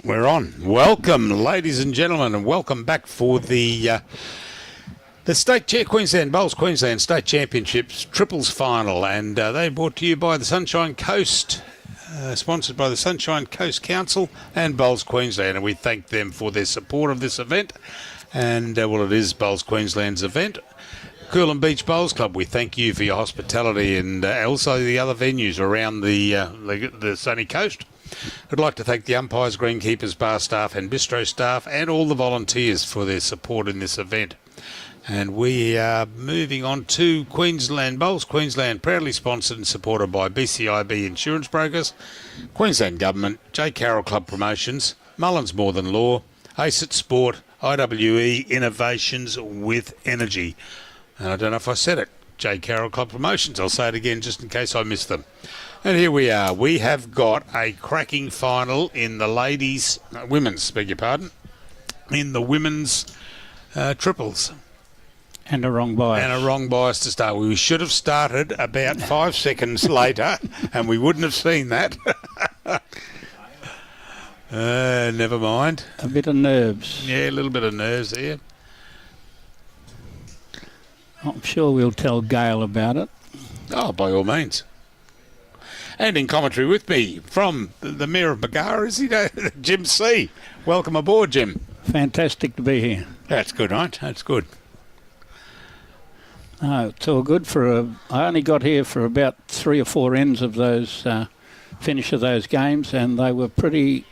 We're on. Welcome, ladies and gentlemen, and welcome back for the State Queensland Bowls Queensland State Championships Triples Final, and they're brought to you by the Sunshine Coast, sponsored by the Sunshine Coast Council and Bowls Queensland, and we thank them for their support of this event. And well, it is Bowls Queensland's event. Coolum Beach Bowls Club, we thank you for your hospitality, and also the other venues around the sunny coast. I'd like to thank the umpires, greenkeepers, bar staff and bistro staff and all the volunteers for their support in this event. And we are moving on to Queensland Bowls Queensland, proudly sponsored and supported by BCIB Insurance Brokers, Queensland Government, J. Carroll Club Promotions, Mullins More Than Law, ACET Sport, IWE Innovations with Energy. And I don't know if I said it, J. Carroll Club Promotions. I'll say it again just in case I missed them. And here we are. We have got a cracking final in the women's, beg your pardon, in the women's triples. And a wrong bias. And a wrong bias to start. We should have started about 5 seconds later, and we wouldn't have seen that. Never mind. A bit of nerves. Yeah, a little bit of nerves there. I'm sure we'll tell Gail about it. Oh, by all means. And in commentary with me from the Mayor of Bargara, is he, Jim C. Welcome aboard, Jim. Fantastic to be here. That's good, right? That's good. No, it's all good. I only got here for about 3 or 4 ends of those finish of those games, and they were pretty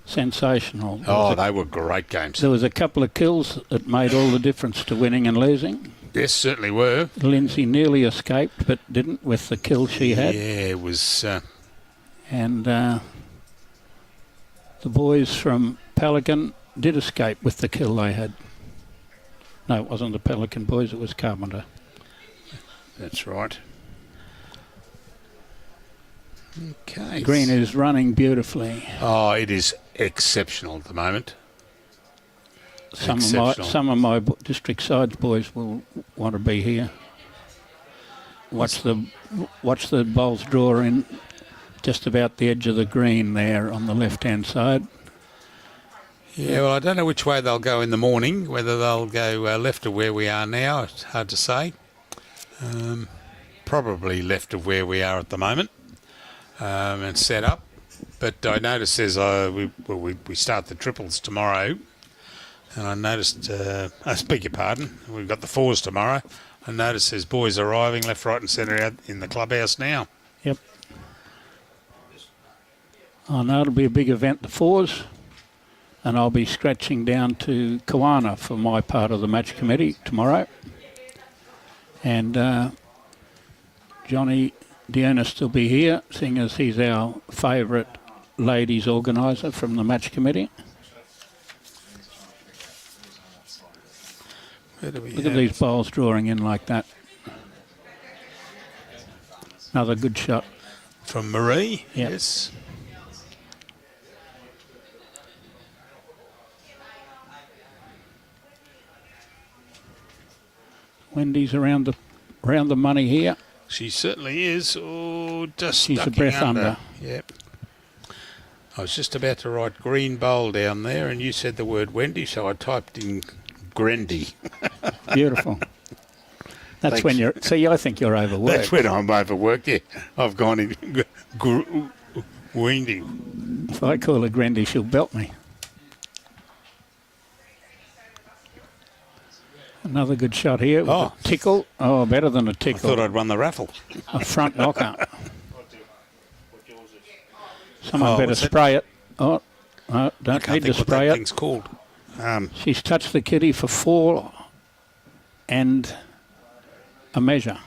sensational. They were great games. There was a couple of kills that made all the difference to winning and losing. Yes, certainly were. Lindsay nearly escaped, but didn't with the kill she had. Yeah, it was... And the boys from Pelican did escape with the kill they had. No, it wasn't the Pelican boys, it was Carpenter. That's right. Okay. Green is running beautifully. Oh, it is exceptional at the moment. Some of my district sides boys will want to be here. Watch the bowls draw in just about the edge of the green there on the left-hand side. Yeah, well, I don't know which way they'll go in the morning, whether they'll go left of where we are now. It's hard to say. Probably left of where we are at the moment and set up. But I noticed there's we start the triples tomorrow. And I noticed, I beg your pardon, we've got the fours tomorrow. I noticed there's boys arriving left, right and centre out in the clubhouse now. Yep. I know it'll be a big event, the fours. And I'll be scratching down to Kawana for my part of the match committee tomorrow. And Johnny Dionist will be here, seeing as he's our favourite ladies organiser from the match committee. Look at these bowls drawing in like that. Another good shot. From Maree, yep. Yes. Wendy's around the money here. She certainly is. Oh, just she's a breath under. Yep. I was just about to write green bowl down there, and you said the word Wendy, so I typed in Grendy. Beautiful. That's Thanks. When you're... See, I think you're overworked. That's when I'm overworked, yeah. I've gone in Wendy. If I call her Grendy, she'll belt me. Another good shot here with a tickle. Oh, better than a tickle. I thought I'd won the raffle. A front knocker. Someone better spray it. Oh, don't need to spray it. Thing's called. She's touched the kitty for 4 and a measure.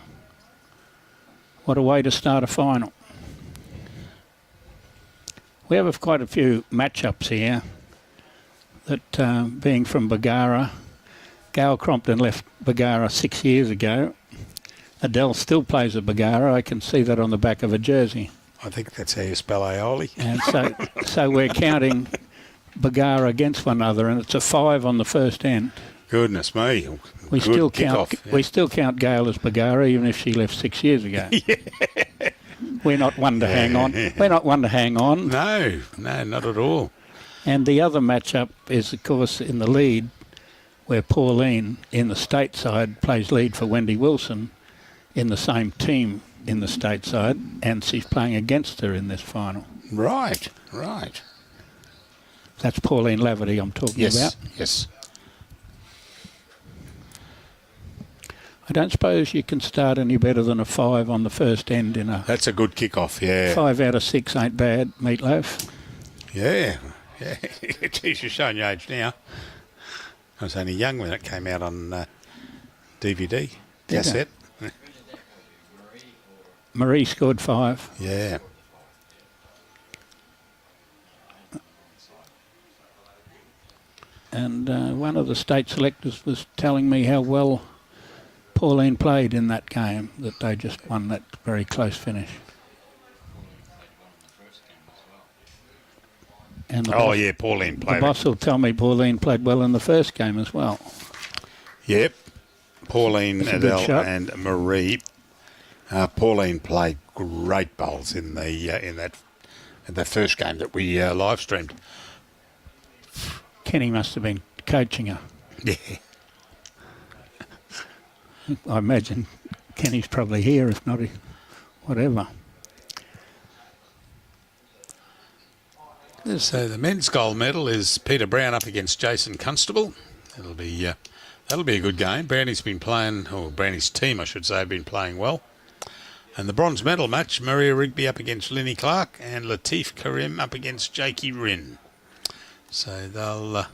What a way to start a final. We have quite a few matchups here that being from Bargara. Gail Crompton left Bargara 6 years ago. Adele still plays at Bargara. I can see that on the back of a jersey. I think that's how you spell aioli. And so we're counting Bargara against one another, and it's a 5 on the first end. Goodness me. We still count Gail as Bargara, even if she left 6 years ago. Yeah. We're not one to hang on. We're not one to hang on. No, not at all. And the other matchup is, of course, in the lead, where Pauline, in the stateside, plays lead for Wendy Wilson in the same team in the stateside, and she's playing against her in this final. Right, right. That's Pauline Laverty I'm talking about. Yes. I don't suppose you can start any better than a 5 on the first end in a... That's a good kickoff, yeah. 5 out of 6 ain't bad, Meatloaf. Yeah. Geez, you're showing your age now. I was only young when it came out on DVD, cassette. Maree scored 5. Yeah. And one of the state selectors was telling me how well Pauline played in that game, that they just won that very close finish. And Pauline played. The boss will tell me Pauline played well in the first game as well. Yep. Pauline, Adele and Maree. Pauline played great bowls in that first game that we live streamed. Kenny must have been coaching her. Yeah. I imagine Kenny's probably here, if not, whatever. So the men's gold medal is Peter Brown up against Jason Constable. That'll be a good game. Brownie's been playing, or Brownie's team, I should say, have been playing well. And the bronze medal match, Maree Rigby up against Linny Clark and Latif Karim up against Jakey Rin. So they'll...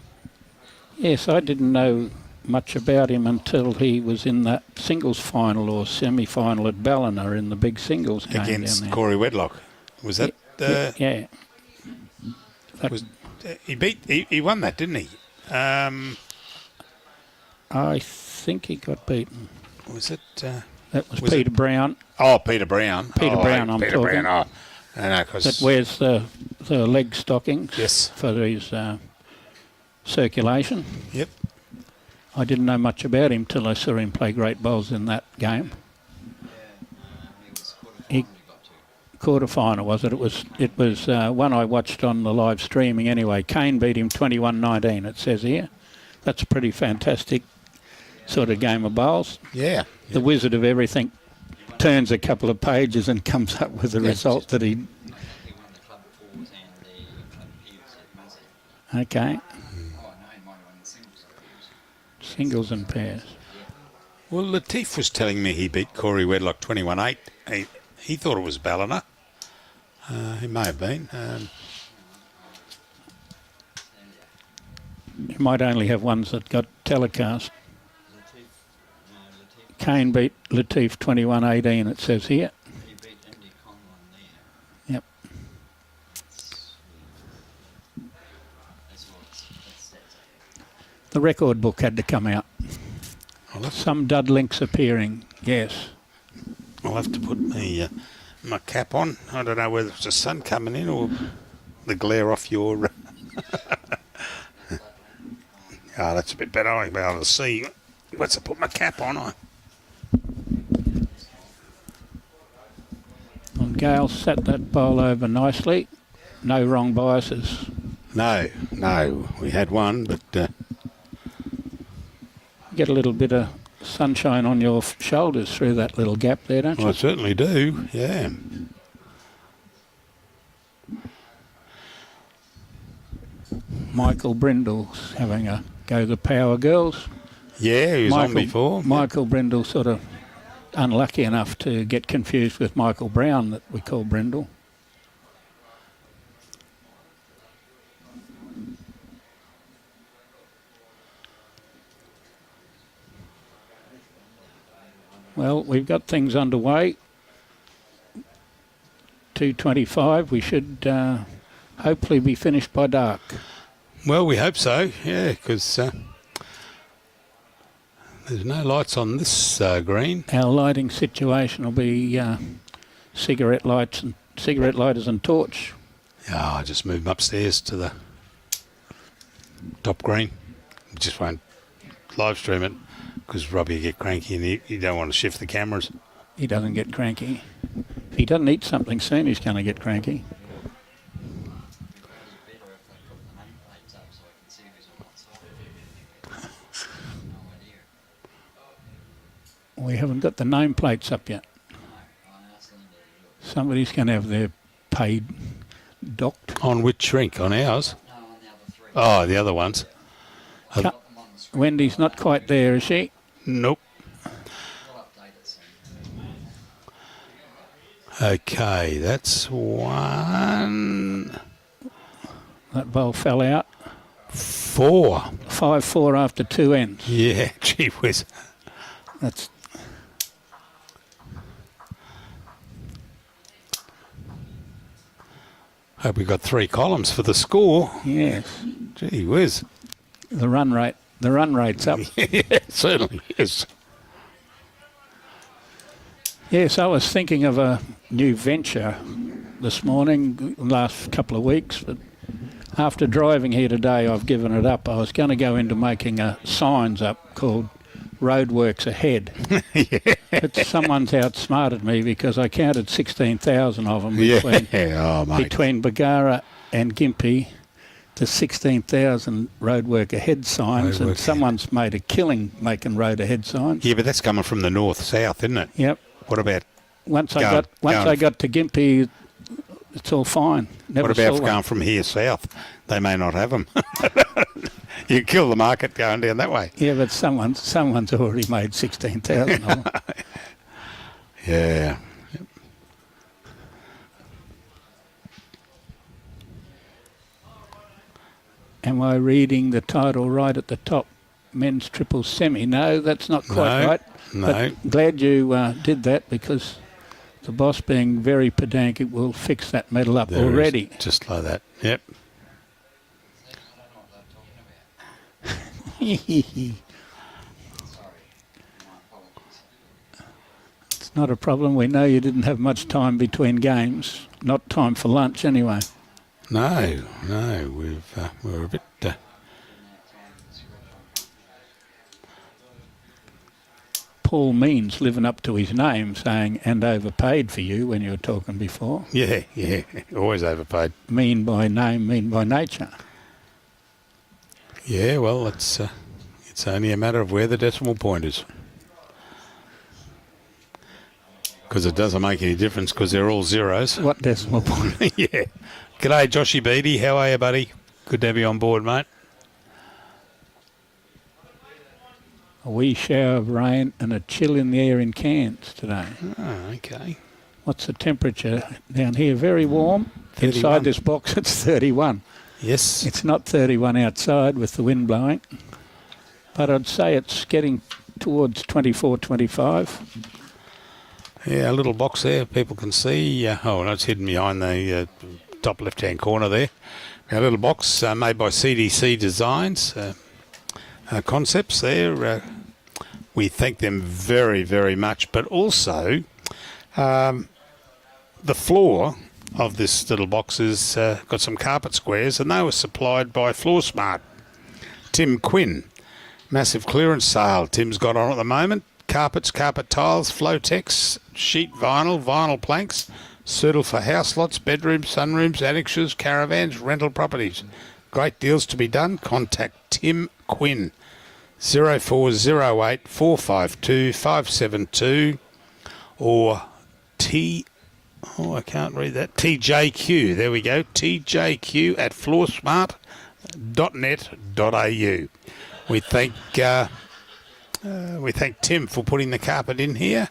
Yes, I didn't know much about him until he was in that singles final or semi-final at Ballina in the big singles game against Corey Wedlock. Was that... yeah. He won that, didn't he? I think he got beaten. Was it... that was Peter Brown. Oh, Peter Brown. Peter Brown, I'm Peter talking. Brown, that wears the leg stockings for his circulation. Yep. I didn't know much about him till I saw him play great bowls in that game. Quarter-final, was it? It was one I watched on the live streaming anyway. Kane beat him 21-19, it says here. That's a pretty fantastic sort of game of bowls. Yeah. The wizard of everything turns a couple of pages and comes up with the result that he... Okay. Singles and pairs. Well, Latif was telling me he beat Corey Wedlock 21-8. He thought it was Ballina. He may have been. You might only have ones that got telecast. Kane beat Latif 21-18, it says here. Yep. The record book had to come out. Some dud links appearing, yes. I'll have to put my cap on. I don't know whether it's the sun coming in or the glare off your... that's a bit better. I'll be able to see. Once I put my cap on, And Gail sat that bowl over nicely. No wrong biases. No. We had one, but... Get a little bit of sunshine on your shoulders through that little gap there, don't you? I certainly do, yeah. Michael Brindle's having a go the Power Girls. Yeah, he was on before. Michael Brindle sort of unlucky enough to get confused with Michael Brown that we call Brindle. Well, we've got things underway. 2:25. We should hopefully be finished by dark. Well, we hope so, yeah, because there's no lights on this green. Our lighting situation will be cigarette lighters and torch. Yeah, I just moved upstairs to the top green. Just won't live stream it because Robbie will get cranky and you don't want to shift the cameras. He doesn't get cranky. If he doesn't eat something soon, he's going to get cranky. haven't got the nameplates up yet. Somebody's going to have their paid docked. On which shrink? On ours? No, on the other three. Oh, the other ones. Wendy's not quite there, is she? Nope. We'll update it soon. Okay, that's one. That bowl fell out. 4. 5-4 after 2 ends. Yeah, gee whiz. That's Hope we got 3 columns for the score. yes. Gee whiz. The run rate's up. Yeah, certainly is. Yes, I was thinking of a new venture this morning, last couple of weeks, but after driving here today, I've given it up. I was going to go into making signs up called Roadworks Ahead. Yeah. But someone's outsmarted me because I counted 16,000 of them Yeah. between, Oh, mate. between Bagara and Gympie. To 16,000 Roadwork Ahead signs, Roadwork and someone's made a killing making road ahead signs. Yeah, but that's coming from the north-south, isn't it? Yep. What about Once I Going- got to Gympie, it's all fine. Never what saw about one. going from here south? They may not have them. You kill the market going down that way. Yeah, but someone's already made 16,000 of them. Yeah. Am I reading the title right at the top? Men's triple semi. No, that's not quite No, right. no. But glad you did that because the boss, being very pedantic, will fix that medal up There is, already. just like that. Yep. I don't know what they're talking about. Sorry. My apologies. It's not a problem. We know you didn't have much time between games. Not time for lunch anyway. No, we're a bit... Paul Means living up to his name, saying, and overpaid for you when you were talking before. yeah, always overpaid. Mean by name, mean by nature. Yeah, well, it's only a matter of where the decimal point is. Because it doesn't make any difference because they're all zeros. What decimal point? Yeah. G'day, Joshy Beattie. How are you, buddy? Good to have you on board, mate. A wee shower of rain and a chill in the air in Cairns today. Oh, okay. What's the temperature down here? Very warm. 31. Inside this box it's 31. Yes. It's not 31 outside with the wind blowing. But I'd say it's getting towards 24, 25. Yeah, a little box there people can see. Oh, no, it's hidden behind the top left-hand corner there. A little box made by CDC Designs. Concepts there. We thank them very, very much. But also, the floor of this little box has got some carpet squares, and they were supplied by Floor Smart. Tim Quinn. Massive clearance sale Tim's got on at the moment. Carpets, carpet tiles, Flotex, sheet vinyl, vinyl planks, suitable for house lots, bedrooms, sunrooms, annexes, caravans, rental properties. Great deals to be done. Contact Tim Quinn. 0408 452 572 or I can't read that. TJQ. There we go. TJQ at floorsmart.net.au. We thank Tim for putting the carpet in here.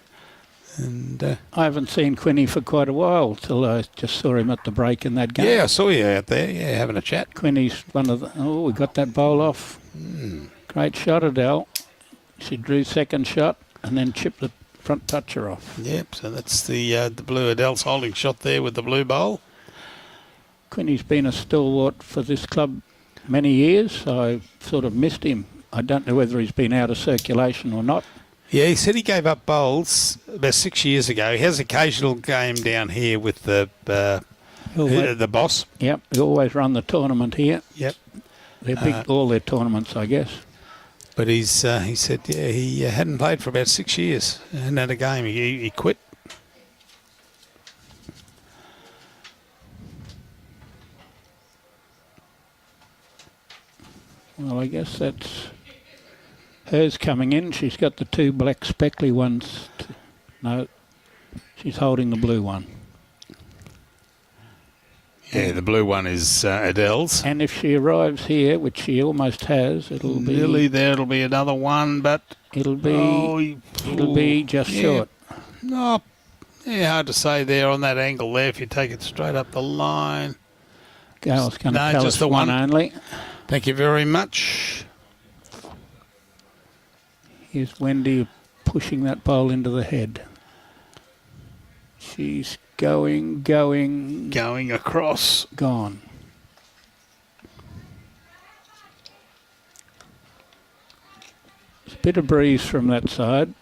And I haven't seen Quinny for quite a while till I just saw him at the break in that game. yeah, I saw you out there. Yeah, having a chat. Quinny's one of the... Oh, we got that bowl off. Great shot, Adele. She drew second shot and then chipped the front toucher off. Yep. So that's the blue Adele's holding shot there with the blue bowl. Quinny's been a stalwart for this club many years. I sort of missed him. I don't know whether he's been out of circulation or not. Yeah, he said he gave up bowls about 6 years ago. He has an occasional game down here with the boss. Yep, he always run the tournament here. Yep. They're big, all their tournaments, I guess. But he said, yeah, he hadn't played for about 6 years. Hadn't had a game. He quit. Well, I guess that's Hers coming in. She's got the two black speckly ones. No, she's holding the blue one. Yeah, the blue one is Adele's. And if she arrives here, which she almost has, it'll be... Nearly there, it'll be another one, but... It'll be just short. No, hard to say there on that angle there if you take it straight up the line. Gail's going to No, tell just us the one one. only. Thank you very much. Here's Wendy pushing that bowl into the head. She's going, Going across. gone. There's a bit of breeze from that side.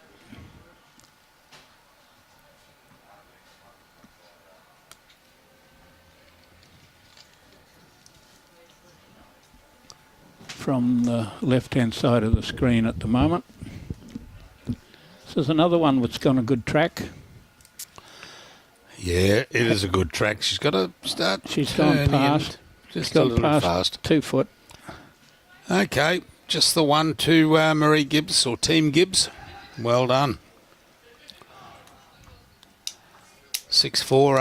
From the left-hand side of the screen at the moment. So there's another one that's gone a good track. Yeah, it is a good track. She's got to start. She's gone turning past. Just She's a gone little past fast. 2 foot. Okay, just the one to Maree Gibbs or Team Gibbs. Well done. 6-4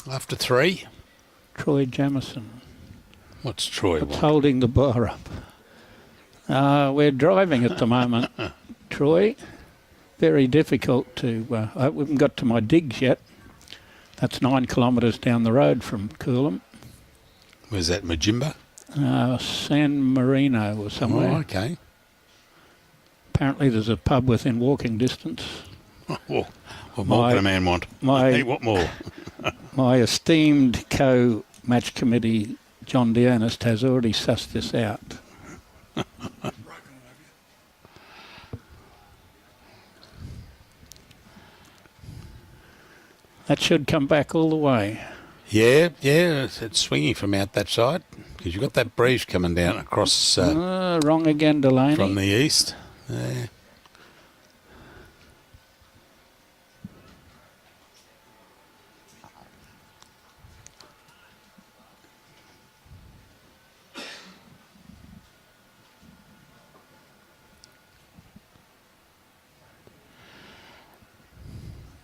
after 3. Troy Jamison. What's Troy What's want? holding the bar up? We're driving at the moment, Troy. Very difficult to... I haven't got to my digs yet. That's 9 kilometres down the road from Coolum. Where's that, Majimba? San Marino or somewhere. Oh, okay. Apparently there's a pub within walking distance. Well, what more can a man want? Hey, what more? My esteemed co-match committee, John Dearnest, has already sussed this out. That should come back all the way. Yeah, it's swinging from out that side because you've got that breeze coming down across Wrong again, Delaney. from the east. Yeah.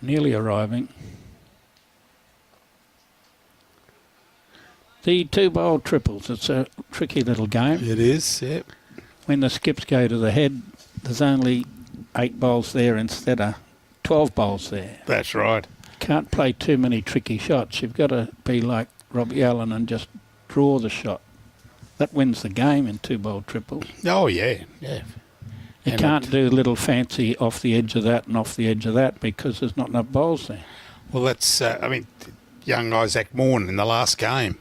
Nearly arriving. The 2-bowl triples, it's a tricky little game. It is, yeah. When the skips go to the head, there's only 8 bowls there instead of 12 bowls there. That's right. Can't play too many tricky shots. You've got to be like Robbie Allen and just draw the shot. That wins the game in 2-bowl triples. Oh, yeah, yeah. You And can't do little fancy off the edge of that and off the edge of that because there's not enough bowls there. Well, that's, young Isaac Morn in the last game.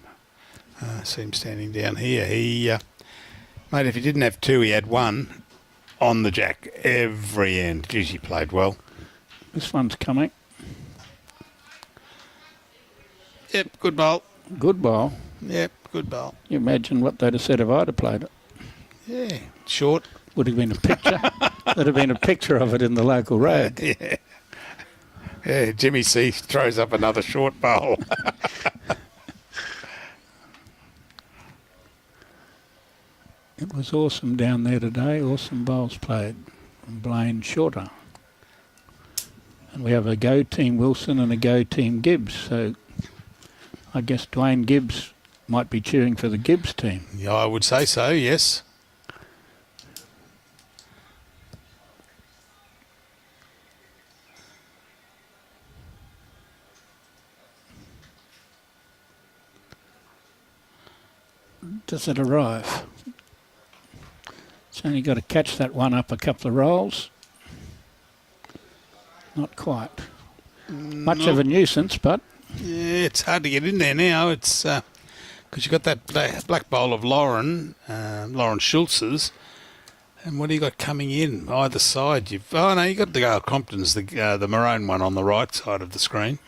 See him standing down here. He, mate, if he didn't have 2, he had 1 on the jack every end. Geez, he played well. This one's coming. Yep, good bowl. Good bowl. Yep, good bowl. You imagine what they'd have said if I'd have played it. Yeah, short. Would have been a picture. There'd have been a picture of it in the local road. Yeah. Yeah, Jimmy C throws up another short bowl. It was awesome down there today. Awesome bowls played from Blaine Shorter. And we have a go team Wilson and a go team Gibbs. So I guess Dwayne Gibbs might be cheering for the Gibbs team. Yeah, I would say so, yes. Does it arrive? It's only got to catch that one up a couple of rolls. Not quite. Much of a nuisance, but... Yeah, it's hard to get in there now. It's because you've got that black bowl of Lauren Schultz's. And what do you got coming in either side? You got the Gail Crompton's, the maroon one on the right side of the screen.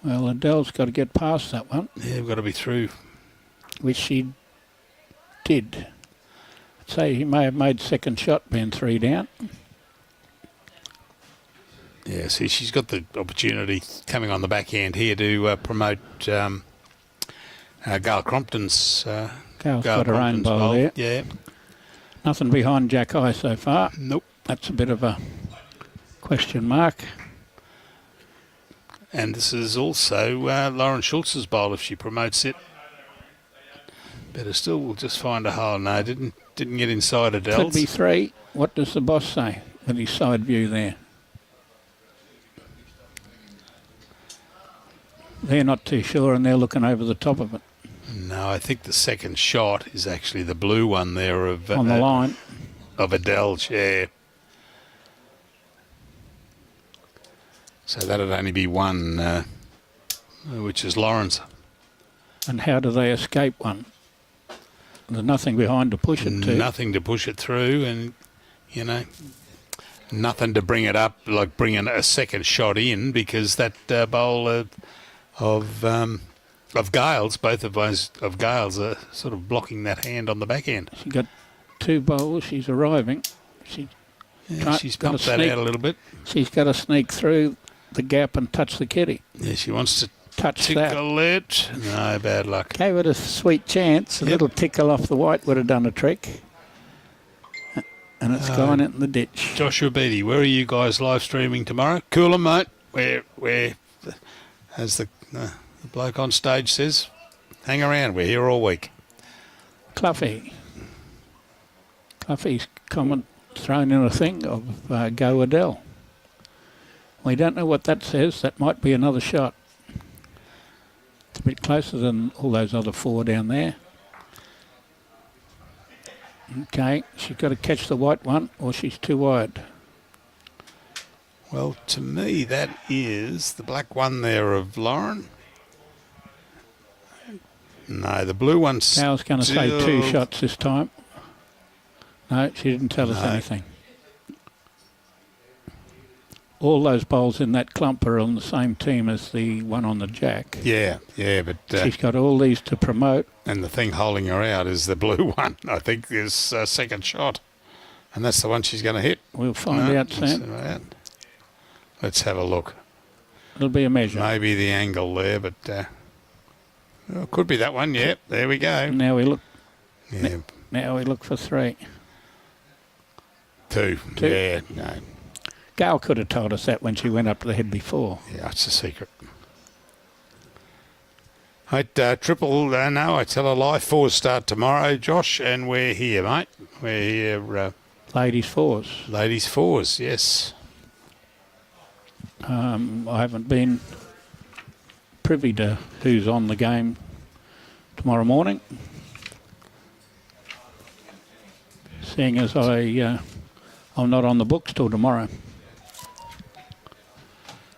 Well, Adele's got to get past that one. Yeah, we've got to be through. Which she did. I'd say he may have made second shot being 3 down. Yeah, see, she's got the opportunity coming on the backhand here to promote Gail Crompton's Gail's got her own bowl there. Yeah. Nothing behind Jack High so far. Nope. That's a bit of a question mark. And this is also Lauren Schultz's bowl if she promotes it. Better still, we'll just find a hole. No, didn't get inside Adele's. Could be 3. What does the boss say with his side view there? They're not too sure and they're looking over the top of it. No, I think the second shot is actually the blue one there of On the line. Of Adele's, yeah. So that'd only be one, which is Lawrence. And how do they escape one? There's nothing behind to push it to. Nothing to push it through, and you know, nothing to bring it up, like bringing a second shot in, because that bowl of Gail's, both of those of Gail's, are sort of blocking that hand on the back end. She's got 2 bowls. She's arriving. She's pumped that out a little bit. She's got to sneak through the gap and touch the kitty. Yeah, she wants to touch tickle it. No, bad luck. Gave it a sweet chance. A little tickle off the white would have done a trick. And it's gone in the ditch. Joshua Beattie, where are you guys live streaming tomorrow? Coolum, mate. Where, as the bloke on stage says, hang around. We're here all week. Cluffy's thrown in a thing of go Adele. We don't know what that says. That might be another shot. It's a bit closer than all those other 4 down there. Okay, she's got to catch the white one or she's too wide. Well, to me, that is the black one there of Lauren. No, the blue one's Gail's going to say 2 shots this time. No, she didn't tell us anything. All those bowls in that clump are on the same team as the one on the jack. Yeah, but... she's got all these to promote. And the thing holding her out is the blue one, I think, is second shot. And that's the one she's going to hit. We'll find out soon. Let's have a look. It'll be a measure. Maybe the angle there, but... well, could be that one, yeah. There we go. Now we look... Yeah. Now we look for 3. 2. Yeah, no. Gail could have told us that when she went up to the head before. Yeah, it's a secret. Triple, no, I tell a lie. 4s start tomorrow, Josh, and we're here, mate. We're here. Ladies 4s. Ladies 4s, yes. I haven't been privy to who's on the game tomorrow morning. Seeing as I'm not on the books till tomorrow.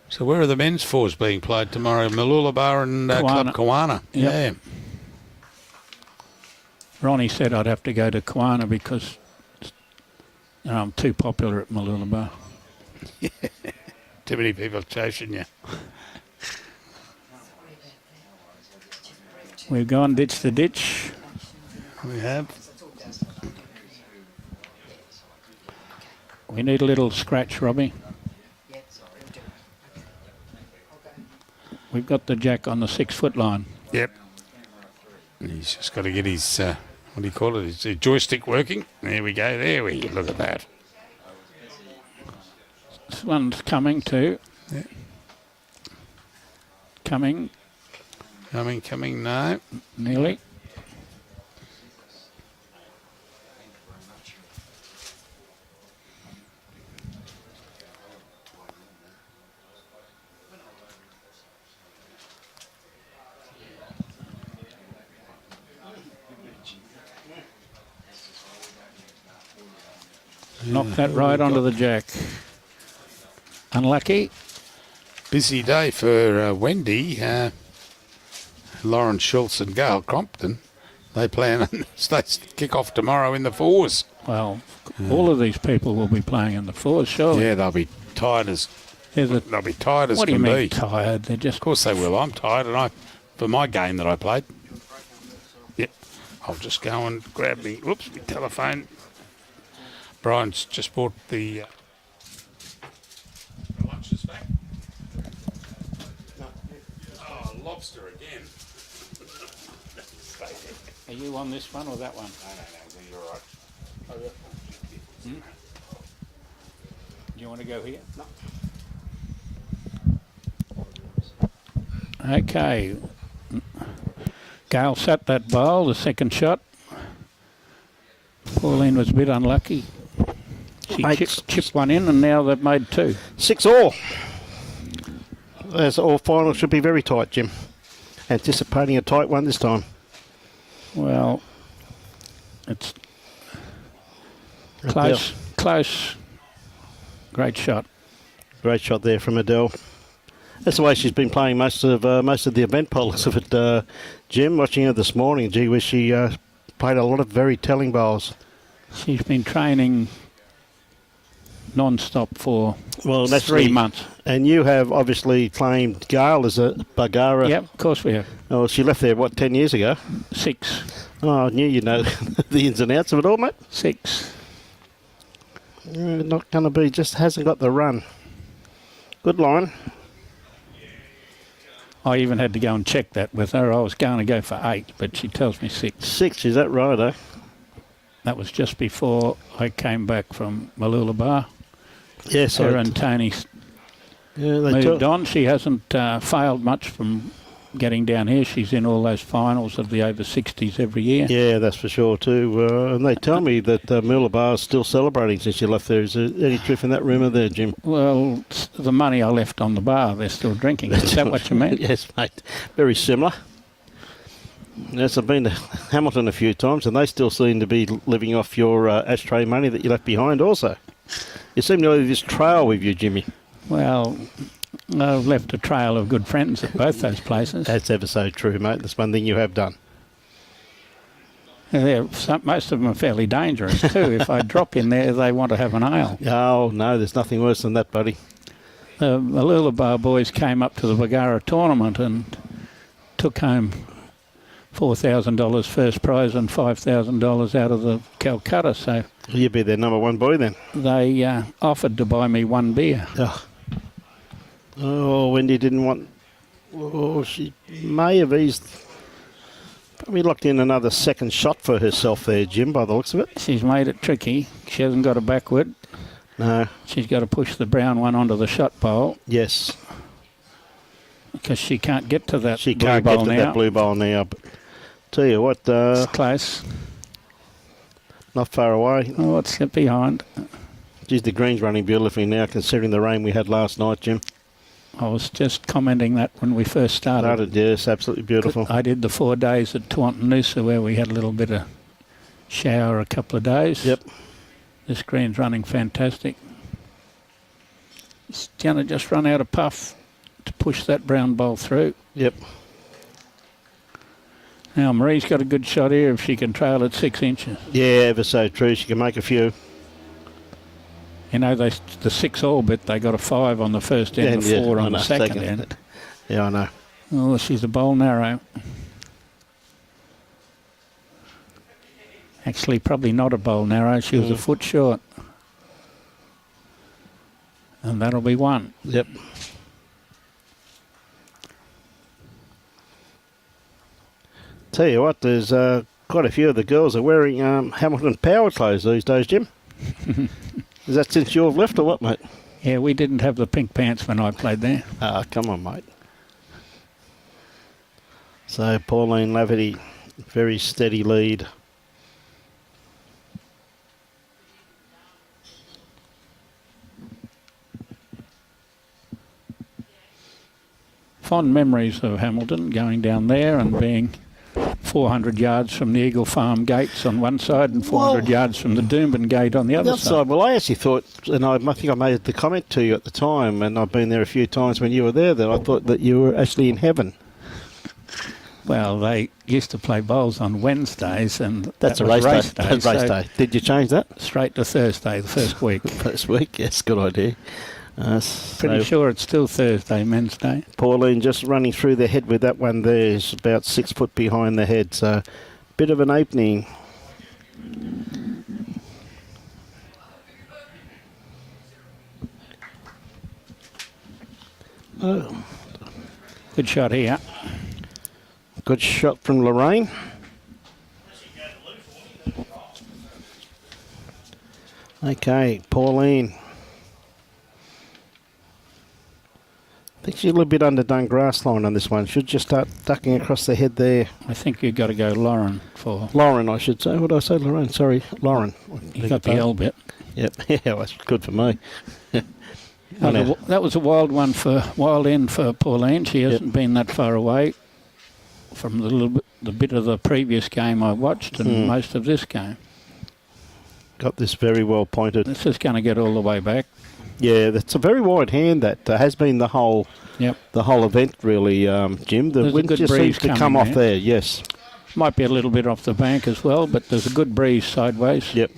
So where are the men's 4s being played tomorrow? Malulabar and Club Kawana. Yep. Yeah. Ronnie said I'd have to go to Kawana because I'm too popular at Malulabar. Too many people chasing you. We've gone ditch to ditch. We have. We need a little scratch, Robbie. We've got the jack on the 6-foot line. Yep. He's just got to get his, what do you call it, his joystick working. There we go. There we go. Look at that. This one's coming too. Yeah. Coming. No. Nearly. Knock that right onto the jack. Unlucky. Busy day for Wendy. Lauren Schultz and Gail Crompton. They plan on they kick off tomorrow in the 4s. Well, all of these people will be playing in the 4s, surely. Yeah, they'll be tired as they'll be tired as what do you can mean be. tired? They're just. Of course they will. I'm tired, and for my game that I played. Yep. I'll just go and grab me. Whoops, my telephone. Brian's just bought the lunches back. Oh, lobster again. Are you on this one or that one? No, you're all right. I Do you want to go here? No. Okay. Gail sat that bowl, the second shot. Pauline was a bit unlucky. She chipped one in, and now they've made 2. 6-all. As all finals should be very tight, Jim. Anticipating a tight one this time. Well, it's close. Close. Great shot. Great shot there from Adele. That's the way she's been playing most of the event polls of it, Jim. Watching her this morning, gee whiz, she played a lot of very telling bowls. She's been training non-stop for Well, that's 3 months. And you have obviously claimed Gail as a Bagara. Yep, of course we have. Oh, she left there, 10 years ago? 6. Oh, I knew you know the ins and outs of it all, mate. 6. Not going to be, just hasn't got the run. Good line. I even had to go and check that with her. I was going to go for 8, but she tells me 6. 6, is that right, eh? That was just before I came back from Mooloolaba. Yes, Her and Tony moved on. She hasn't failed much from getting down here. She's in all those finals of the over 60s every year. Yeah, that's for sure too. And they tell me that Mooloolaba is still celebrating since you left there. Is there any truth in that rumour there, Jim? Well, the money I left on the bar, they're still drinking. Is that what you meant? Yes, mate. Very similar. Yes, I've been to Hamilton a few times, and they still seem to be living off your ashtray money that you left behind also. You seem to leave this trail with you, Jimmy. Well, I've left a trail of good friends at both those places. That's ever so true, mate. That's one thing you have done. Most of them are fairly dangerous too. If I drop in there, they want to have an ale. Oh, no, there's nothing worse than that, buddy. The Mooloolaba boys came up to the Bagara tournament and took home $4,000 first prize and $5,000 out of the Calcutta. So You'd be their number 1 boy then. they offered to buy me 1 beer. Oh, Wendy didn't want... Oh, she may have eased... Probably locked in another second shot for herself there, Jim, by the looks of it. She's made it tricky. She hasn't got a backward. No. She's got to push the brown one onto the shot bowl. Yes. Because she can't get to that She blue can't bowl get to now. that blue bowl now. But tell you what, It's close. not far away. Oh, it's behind. Geez, the green's running beautifully now, considering the rain we had last night, Jim. I was just commenting that when we first started. Yes, absolutely beautiful. I did the 4 days at Tuantanusa where we had a little bit of shower a couple of days. Yep. This green's running fantastic. It's going to just run out of puff to push that brown bowl through. Yep. Now, Maree's got a good shot here if she can trail at 6 inches. Yeah, ever so true. She can make a few. You know, the 6-all bit, they got a 5 on the first end, a 4 on the second end. Yeah, I know. Oh, she's a bowl narrow. Actually, probably not a bowl narrow. She was a foot short. And that'll be 1. Yep. Tell you what, there's quite a few of the girls are wearing Hamilton power clothes these days, Jim. Is that since you've left or what, mate? Yeah, we didn't have the pink pants when I played there. Ah, come on, mate. So, Pauline Laverty, very steady lead. Fond memories of Hamilton, going down there and being 400 yards from the Eagle Farm gates on one side and 400 yards from the Doomben gate on the other side. Well, I actually thought, and I think I made the comment to you at the time, and I've been there a few times when you were there, that I thought that you were actually in heaven. Well, they used to play bowls on Wednesdays, and That's that a was race day. so Race day. Did you change that? straight to Thursday, the first week. First week, yes, good idea. Pretty sure it's still Thursday, Men's Day. Pauline just running through the head with that one there is about 6 foot behind the head, so bit of an opening. Oh, Good shot here. good shot from Lorraine. Okay, Pauline. I think she's a little bit underdone grass line on this one. Should just start ducking across the head there. I think you've got to go Lauren for... Lauren, I should say. What did I say, Lorraine? Sorry, Lauren. You got the L bit. Yep, yeah, that's good for me. That was a wild end for Pauline. She hasn't been that far away from the bit of the previous game I watched and most of this game. Got this very well pointed. This is going to get all the way back. Yeah, that's a very wide hand. That has been the whole event, really, Jim. The wind just seems to come off there. Yes, might be a little bit off the bank as well, but there's a good breeze sideways. Yep.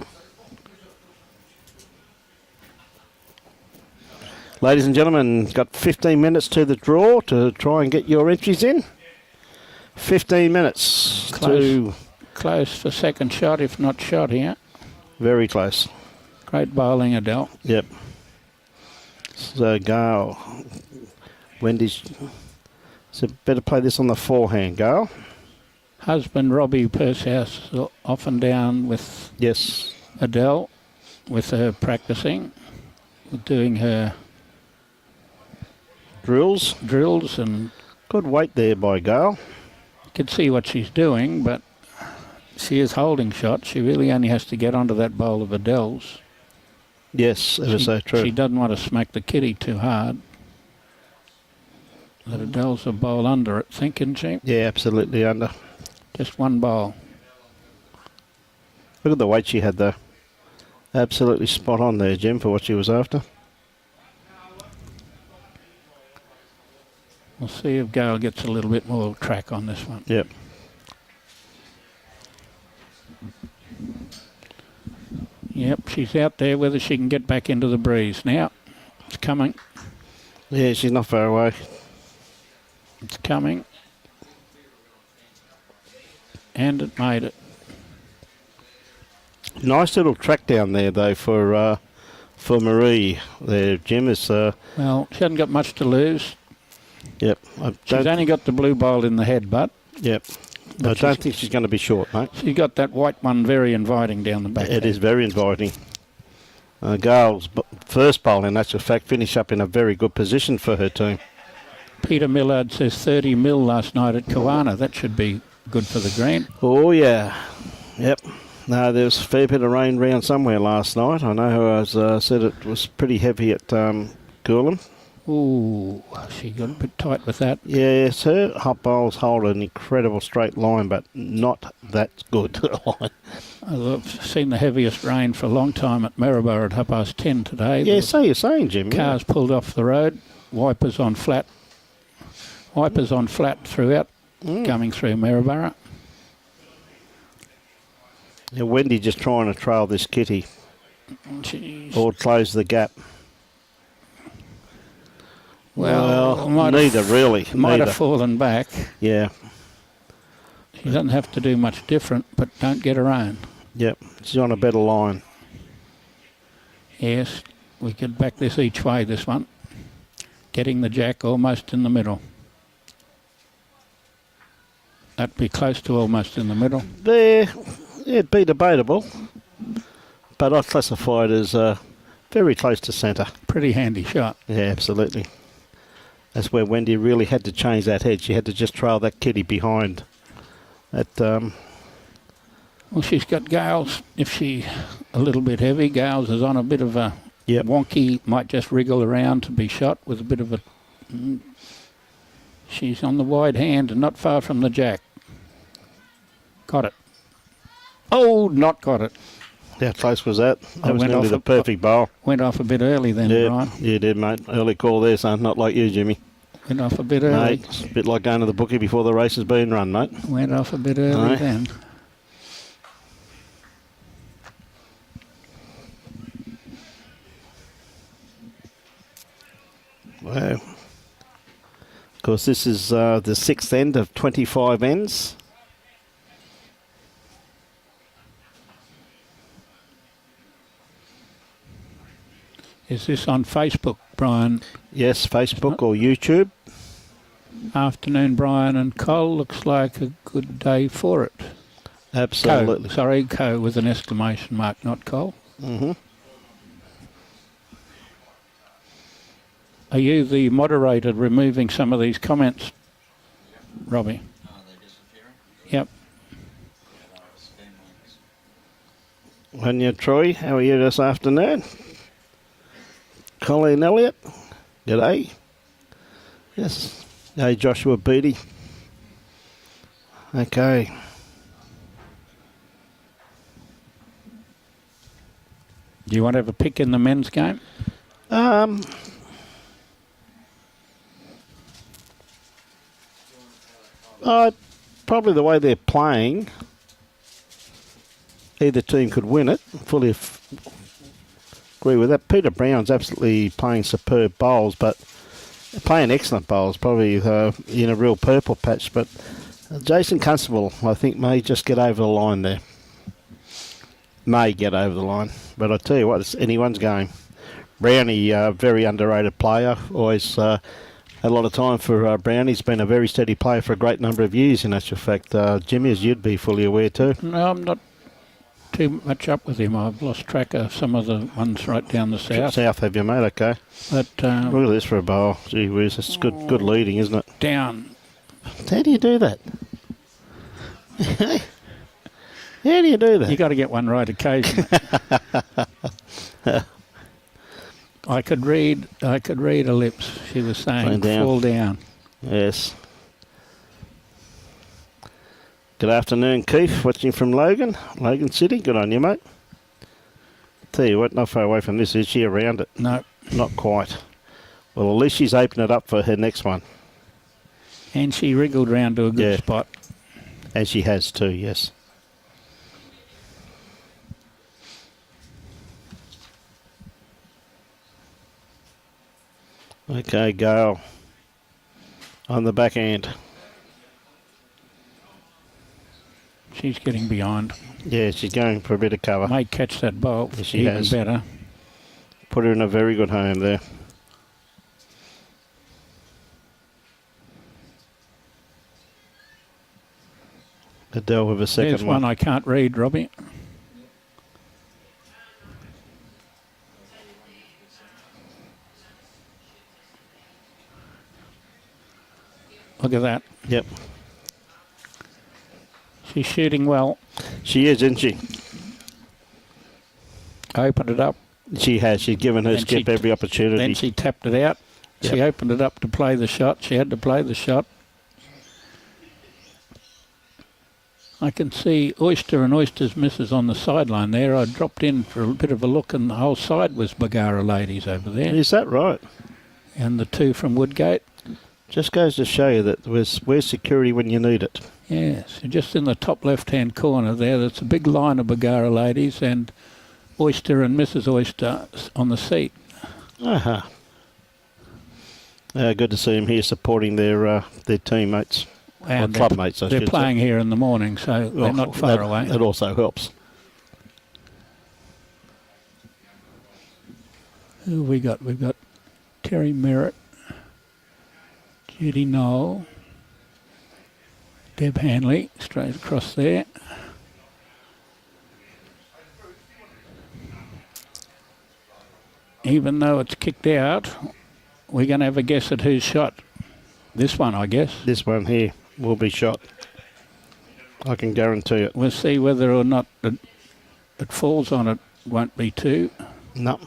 Ladies and gentlemen, got 15 minutes to the draw to try and get your entries in. 15 minutes close for second shot, if not shot here. Very close. Great bowling, Adele. Yep. So Gail, Wendy's. So better play this on the forehand, Gail. Husband Robbie Pershouse off and down with Adele, with her practicing, doing her drills, and good weight there by Gail. You can see what she's doing, but she is holding shots. She really only has to get onto that bowl of Adele's. Yes, ever so true. She doesn't want to smack the kitty too hard. That Adele's a bowl under it, thinking she? Yeah, absolutely under. Just one bowl. Look at the weight she had though. Absolutely spot on there, Jim, for what she was after. We'll see if Gail gets a little bit more track on this one. Yep. Yep, she's out there, whether she can get back into the breeze. Now, it's coming. Yeah, she's not far away. It's coming. And it made it. Nice little track down there, though, for Maree there, Jim. Is, well, she hasn't got much to lose. Yep. She's only got the blue bowl in the head, but... Yep. I don't think she's going to be short, mate. She's got that white one very inviting down the back. It is very inviting. Gail's first bowl, in actual fact, finished up in a very good position for her team. Peter Millard says 30 mil last night at Kawana. That should be good for the green. Oh, yeah. Yep. No, there was a fair bit of rain around somewhere last night. I know I said it was pretty heavy at Coolum. Ooh, she got a bit tight with that. Yes, her hot bowls hold an incredible straight line, but not that good line. I've seen the heaviest rain for a long time at Maree at 10:30 today. Yeah, so you're saying, Jim. Cars pulled off the road, wipers on flat throughout, coming through Maree. Yeah, Wendy just trying to trail this kitty or close the gap. Well, neither really. Might have fallen back. Yeah. She doesn't have to do much different, but don't get her own. Yep, she's on a better line. Yes, we could back this each way, this one. Getting the jack almost in the middle. That'd be close to almost in the middle. There, it'd be debatable, but I'd classify it as very close to centre. Pretty handy shot. Yeah, absolutely. That's where Wendy really had to change that head. She had to just trail that kitty behind. Well, she's got Gail's. If she a little bit heavy, Gail's is on a bit of a wonky, might just wriggle around to be shot with a bit of a... She's on the wide hand and not far from the jack. Got it. Oh, not got it. How close was that? That was nearly the perfect bowl. Went off a bit early then, Brian. Yeah, you did, mate. Early call there, son. Not like you, Jimmy. Went off a bit early. Mate, it's a bit like going to the bookie before the race has been run, mate. Went off a bit early then. Wow. Of course, this is the sixth end of 25 ends. Is this on Facebook, Brian? Yes, Facebook or YouTube. Afternoon, Brian and Cole. Looks like a good day for it. Absolutely. Co with an exclamation mark, not Cole. Mm-hmm. Are you the moderator removing some of these comments, Robbie? Are they disappearing? Yep. Yeah, they were spam links. And you, Troy, how are you this afternoon? Colleen Elliott, g'day. Yes. Hey, Joshua Beattie. Okay. Do you want to have a pick in the men's game? Probably the way they're playing, either team could win it. Fully agree with that. Peter Brown's absolutely playing superb bowls, but playing excellent bowls, probably in a real purple patch. But Jason Constable, I think, may just get over the line there. May get over the line. But I tell you what, it's anyone's game. Brownie, very underrated player. Always a lot of time for Brownie. He's been a very steady player for a great number of years, in actual fact. Jimmy, as you'd be fully aware too. No, I'm not too much up with him. I've lost track of some of the ones right down the south. South, have you, mate? Okay. But Look at this for a bowl. Gee whiz, that's good leading, isn't it? down. How do you do that? How do you do that? You got to get one right occasionally. I could read her lips. She was saying, fall down. Yes. Good afternoon, Keith, watching from Logan City. Good on you, mate. Tell you what, not far away from this. Is she around it? No. Not quite. Well, at least she's opened it up for her next one. And she wriggled round to a good spot. And she has too, yes. Okay, Gail. On the back end. She's getting behind. Yeah, she's going for a bit of cover. May catch that bowl. Yes, she even has. better. Put her in a very good home there. Adele with a second There's one I can't read, Robbie. Look at that. Yep. She's shooting well. She is, isn't she? Opened it up. She has. She's given her And skip she- every opportunity. Then she tapped it out. She Yep. opened it up to play the shot. She had to play the shot. I can see Oyster and Oyster's missus on the sideline there. I dropped in for a bit of a look and the whole side was Bagara ladies over there. Is that right? And the two from Woodgate. Just goes to show you that where's security when you need it. Yes, just in the top left-hand corner there, there's a big line of Bagara ladies and Oyster and Mrs. Oyster on the seat. Uh-huh. Good to see them here supporting their teammates. And Or club mates, I they're should playing say. here in the morning, so they're not far away. That also helps. Who have we got? We've got Terry Merritt, Judy Knoll, Deb Hanley, straight across there. Even though it's kicked out, we're going to have a guess at who's shot. This one, I guess. This one here will be shot. I can guarantee it. We'll see whether or not it falls on it. Won't be two. No.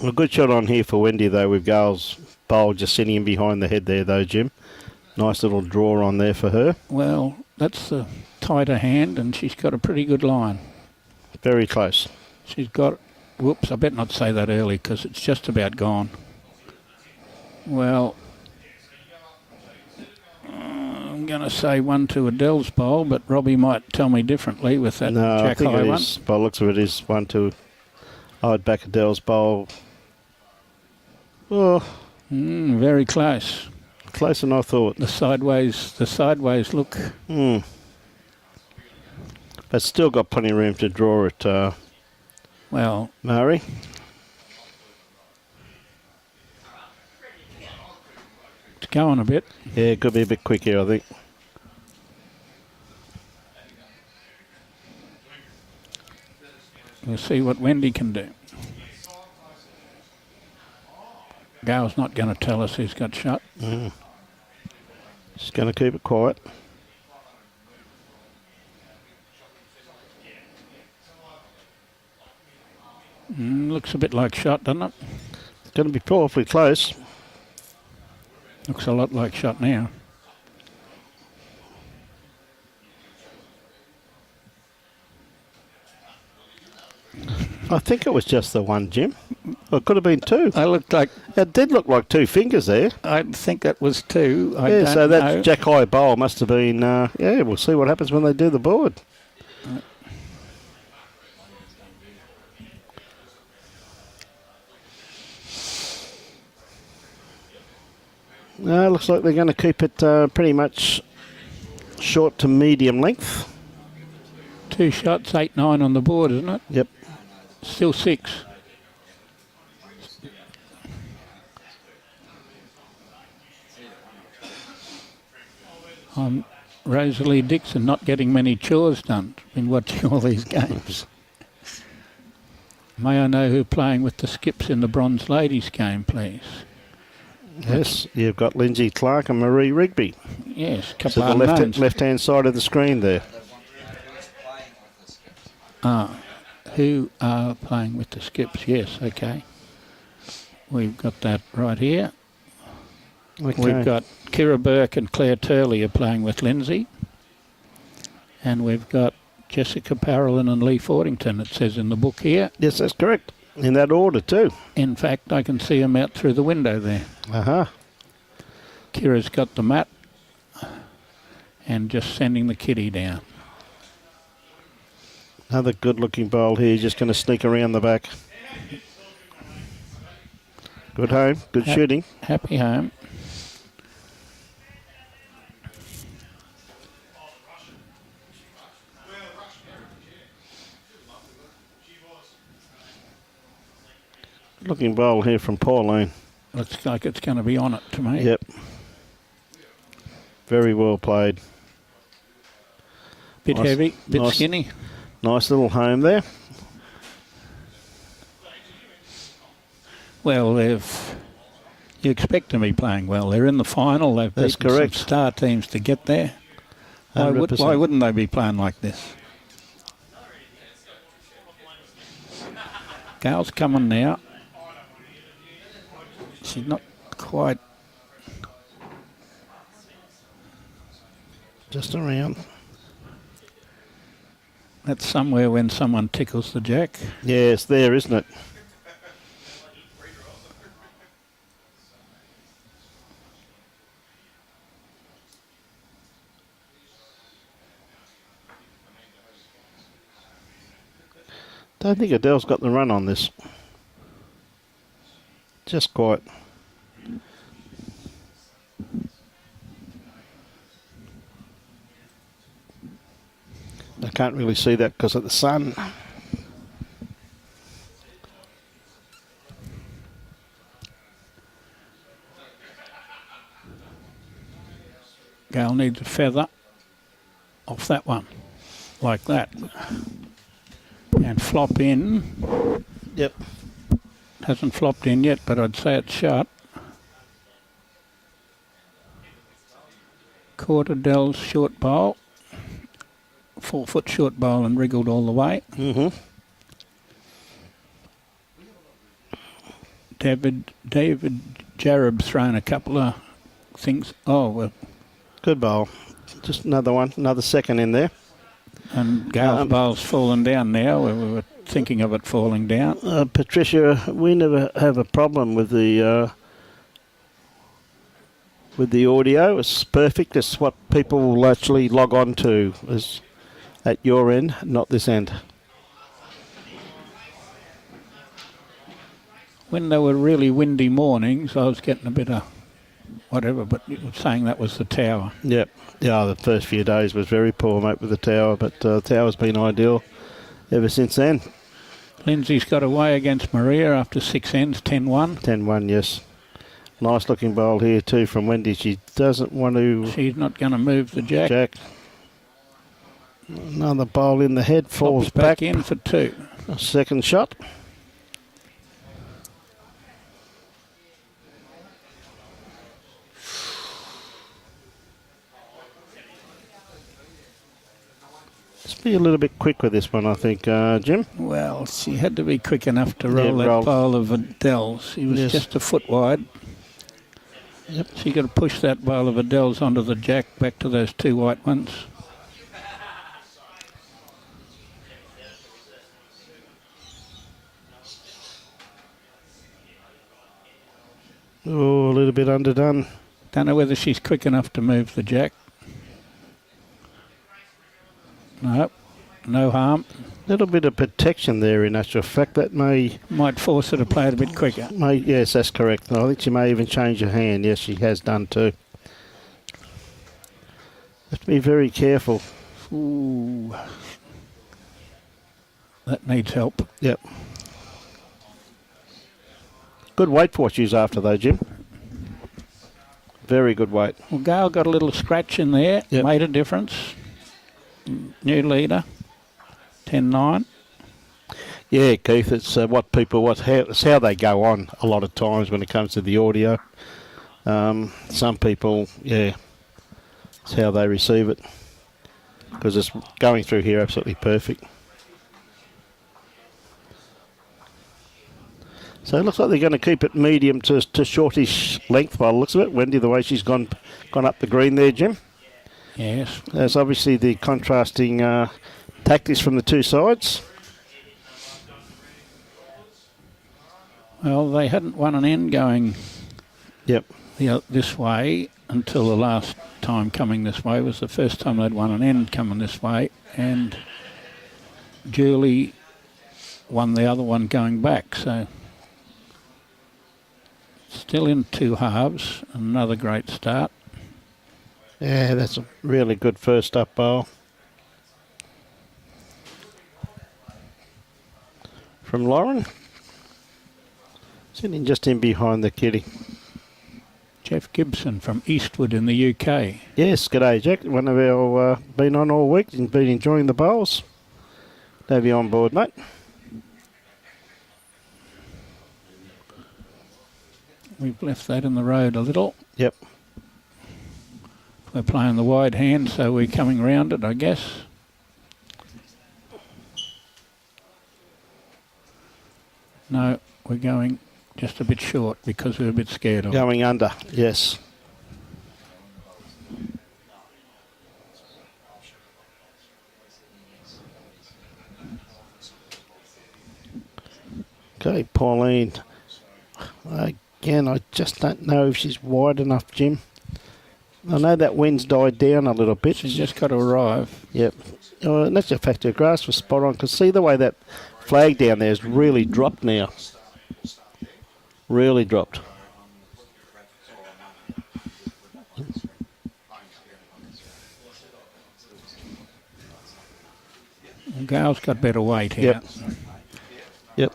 A good shot on here for Wendy, though, with Gail's bowl just sitting in behind the head there, though, Jim. Nice little draw on there for her. Well, that's a tighter hand, and she's got a pretty good line. Very close. She's got... Whoops, I better not say that early because it's just about gone. Well, I'm going to say 1 to Adele's bowl, but Robbie might tell me differently with that No, I Jack think High it one. is. By the looks of it, is 1-2. I'd back Adele's bowl. Oh, Very close. closer than I thought. The sideways look. But still got plenty of room to draw it, Well, Maree. it's going a bit. Yeah, it could be a bit quick here, I think. We'll see what Wendy can do. Gail's not going to tell us who's got shot. Just going to keep it quiet. Looks a bit like shot, doesn't it? It's going to be awfully close. Looks a lot like shot now. I think it was just the one, Jim. Or it could have been two. It did look like two fingers there. I think that was two. I Yeah, don't so that know. Jack High bowl must have been, yeah, we'll see what happens when they do the board. Looks like they're going to keep it pretty much short to medium length. 2 shots, 8-9 on the board, isn't it? Yep. Still 6. I'm Rosalie Dixon, not getting many chores done. Been watching all these games. May I know who playing with the skips in the Bronze Ladies game, please? Yes, you've got Lindsay Clark and Maree Rigby. Yes, a To couple the of unknowns. left-hand side of the screen there. Who are playing with the skips? Yes, okay. We've got that right here. Okay. We've got Kira Burke and Claire Turley are playing with Lindsay. And we've got Jessica Parolin and Lee Fordington, it says in the book here. Yes, that's correct. In that order too. In fact, I can see them out through the window there. Kira's got the mat and just sending the kitty down. Another good-looking bowl here, just going to sneak around the back. Good home, good shooting. Happy home. Looking bowl here from Pauline. Looks like it's going to be on it to me. Yep. Very well played. Bit Nice- heavy, bit nice- skinny. Nice little home there. Well, you expect them to be playing well. They're in the final. They've That's beaten correct. some star teams to get there. Why 100%. wouldn't they be playing like this? Gail's coming now. She's not quite. Just around. That's somewhere when someone tickles the jack. Yeah, it's there, isn't it? Don't think Adele's got the run on this. Just quite. I can't really see that because of the sun. Gail needs a feather off that one, like that. And flop in. Yep. Hasn't flopped in yet, but I'd say it's shot. Caught Adele's short bowl. 4-foot short bowl and wriggled all the way. Mm-hmm. David Jarrab's thrown a couple of things. Oh, well. Good bowl. Just another one, another second in there. And Gail's bowl's fallen down now. We were thinking of it falling down. Patricia, we never have a problem with the audio. It's perfect. It's what people will actually log on to is at your end, not this end. When there were really windy mornings, I was getting a bit of whatever, but you were saying that was the tower. Yep. Yeah, the first few days was very poor, mate, with the tower, but the tower's been ideal ever since then. Lindsay's got away against Maree after 6 ends, 10-1. 10-1, yes. Nice looking bowl here too from Wendy. She doesn't want to She's not going to move the jack. Another bowl in the head, falls Pops back in for 2. A second shot. Must be a little bit quick with this one, I think, Jim. Well, she had to be quick enough to roll that roll. bowl of Adele's. She was just a foot wide. Yep. She got to push that bowl of Adele's onto the jack, back to those two white ones. Oh, a little bit underdone. Don't know whether she's quick enough to move the jack. No, no harm. Little bit of protection there in actual fact. That Might force her to play it a bit quicker. yes, that's correct. I think she may even change her hand. Yes, she has done too. Have to be very careful. Ooh. That needs help. Yep. Good weight for what she's after though, Jim. Very good weight. Well, Gail got a little scratch in there. Yep. Made a difference. New leader. 10-9. Yeah, Keith, it's it's how they go on a lot of times when it comes to the audio. Some people, it's how they receive it. Because it's going through here absolutely perfect. So it looks like they're going to keep it medium to shortish length by the looks of it. Wendy, the way she's gone up the green there, Jim. Yes. There's obviously the contrasting tactics from the two sides. Well, they hadn't won an end going Yep. this way until the last time coming this way. It was the first time they'd won an end coming this way. And Julie won the other one going back. So still in two halves. Another great start. Yeah, that's a really good first up bowl. From Lauren. Sitting just in behind the kitty. Jeff Gibson from Eastwood in the UK. Yes, g'day Jack. One of our been on all week and been enjoying the bowls. To have you on board, mate. We've left that in the road a little. Yep. We're playing the wide hand, so we're coming round it, I guess. No, we're going just a bit short because we're a bit scared of it. Going under, yes. Okay, Pauline. Again, I just don't know if she's wide enough, Jim. I know that wind's died down a little bit. She's just got to arrive. Yep. And that's a fact. Her grass was spot on. Because see the way that flag down there has really dropped now. Really dropped. Gail's got better weight here. Yep. Yep.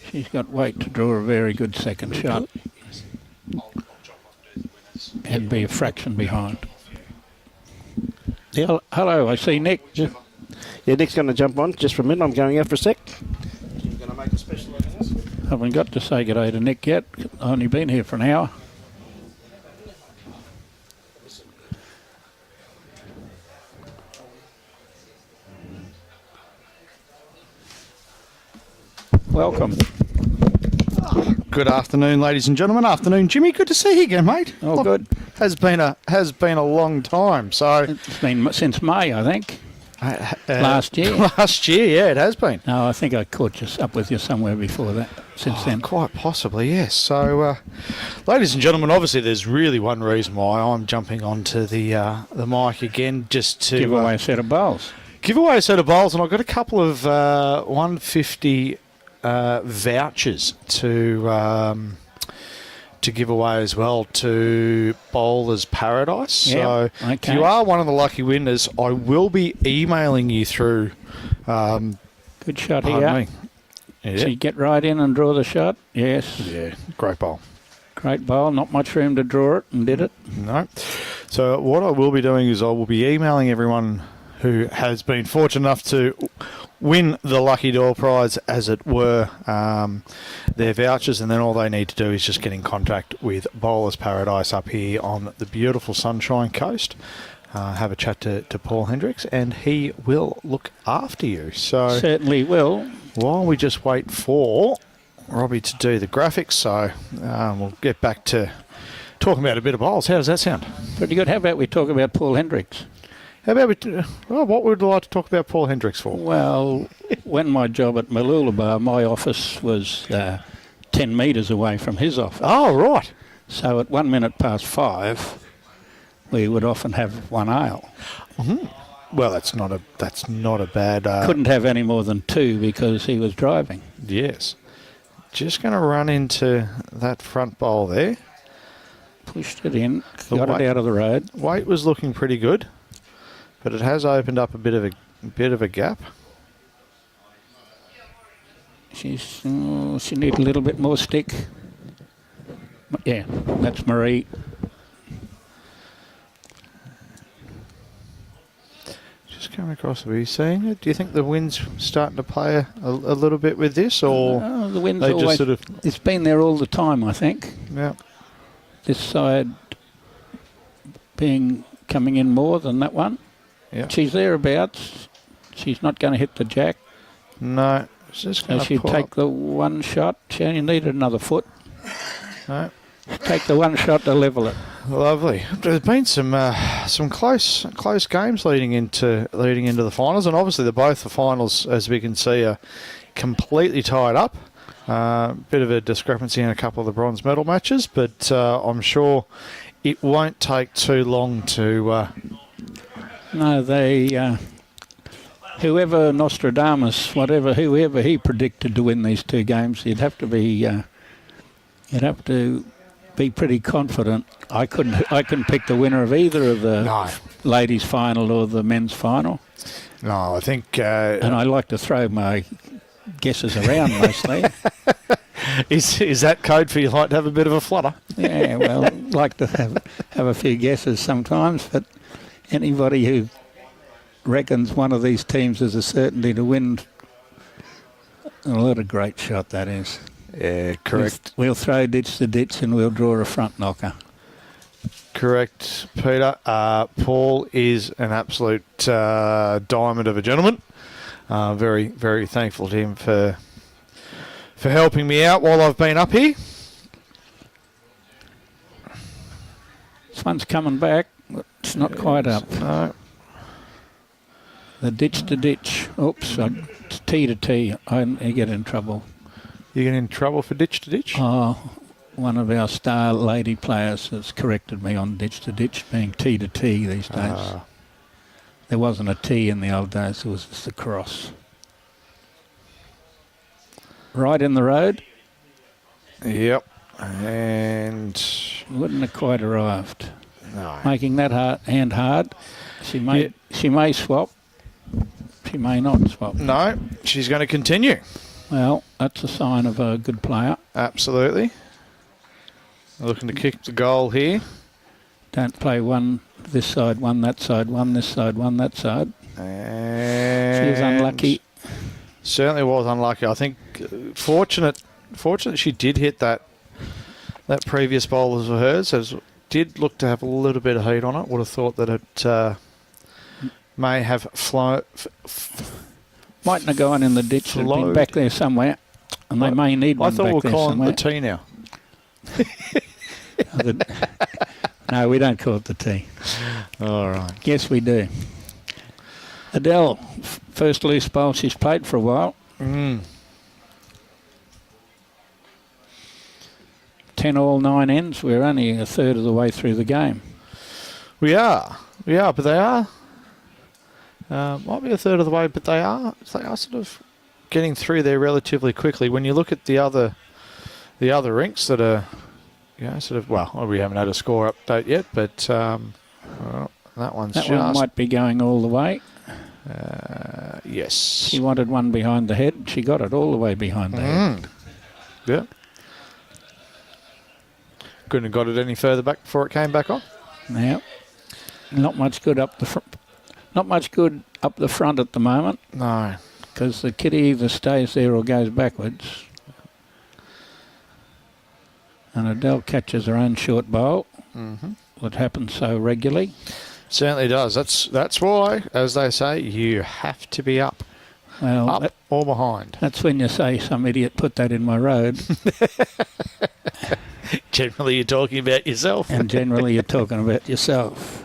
She's got weight to draw a very good second shot and be a fraction behind. Yeah. Hello, I see Nick. Yeah, Nick's going to jump on just for a minute. I'm going out for a sec. Jim's going to make a special announcement. Haven't got to say good day to Nick yet. I've only been here for an hour. Welcome. Good afternoon, ladies and gentlemen. Afternoon, Jimmy. Good to see you again, mate. Oh, good. Has been a long time. So It's been since May, I think. Last year. Last year, yeah, it has been. No, I think I caught you up with you somewhere before that. Since then. Quite possibly, yes. So, ladies and gentlemen, obviously there's really one reason why I'm jumping onto the mic again, just to Give away a set of bowls. give away a set of bowls, and I've got a couple of 150 vouchers to give away as well to Bowler's Paradise. Yeah, So okay. if you are one of the lucky winners, I will be emailing you through. Good shot Pardon here. me. Yeah. So you get right in and draw the shot. Yes. Yeah, great bowl. Great bowl. Not much room to draw it, and did it. No. So what I will be doing is I will be emailing everyone who has been fortunate enough to win the Lucky Door prize, as it were, their vouchers, and then all they need to do is just get in contact with Bowlers Paradise up here on the beautiful Sunshine Coast. Have a chat to Paul Hendricks, and he will look after you. So Certainly will. while we just wait for Robbie to do the graphics, so we'll get back to talking about a bit of bowls. How does that sound? Pretty good. How about we talk about Paul Hendricks? How about what would you like to talk about Paul Hendricks for? Well, when my job at Mooloolaba, my office was 10 metres away from his office. Oh, right. So at 1 minute past 5, we would often have one ale. Well, that's not a bad. Couldn't have any more than 2 because he was driving. Yes. Just going to run into that front bowl there. Pushed it in, The got it weight- out of the road. Weight was looking pretty good, but it has opened up a bit of a gap. She needs a little bit more stick. Yeah, that's Maree. Just coming across the way you're seeing it. Do you think the wind's starting to play a little bit with this, or The wind's they just always, sort of? it's been there all the time, I think. Yeah. This side coming in more than that one. Yeah. She's thereabouts. She's not going to hit the jack. No. It's just So going to she'd take the one shot. She only needed another foot. No. Take the one shot to level it. Lovely. There's been some close games leading into the finals, and obviously both the finals, as we can see, are completely tied up. Bit of a discrepancy in a couple of the bronze medal matches, but I'm sure it won't take too long to. No, they. Whoever Nostradamus, whoever he predicted to win these 2 games, you'd have to be pretty confident. I couldn't pick the winner of either of the ladies' final or the men's final. No, I think. And I like to throw my guesses around mostly. Is that code for you like to have a bit of a flutter? Yeah, well, like to have a few guesses sometimes, but anybody who reckons one of these teams is a certainty to win, what a great shot that is. Yeah, correct. We'll throw ditch to ditch and we'll draw a front knocker. Correct, Peter. Paul is an absolute diamond of a gentleman. Very, very thankful to him for helping me out while I've been up here. This one's coming back. It's not quite up. No. The ditch to ditch. Oops, it's T to T. I get in trouble. You get in trouble for ditch to ditch? Oh, one of our star lady players has corrected me on ditch to ditch being T to T these days. There wasn't a T in the old days, it was just a cross. Right in the road. Yep. And Wouldn't have quite arrived. no. Making that hand hard. She may swap. She may not swap. No, she's going to continue. Well, that's a sign of a good player. Absolutely. Looking to kick the goal here. Don't play one this side, one that side, one this side, one that side. And She was unlucky. Certainly was unlucky. I think fortunate she did hit that previous bowl of hers. It did look to have a little bit of heat on it. Would have thought that it may have flown. Mightn't have gone in the ditch. It'd been back there somewhere. And they may need one I thought back we're there calling somewhere. it the T now. No, we don't call it the T. All right. Yes, we do. Adele, first loose bowl she's played for a while. 10 all, 9 ends. We're only a third of the way through the game. We are, but they are. Might be a third of the way, but they are sort of getting through there relatively quickly. When you look at the other rinks that are, well, we haven't had a score update yet, but well, that one's That one might be going all the way. Yes. She wanted one behind the head. She got it all the way behind the head. Yeah. Couldn't have got it any further back before it came back on. Now, not much good up the front. Not much good up the front at the moment. No. because the kitty either stays there or goes backwards. And Adele catches her own short bowl. That happens so regularly. Certainly does. That's why, as they say, you have to be up. Well, Up or behind. that's when you say some idiot put that in my road. Generally, you're talking about yourself. And generally you're talking about yourself.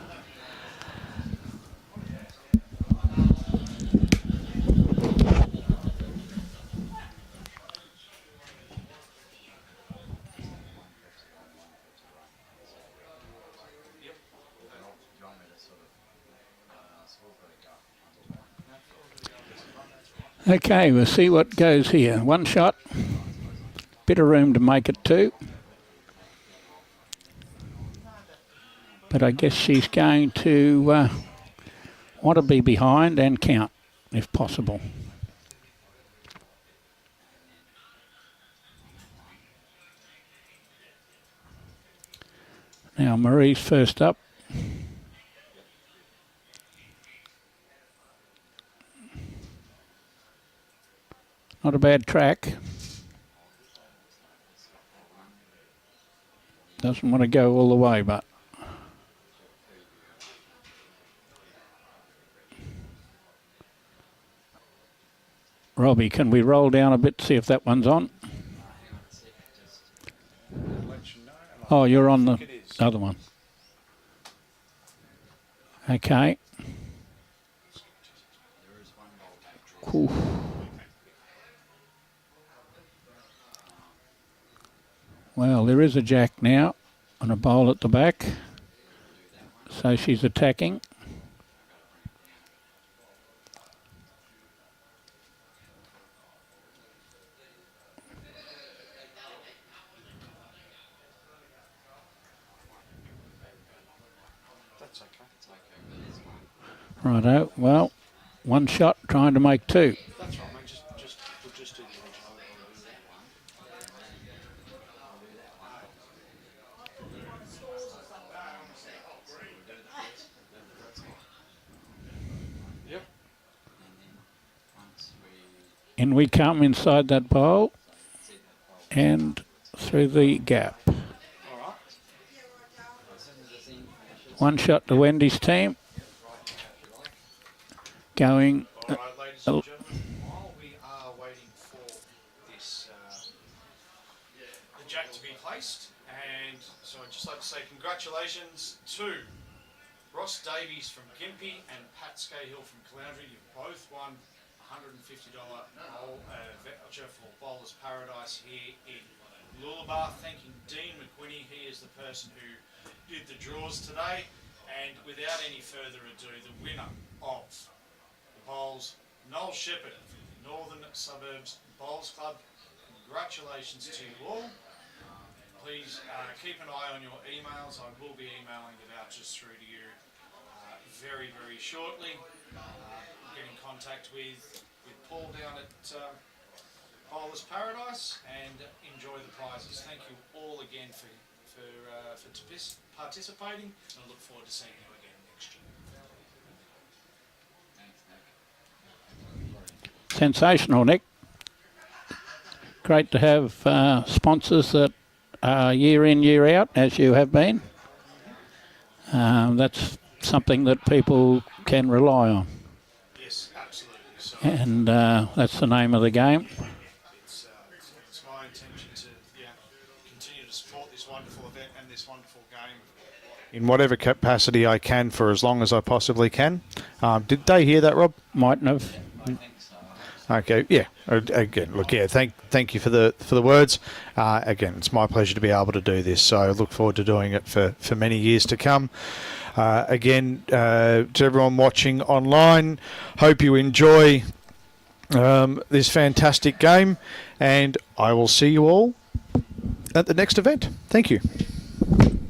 Okay, we'll see what goes here. One shot. Bit of room to make it two. But I guess she's going to want to be behind and count, if possible. Now Maree's first up. Not a bad track. Doesn't want to go all the way, but Robbie, can we roll down a bit to see if that one's on? Oh, you're on the other one. Okay. Cool. Well, there is a jack now and a bowl at the back, so she's attacking. Righto, well, one shot trying to make two. That's right, mate. We'll just do the original. Yep. In we come inside that bowl and through the gap. One shot to Wendy's team. Going. All right, ladies and gentlemen, while we are waiting for this, the jack to be placed, and so I'd just like to say congratulations to Ross Davies from Gympie and Pat Scahill from Caloundry. You've both won $150 voucher for Bowler's Paradise here in Lullabar. Thanking Dean McQuinney, he is the person who did the draws today. And without any further ado, the winner of Bowls, Noel Shepherd from the Northern Suburbs Bowls Club. Congratulations to you all. Please keep an eye on your emails. I will be emailing the vouchers through to you very, very shortly. Get in contact with Paul down at Bowler's Paradise and enjoy the prizes. Thank you all again for participating, and I look forward to seeing you again next year. Sensational, Nick. Great to have sponsors that are year in, year out, as you have been. That's something that people can rely on. Yes, absolutely. So And that's the name of the game. it's my intention to continue to support this wonderful event and this wonderful game in whatever capacity I can for as long as I possibly can. Did they hear that, Rob? Mightn't have. Okay, yeah. Again, look, yeah. Thank you for the words. Again, it's my pleasure to be able to do this. So I look forward to doing it for many years to come. Again, to everyone watching online, hope you enjoy this fantastic game, and I will see you all at the next event. Thank you.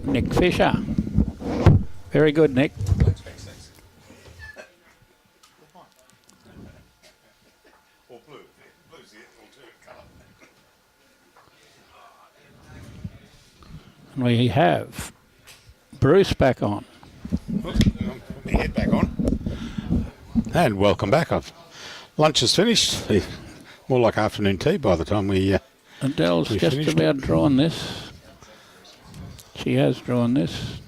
Nick Fisher. Very good, Nick. And we have Bruce back on. Put my head back on. And welcome back. I've Lunch is finished. More like afternoon tea by the time we... Adele's we just finished. about drawn this. She has drawn this.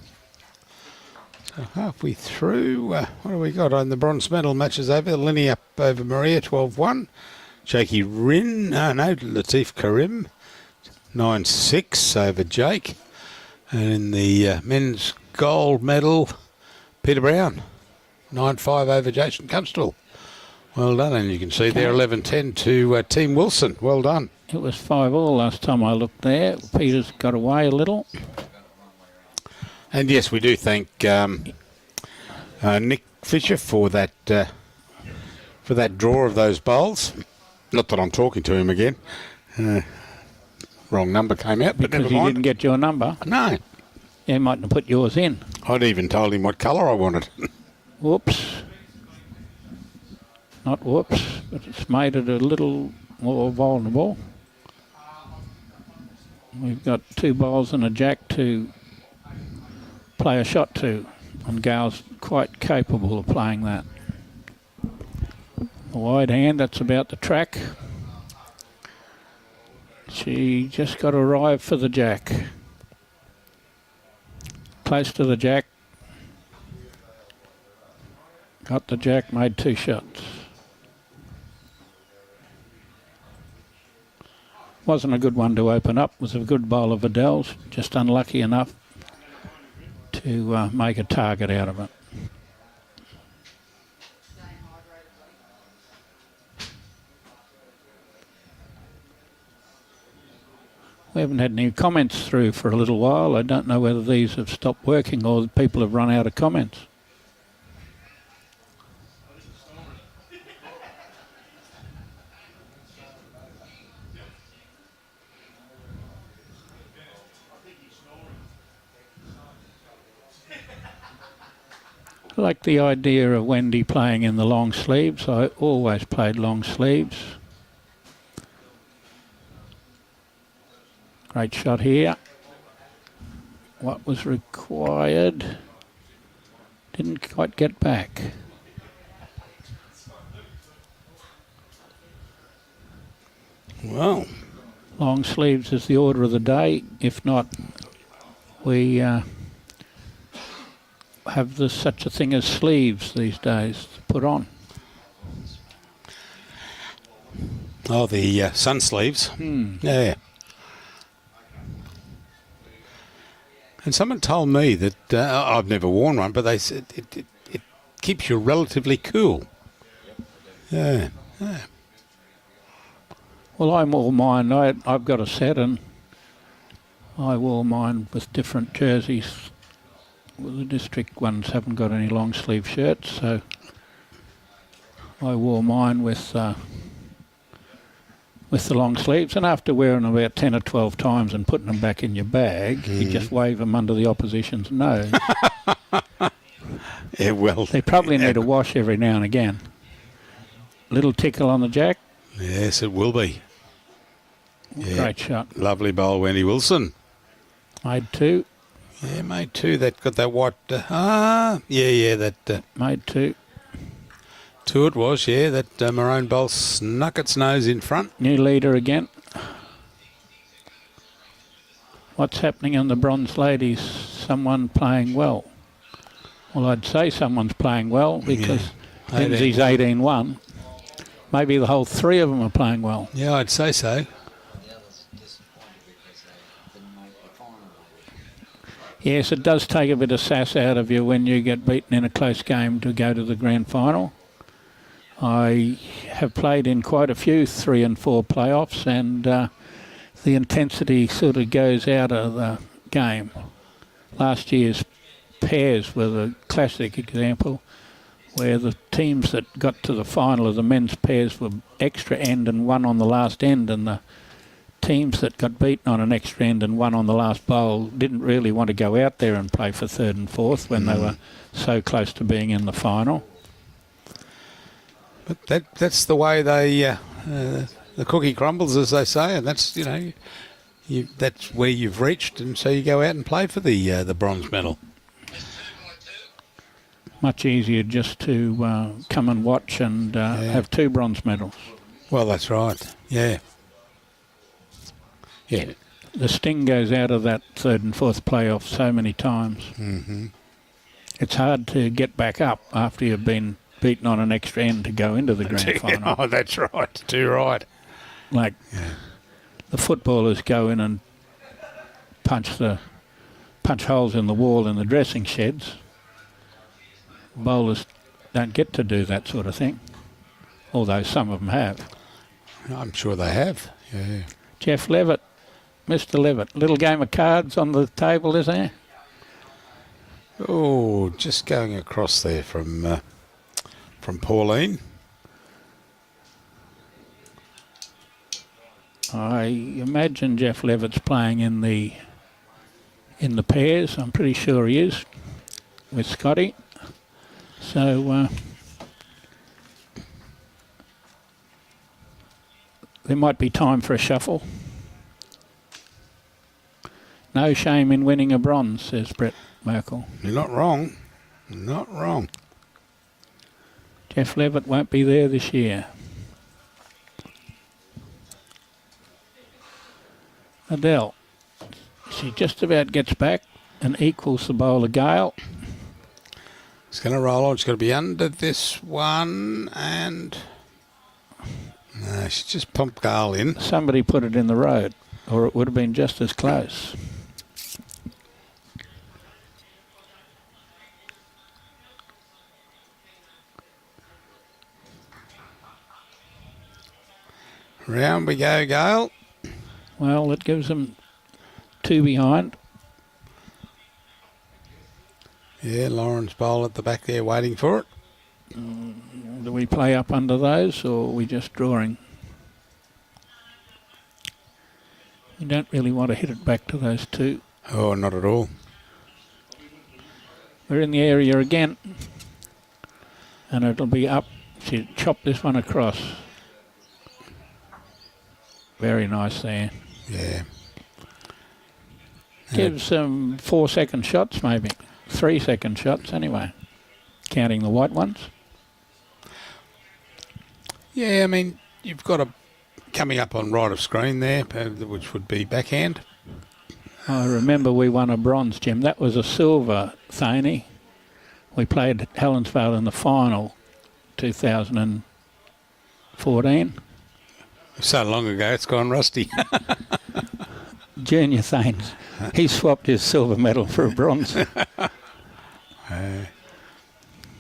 So halfway through, what have we got on the bronze medal matches over? Linny up over Maree, 12-1. Jakey Rin, Latif Karim, 9-6 over Jake. And in the men's gold medal, Peter Brown, 9-5 over Jason Constable. Well done, and you can see there 11-10 to Team Wilson. Well done. It was 5-all last time I looked there. Peter's got away a little. And yes, we do thank Nick Fisher for that draw of those bowls. Not that I'm talking to him again. Wrong number came out, but Because never he mind. didn't get your number. No, He mightn't have put yours in. I'd even told him what colour I wanted. Whoops. Not whoops, but it's made it a little more vulnerable. We've got 2 bowls and a jack to play a shot to, and Gail's quite capable of playing that. A wide hand, that's about the track. She just got to arrive for the jack. Close to the jack. Got the jack, made 2 shots. Wasn't a good one to open up. Was a good bowl of Adele's. Just unlucky enough to make a target out of it. We haven't had any comments through for a little while. I don't know whether these have stopped working or people have run out of comments. I like the idea of Wendy playing in the long sleeves. I always played long sleeves. Great shot here. What was required? Didn't quite get back. Well, Long sleeves is the order of the day. If not, we have such a thing as sleeves these days to put on. oh, the sun sleeves. Yeah. And someone told me that I've never worn one, but they said it keeps you relatively cool. Yeah. Well, I wore mine. I've got a set, and I wore mine with different jerseys. Well, the district ones haven't got any long sleeve shirts, so I wore mine with the long sleeves. And after wearing them about 10 or 12 times and putting them back in your bag, you just wave them under the opposition's nose. Yeah, well. They probably need a wash every now and again. Little tickle on the jack. Yes, it will be. Yeah. Great shot. Lovely bowl, Wendy Wilson. Made 2. Yeah, made 2. That got that white. That Made 2. 2 it was. Yeah, that maroon bowl snuck its nose in front. New leader again. What's happening in the bronze ladies? Someone playing well. Well, I'd say someone's playing well because Lindsay's 18-1. Maybe the whole 3 of them are playing well. Yeah, I'd say so. The others disappointed because they didn't make the final. Yes, it does take a bit of sass out of you when you get beaten in a close game to go to the grand final. I have played in quite a few 3 and 4 playoffs, and the intensity sort of goes out of the game. Last year's pairs were the classic example, where the teams that got to the final of the men's pairs were extra end and won on the last end, and the teams that got beaten on an extra end and won on the last bowl didn't really want to go out there and play for 3rd and 4th when they were so close to being in the final. But that's the way they the cookie crumbles, as they say, and that's that's where you've reached, and so you go out and play for the bronze medal. Much easier just to come and watch and have 2 bronze medals. Well, that's right. Yeah. Yeah. The sting goes out of that 3rd and 4th playoff so many times. Mm-hmm. It's hard to get back up after you've been beaten on an extra end to go into the grand final. Oh, that's right. Too right. Like the footballers go in and punch holes in the wall in the dressing sheds. Bowlers don't get to do that sort of thing, although some of them have. I'm sure they have. Yeah. Jeff Levitt, Mr. Levitt, little game of cards on the table, is there? Oh, just going across there from Pauline. I imagine Jeff Levitt's playing in the pairs. I'm pretty sure he is with Scotty. So there might be time for a shuffle. No shame in winning a bronze, says Brett Merkel. You're not wrong. Not wrong. Jeff Levitt won't be there this year. Adele. She just about gets back and equals the bowler Gail. It's going to roll on. It's going to be under this one, and no, she just pumped Gail in. Somebody put it in the road, or it would have been just as close. Round we go, Gail. Well, that gives them 2 behind. Yeah, Lauren's bowl at the back there waiting for it. Do we play up under those, or are we just drawing? You don't really want to hit it back to those 2. Oh, not at all. We're in the area again, and it'll be up. She chopped this one across. Very nice there. Yeah. Gives them 4-second shots, maybe 3-second shots anyway, counting the white ones. Yeah, I mean, you've got a coming up on right of screen there, which would be backhand. I remember we won a bronze, Jim. That was a silver, Thaney. We played Helensvale in the final, 2014. So long ago, it's gone rusty. Junior Thanes. He swapped his silver medal for a bronze.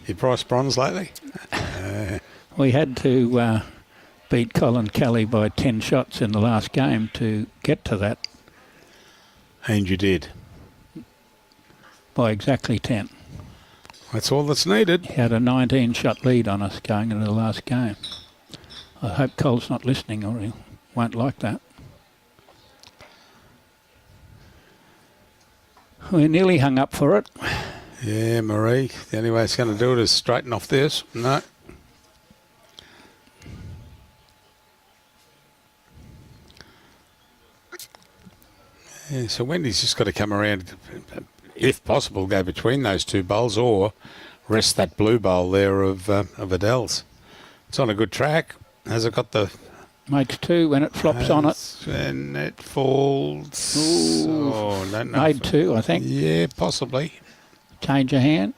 You priced bronze lately? We had to beat Colin Kelly by 10 shots in the last game to get to that. And you did. By exactly 10. That's all that's needed. He had a 19-shot lead on us going into the last game. I hope Cole's not listening or he won't like that. We nearly hung up for it. Yeah, Maree. The only way it's going to do it is straighten off this. No. Yeah, so Wendy's just got to come around, if possible, go between those 2 bowls or rest that blue bowl there of Adele's. It's on a good track. Has it got the... Makes 2 when it flops on it. And it falls... Ooh. Oh, no. Made 2, I think. Yeah, possibly. Change of hand.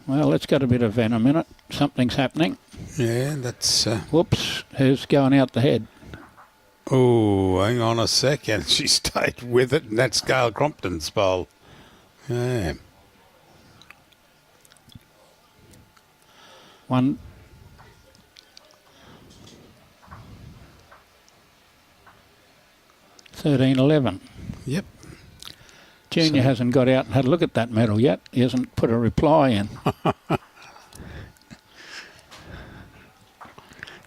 Well, it's got a bit of venom in it. Something's happening. Yeah, that's... Whoops, who's going out the head? Oh, hang on a second. She stayed with it, and that's Gail Crompton's bowl. Yeah. One. $13.11. Yep. Junior hasn't got out and had a look at that medal yet. He hasn't put a reply in.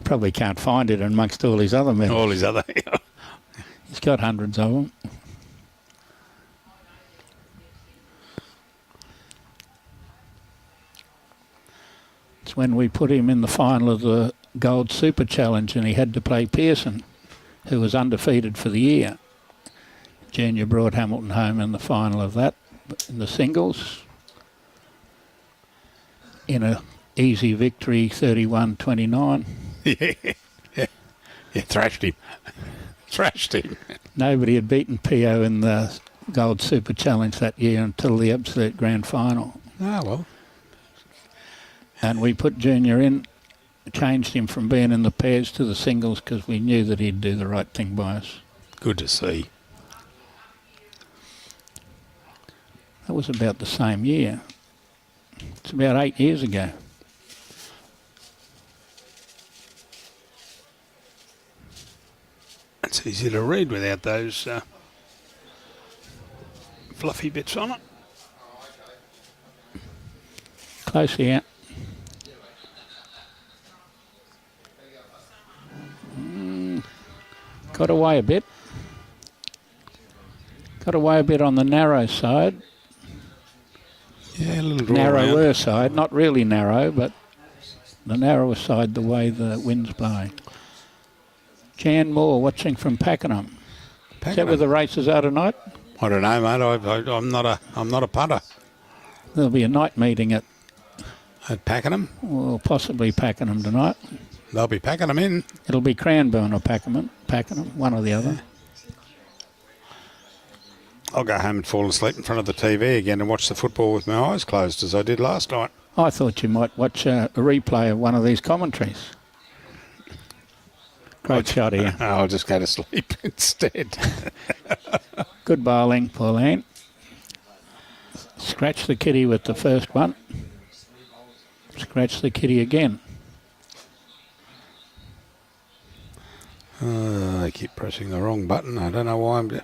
Probably can't find it amongst all his other medals. All his other... He's got hundreds of them. It's when we put him in the final of the Gold Super Challenge and he had to play Pearson, who was undefeated for the year. Junior brought Hamilton home in the final of that, in the singles, in a easy victory, 31-29. Yeah, thrashed him. Thrashed him. Nobody had beaten PO in the Gold Super Challenge that year until the absolute grand final. Ah, well. And we put Junior in, changed him from being in the pairs to the singles because we knew that he'd do the right thing by us. Good to see. That was about the same year. It's about 8 years ago. It's easy to read without those fluffy bits on it. Close here. Got away a bit. Got away a bit on the narrow side. Yeah, a little draw Narrower around. side, not really narrow, but the narrower side the way the wind's blowing. Jan Moore watching from Pakenham. Is that where the races are tonight? I don't know, mate. I'm not a punter There'll be a night meeting at, Pakenham. well, possibly Pakenham tonight. They'll be packing them in. It'll be Cranbourne or Pakenham, one or the other. I'll go home and fall asleep in front of the TV again and watch the football with my eyes closed as I did last night. I thought you might watch a replay of one of these commentaries. Great shot here. I'll just go to sleep instead. Good bowling, Pauline. Scratch the kitty with the first one. Scratch the kitty again. I keep pressing the wrong button. I don't know why.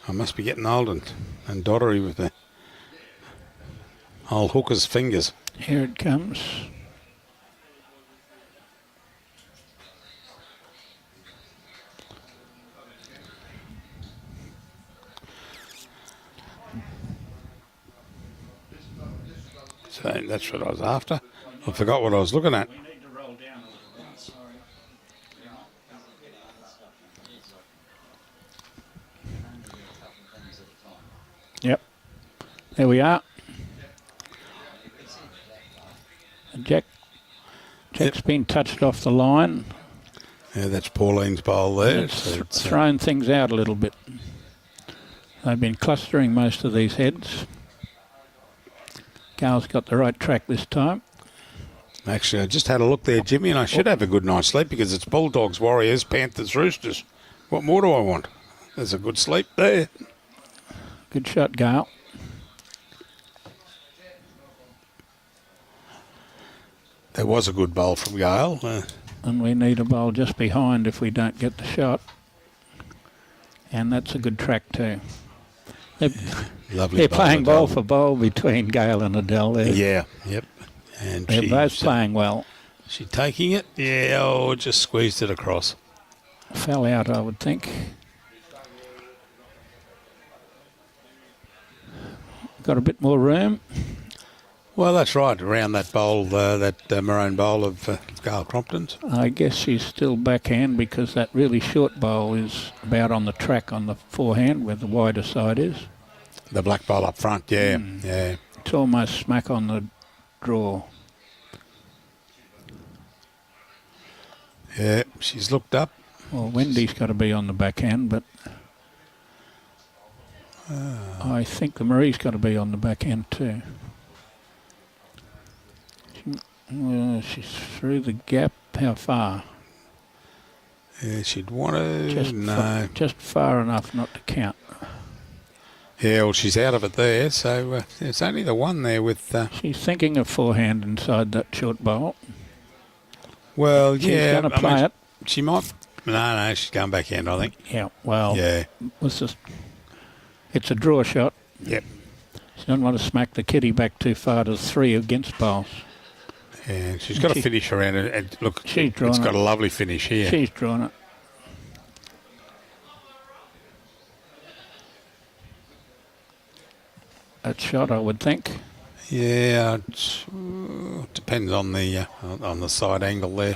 I must be getting old and doddery with the old hooker's fingers. Here it comes. So that's what I was after. I forgot what I was looking at. Yep. There we are. And Jack's been touched off the line. Yeah, that's Pauline's bowl there. It's So it's, thrown things out a little bit. They've been clustering most of these heads. Gail's got the right track this time. actually, I just had a look there, Jimmy, and I should have a good night's sleep because it's Bulldogs, Warriors, Panthers, Roosters. What more do I want? There's a good sleep there. Good shot, Gail. There was a good bowl from Gail. And we need a bowl just behind if we don't get the shot. And that's a good track too. Lovely They're bowl, playing Adele. bowl for bowl between Gail and Adele there. Yeah, yep. And They're both playing well. She taking it? Yeah, oh, just squeezed it across. Fell out, I would think. Got a bit more room. Well, that's right. Around that bowl, that maroon bowl of Gail Crompton's. I guess she's still backhand because that really short bowl is about on the track on the forehand where the wider side is. The black bowl up front, yeah, yeah. It's almost smack on the draw. Yeah, she's looked up. Well, Wendy's got to be on the backhand, but I think the Maree's got to be on the backhand too. She's through the gap. How far? Yeah, she'd want to... Just far enough not to count. Yeah, well, she's out of it there, so it's only the one there with... She's thinking of forehand inside that short bowl. Well, She's yeah. going to play it. She might... No, she's going backhand, I think. Yeah, well, Yeah. It's a draw shot. Yep. She doesn't want to smack the kitty back too far to three against bowls. Yeah, she's got to finish around it. And look, She's drawn it's got it. a lovely finish here. She's drawn it. That shot, I would think. Yeah, it depends on the side angle there.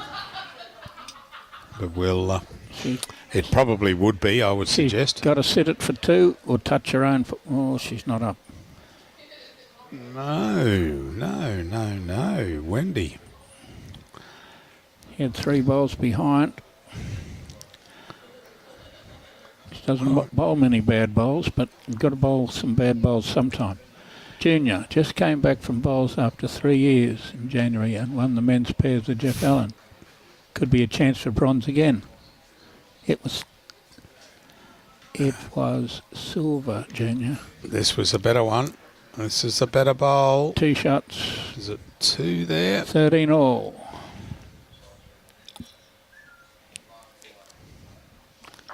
But we'll... It probably would be, I would She's suggest. got to sit it for 2 or touch her own. Oh, she's not up. No. Wendy. He had 3 bowls behind. She doesn't bowl many bad bowls, but you've got to bowl some bad bowls sometime. Junior just came back from bowls after 3 years in January and won the men's pairs with Jeff Allen. Could be a chance for bronze again. It was silver, Junior. This was a better one. This is a better bowl. 2 shots. Is it 2 there? 13 all.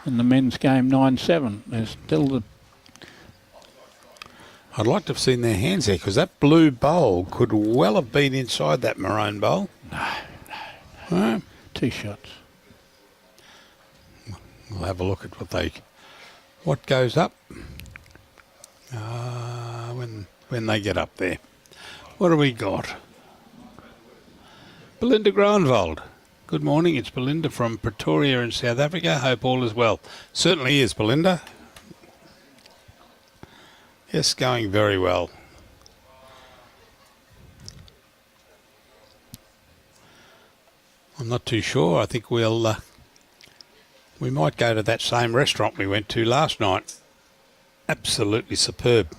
In the men's game, 9-7. There's still the... I'd like to have seen their hands there because that blue bowl could well have been inside that maroon bowl. No. 2 shots. We'll have a look at what goes up when they get up there. What do we got? Belinda Granvald. Good morning, it's Belinda from Pretoria in South Africa. Hope all is well. Certainly is, Belinda. Yes, going very well. I'm not too sure. I think we might go to that same restaurant we went to last night. Absolutely superb.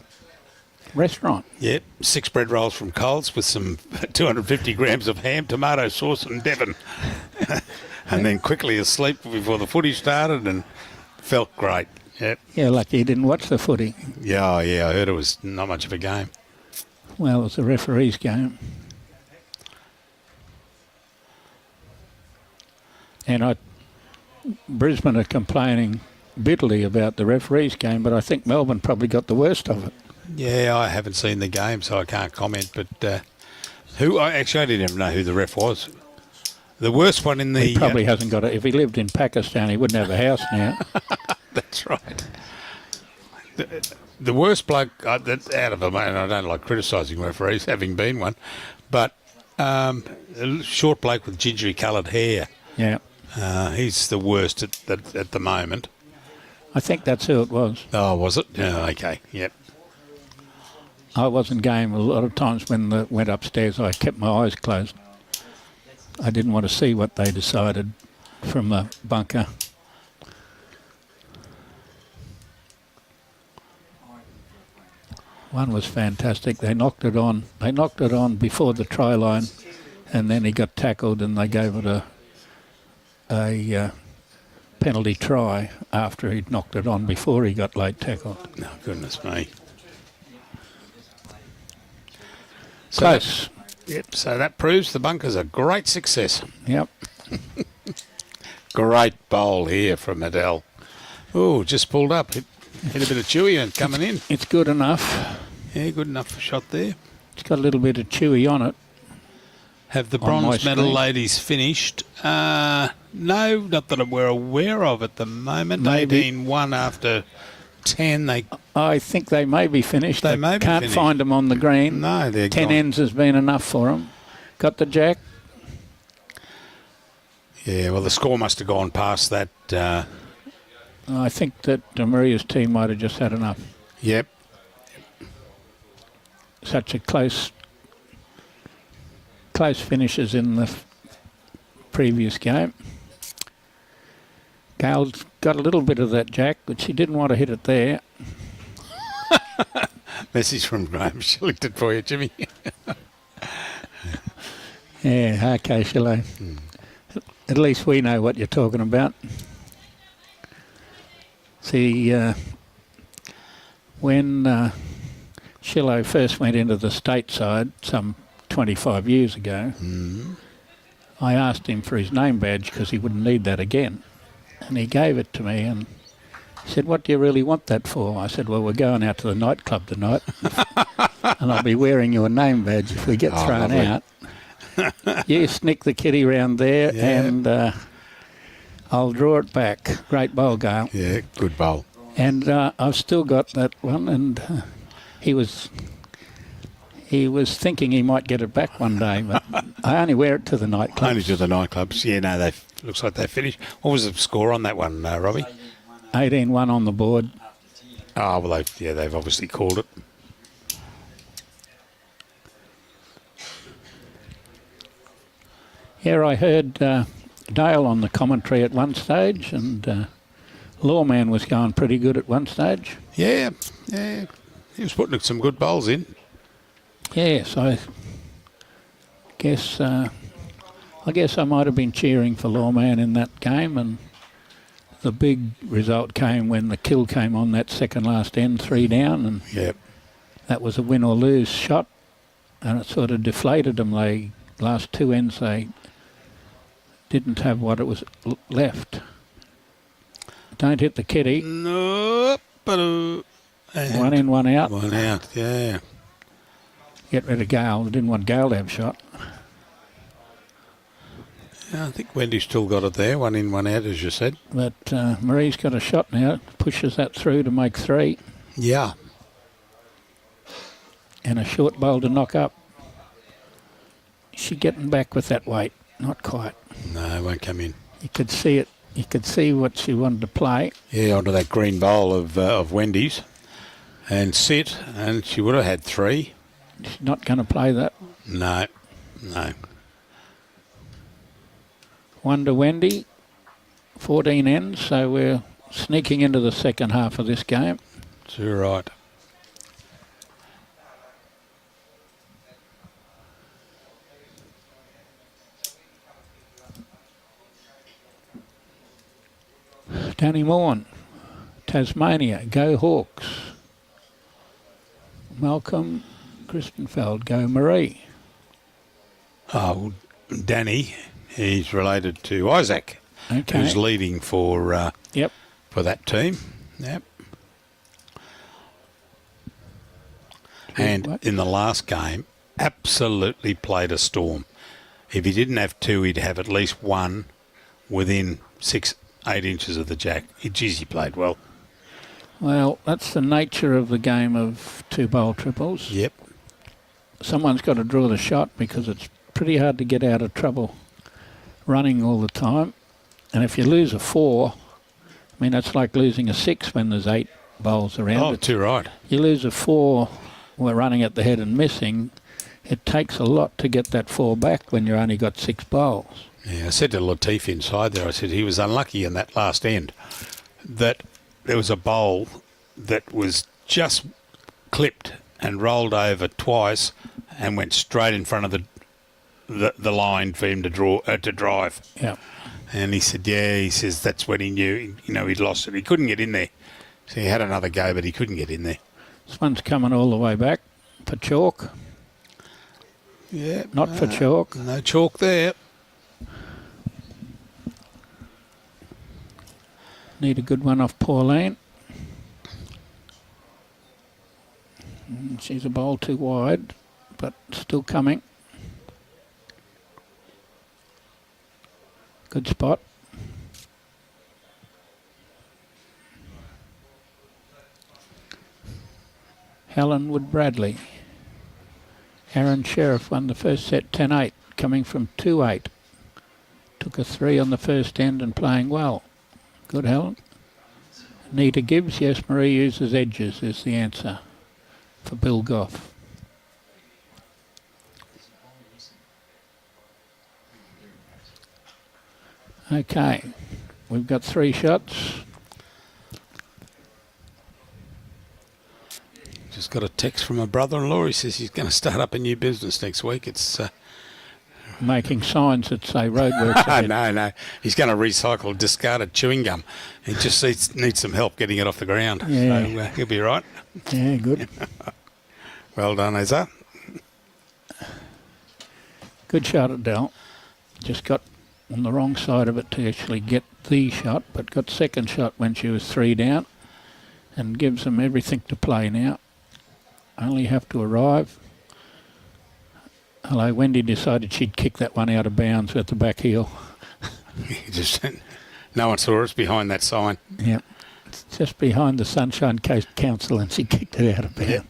Restaurant? Yep, 6 bread rolls from Coles with some 250 grams of ham, tomato sauce and Devon. And then quickly asleep before the footy started and felt great. Yep. Yeah, lucky you didn't watch the footy. Yeah, I heard it was not much of a game. Well, it was a referee's game. And Brisbane are complaining bitterly about the referee's game, but I think Melbourne probably got the worst of it. Yeah, I haven't seen the game, so I can't comment. But I didn't even know who the ref was. The worst one in the... He probably hasn't got it. If he lived in Pakistan, he wouldn't have a house now. That's right. The worst bloke that's out of them, and I don't like criticising referees, having been one, but a short bloke with gingery coloured hair. Yeah. He's the worst at the moment. I think that's who it was. Oh, was it? Yeah, okay, yep. I wasn't game. A lot of times when they went upstairs, I kept my eyes closed. I didn't want to see what they decided from the bunker. One was fantastic. They knocked it on. They knocked it on before the try line, and then he got tackled, and they gave it a penalty try after he'd knocked it on before he got late tackled. Oh, goodness me. Close. Yep, so that proves the bunker's a great success. Yep. Great bowl here from Adele. Oh, just pulled up. Hit a bit of chewy and coming in. It's good enough. Yeah, good enough for shot there. It's got a little bit of chewy on it. Have the On my bronze medal screen. ladies finished? No, not that we're aware of at the moment. Maybe. 18-1 after 10. I think they may be finished. They I may be can't finished. find them on the green. No, they're 10 gone. ends has been enough for them. Got the jack. Yeah, well, the score must have gone past that. I think that Maree's team might have just had enough. Yep. Such a close finishes in the previous game. Gail's got a little bit of that jack, but she didn't want to hit it there. Message from Graham Shillington for you, Jimmy. Yeah, okay, Shillo. At least we know what you're talking about. See, when Shillo first went into the stateside some 25 years ago, I asked him for his name badge because he wouldn't need that again. And he gave it to me and said, "What do you really want that for?" I said, "Well, we're going out to the nightclub tonight and I'll be wearing your name badge if we get thrown lovely. out. You snick the kitty round there and I'll draw it back." Great bowl, Gail. Yeah, good bowl. And I've still got that one, and he was He was thinking he might get it back one day, but I only wear it to the nightclubs. Only to the nightclubs. Yeah, no, they looks like they finished. What was the score on that one, Robbie? 18-1 on the board. Oh, well, they've obviously called it. Yeah, I heard Dale on the commentary at one stage, and Lawman was going pretty good at one stage. Yeah. He was putting some good bowls in. Yes, I guess I might have been cheering for Lawman in that game, and the big result came when the kill came on that second last end, 3 down, and that was a win or lose shot, and it sort of deflated them. They last 2 ends they didn't have what it was left. Don't hit the kitty. No, but 1 in, 1 out. 1 out. Yeah. Get rid of Gail. They didn't want Gail to have shot. Yeah, I think Wendy's still got it there. 1 in, 1 out, as you said. But Maree's got a shot now. Pushes that through to make 3. Yeah. And a short bowl to knock up. Is she getting back with that weight? Not quite. No, it won't come in. You could see it. You could see what she wanted to play. Yeah, onto that green bowl of Wendy's. And sit, and she would have had 3. She's not going to play that. No. 1 to Wendy. 14 ends, so we're sneaking into the second half of this game. That's all right. Danny Morn, Tasmania, go Hawks. Malcolm Christenfeld, go Maree. Oh, Danny, he's related to Isaac, who's leading for for that team. Yep. And in the last game, absolutely played a storm. If he didn't have 2, he'd have at least 1 within 6-8 inches of the jack. Geez, he played well. Well, that's the nature of the game of 2-bowl triples. Yep. Someone's got to draw the shot because it's pretty hard to get out of trouble running all the time. And if you lose a 4, I mean, that's like losing a 6 when there's 8 bowls around. Oh, too right. You lose a 4, we're running at the head and missing. It takes a lot to get that 4 back when you've only got 6 bowls. Yeah, I said to Latif inside there, I said he was unlucky in that last end that there was a bowl that was just clipped and rolled over twice and went straight in front of the line for him to drive. Yeah. And he said, he says that's when he knew, he'd lost it. He couldn't get in there. So he had another go, but he couldn't get in there. This one's coming all the way back for chalk. Yeah. Not for chalk. No chalk there. Need a good one off Pauline. She's a bowl too wide, but still coming. Good spot. Helen Wood Bradley. Aaron Sheriff won the first set 10-8, coming from 2-8. Took a 3 on the first end and playing well. Good, Helen. Nita Gibbs, yes, Maree uses edges is the answer for Bill Goff. Okay, we've got 3 shots. Just got a text from my brother-in-law. He says he's going to start up a new business next week. It's making signs that say roadworks ahead. No. He's going to recycle discarded chewing gum. He just needs some help getting it off the ground. Yeah. So he'll be right. Yeah, good. Well done, Ezra. Good shot, Adele. Just got on the wrong side of it to actually get the shot, but got second shot when she was 3 down and gives them everything to play now. Only have to arrive. Hello, Wendy decided she'd kick that one out of bounds at the back heel. No one saw us behind that sign. Yeah. It's just behind the Sunshine Coast Council and she kicked it out of bounds. Yep.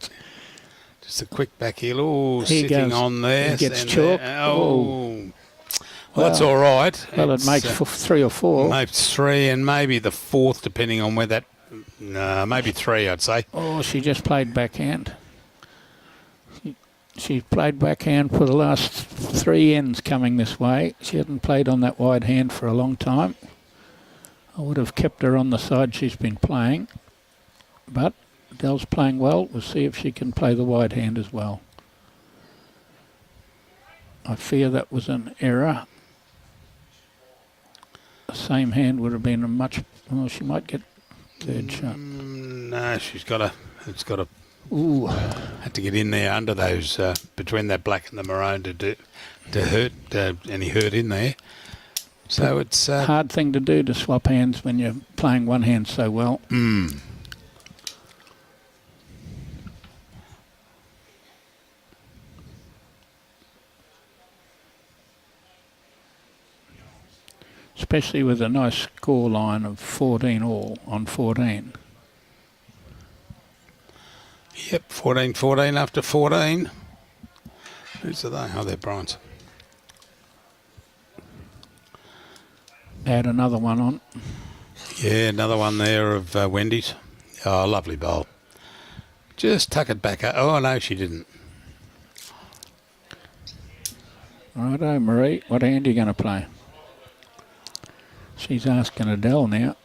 Just a quick back heel. Oh, He sitting goes- on there. he gets and chalk. there. Oh. Well, that's Well- all right. Well, It's, it makes 3 or 4. maybe 3 and maybe the 4th, depending on where that... No, maybe 3, I'd say. Oh, she just played backhand. She played backhand for the last 3 ends coming this way. She hadn't played on that wide hand for a long time. I would have kept her on the side she's been playing. But Adele's playing well. We'll see if she can play the wide hand as well. I fear that was an error. The same hand would have been a much... Well, she might get third shot. No, she's got a... It's got a... Ooh. Had to get in there under those... between that black and the maroon to hurt any hurt in there. So it's... Hard thing to do to swap hands when you're playing one hand so well. Especially with a nice score line of 14 all on 14. Yep, 14-14 after 14. Who's are they? Oh, they're Brian's. Add another one on. Yeah, another one there of Wendy's. Oh, lovely bowl. Just tuck it back. Oh, no, she didn't. Righto, Maree, what hand are you going to play? She's asking Adele now.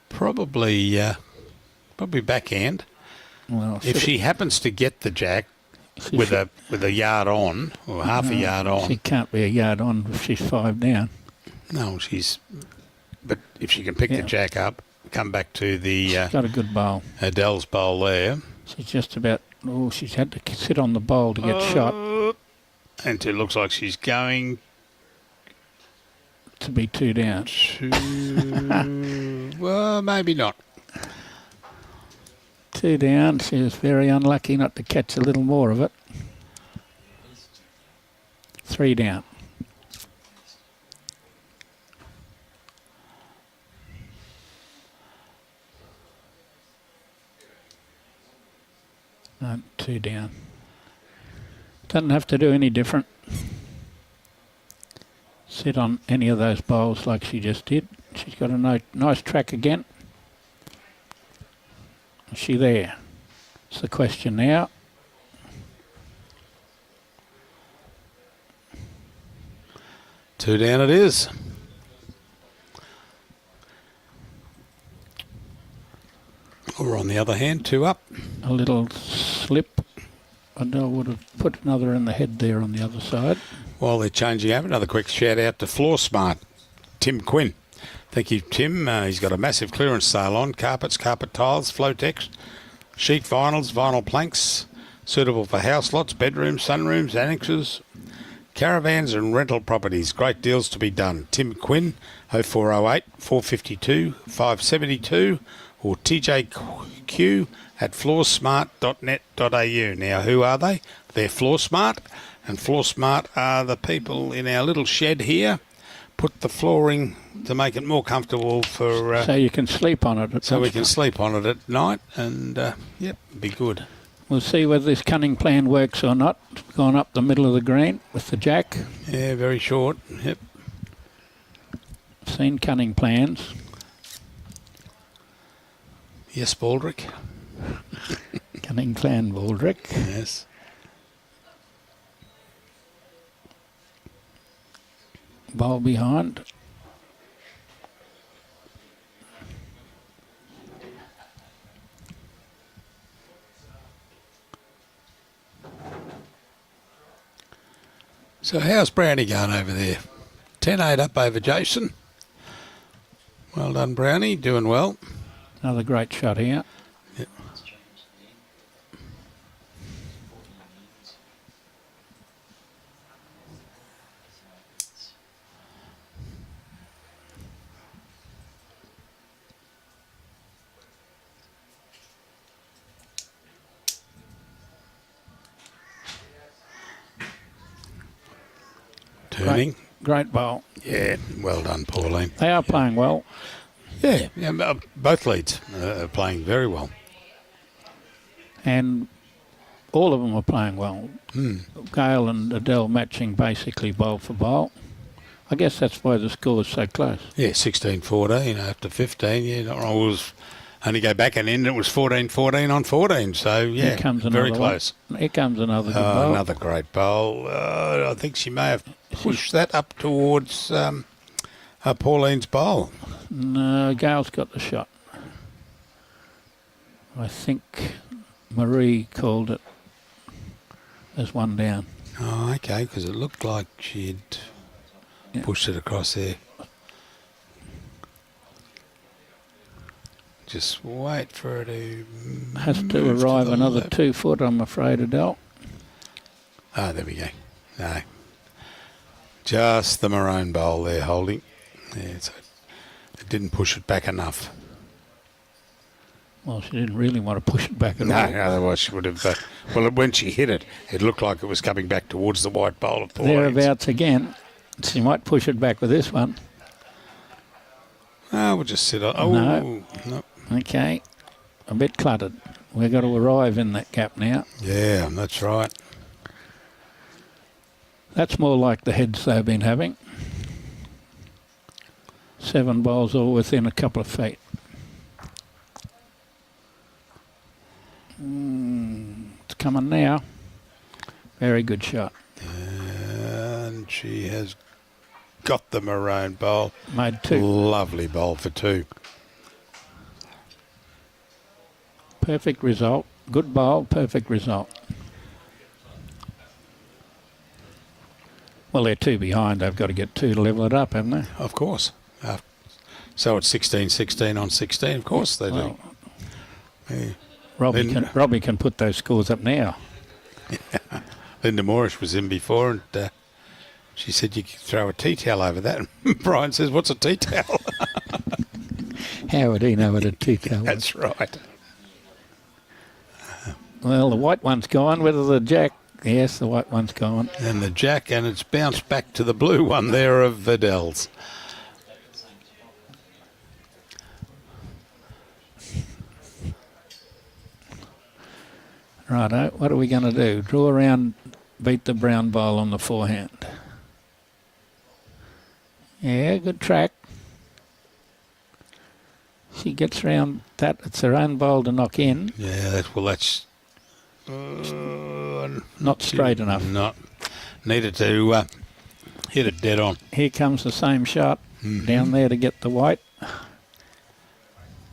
Probably backhand. Well, If she happens to get the jack with a yard on or half a yard on, she can't be a yard on if she's 5 down. no, she's. But if she can pick the Yeah. jack up, come back to the She's got a good bowl. Adele's bowl there, She's just about. Oh, she's had to sit on the bowl to get shot and it looks like she's going to be 2 down. to. Well, maybe not. 2 down. She was very unlucky not to catch a little more of it. 3 down. No, 2 down. Doesn't have to do any different. Sit on any of those bowls like she just did. She's got a nice track again. Is she there? It's the question now. Two down it is. Or on the other hand, 2 up. A little slip. Adele would have put another in the head there on the other side. While they're changing over, another quick shout out to Floor Smart, Tim Quinn. Thank you, Tim. He's got a massive clearance sale on. Carpets, carpet tiles, Flotex, sheet vinyls, vinyl planks, suitable for house lots, bedrooms, sunrooms, annexes, caravans and rental properties. Great deals to be done. Tim Quinn, 0408 452 572 or TJQ at floorsmart.net.au. Now, who are they? They're Floor Smart, and Floor Smart are the people in our little shed here. Put the flooring to make it more comfortable for... So you can sleep on it. so we can sleep on it at night, and, yep, be good. We'll see whether this cunning plan works or not. It's gone up the middle of the green with the jack. Yeah, very short. Yep. Seen cunning plans. Yes, Baldrick. Cunning plan, Baldrick. Yes. Bowl behind. So how's Brownie going over there? 10-8 up over Jason. Well done, Brownie. Doing well. Another great shot here. Yep. Turning. Great bowl. Yeah, well done, Pauline. They are playing well. Yeah, both leads are playing very well. And all of them are playing well. Gail and Adele matching basically bowl for bowl. I guess that's why the score is so close. Yeah, 16-14 after 15. Yeah, not wrong. It was only go back and end. It was 14-14 on 14. So yeah, Here comes very another close. one. Here comes another good bowl. Another great bowl. I think she may have pushed that up towards Pauline's bowl. No, Gail's got the shot. I think Maree called it as one down. Oh, okay, because it looked like she'd pushed it across there. Just wait for her to Has to move arrive the another left. 2 foot, I'm afraid, Adele. Ah, there we go. No. Just the maroon bowl there holding. Yeah, so it didn't push it back enough. Well, she didn't really want to push it back at No, all. otherwise she would have... well, when she hit it, it looked like it was coming back towards the white bowl of Pauline's. Thereabouts again. She might push it back with this one. Oh, we'll just sit on... Oh, no. Okay. A bit cluttered. We've got to arrive in that gap now. Yeah, that's right. That's more like the heads they've been having. 7 bowls all within a couple of feet. It's coming now. Very good shot. And she has got the maroon bowl. Made 2. Lovely bowl for 2. Perfect result. Good bowl, perfect result. Well, they're 2 behind. They've got to get 2 to level it up, haven't they? Of course. So it's 16-16 on 16. Of course they do. Yeah. Robbie can put those scores up now. Linda Moorish was in before, and she said you could throw a tea towel over that. And Brian says, "What's a tea towel?" How would he know what a tea towel was? That's right. Well, the white one's gone. Whether the jack... Yes, the white one's gone. And the jack, and it's bounced back to the blue one there of Adele's. Righto, what are we going to do? Draw around, beat the brown bowl on the forehand. Yeah, good track. She gets round that. It's her own bowl to knock in. Yeah, that's Not straight enough. Not needed to hit it dead on. Here comes the same shot. Down there to get the white.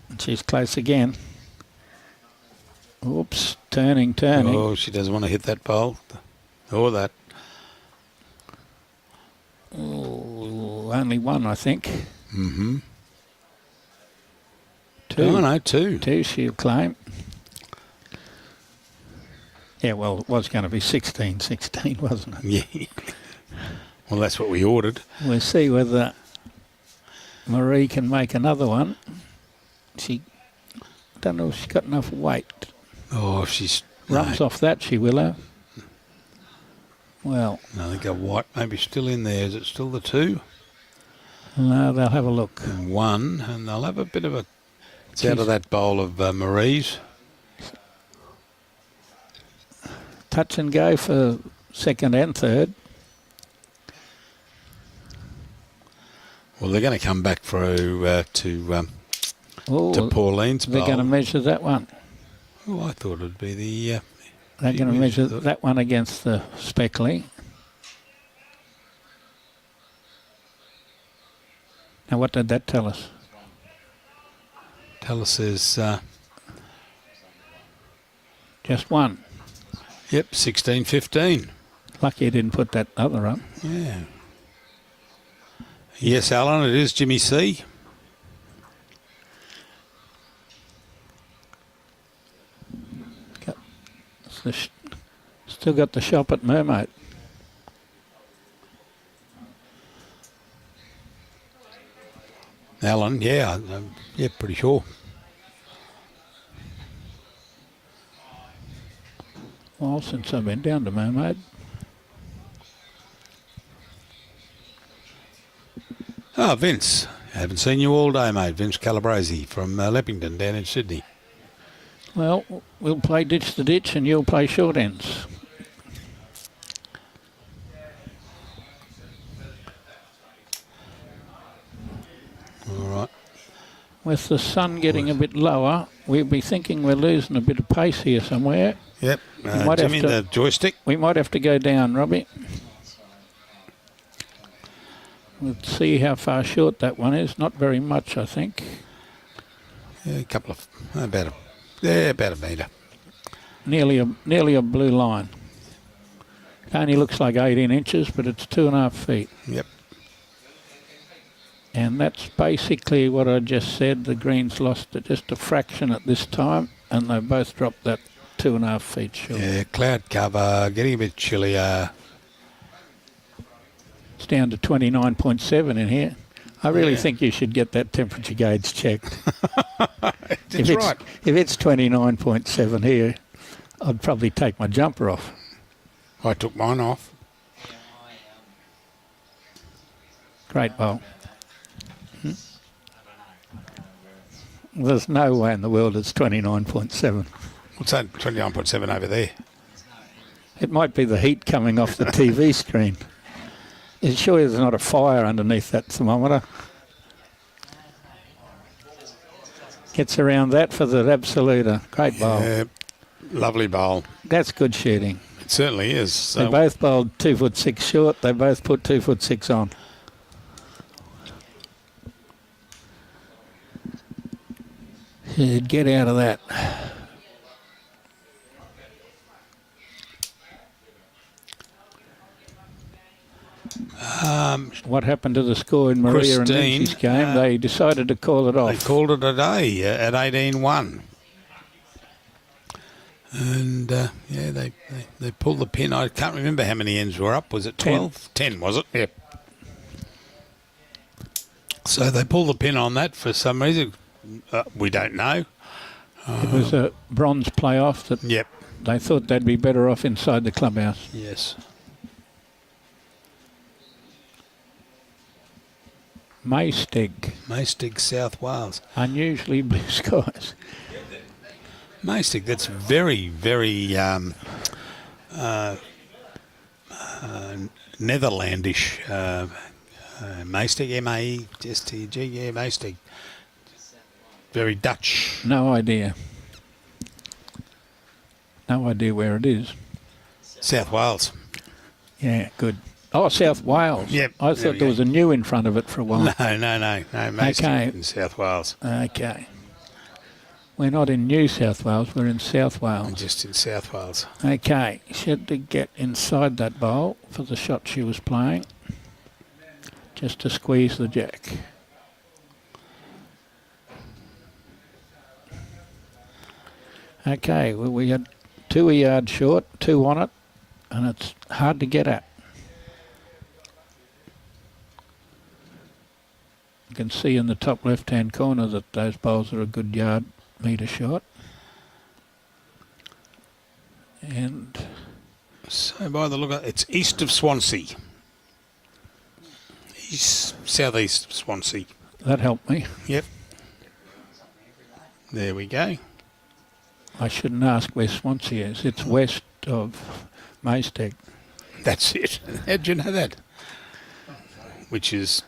And she's close again. Oops, turning. Oh, she doesn't want to hit that bowl. Or that. Oh, only one, I think. Mm-hmm. 2. Oh, no, 2. 2 she'll claim. Yeah, well, it was going to be 16-16, wasn't it? Yeah. Well, that's what we ordered. We'll see whether Maree can make another one. She don't know if she's got enough weight. Oh, if she's... Rumps off that, she will have. Well... I think a white maybe still in there. Is it still the 2? No, they'll have a look. 1, and they'll have a bit of a... It's out of that bowl of Maree's. Touch and go for second and third. Well, they're going to come back through to Pauline's bowl. They're going to measure that one. Oh, I thought it'd be the... They're going to measure that one against the Speckley. Now, what did that tell us? Tell us is... Just one. Yep, 16-15. Lucky you didn't put that other up. Yeah. Yes, Alan, it is Jimmy C. Still got the shop at Mermaid. Alan, yeah, yeah, pretty sure. Well, since I've been down to Mermaid. Ah, Vince. Haven't seen you all day, mate. Vince Calabrese from Leppington down in Sydney. Well, we'll play ditch to ditch and you'll play short ends. All right. With the sun getting a bit lower, we'll be thinking we're losing a bit of pace here somewhere. Yep. might Jimmy, have to- the joystick. We might have to go down, Robbie. We'll see how far short that one is. Not very much, I think. Yeah, a couple of about a metre. Nearly a blue line. It only looks like 18 inches, but it's 2.5 feet. Yep. And that's basically what I just said. The Greens lost just a fraction at this time, and they both dropped that 2.5 feet short. Yeah, cloud cover, getting a bit chillier. It's down to 29.7 in here. I really think you should get that temperature gauge checked. That's right. If it's 29.7 here, I'd probably take my jumper off. I took mine off. Great bowl. There's no way in the world it's 29.7. What's that? 29.7 over there. It might be the heat coming off the TV screen. Is sure there's not a fire underneath that thermometer? Gets around that for the absoluter. Great bowl. Yeah, lovely bowl. That's good shooting. It certainly is. They So, both bowled 2'6" short. They both put 2'6" on. You'd get out of that. What happened to the score in Maree and Christine, Nancy's game? They decided to call it they off. called it a day at 18-1. And, yeah, they pulled the pin. I can't remember how many ends were up. Was it 12? 10, was it? Yep. So they pulled the pin on that for some reason. We don't know. It was a bronze playoff that Yep. they thought they'd be better off inside the clubhouse. Yes. Maystig, South Wales. unusually blue skies. Maystig, that's very, very Netherlandish. Maystig, M-A-E-S-T-G, yeah, Maystig. Very Dutch. No idea. No idea where it is. South Wales. Yeah, good. Oh, South Wales. Yep, I there thought we there go. was a new in front of it for a while. No, Maystig Okay. in South Wales. Okay. We're not in New South Wales, we're in South Wales. Just in South Wales. Okay, she had to get inside that bowl for the shot she was playing, just to squeeze the jack. Okay, well, we had 2 a yard short, 2 on it, and it's hard to get at. You can see in the top left-hand corner that those bowls are a good yard metre short. And So by the look of it's east of Swansea. Southeast of Swansea. that helped me. Yep. There we go. I shouldn't ask where Swansea is. It's west of Maystig. That's it. How'd you know that? Which is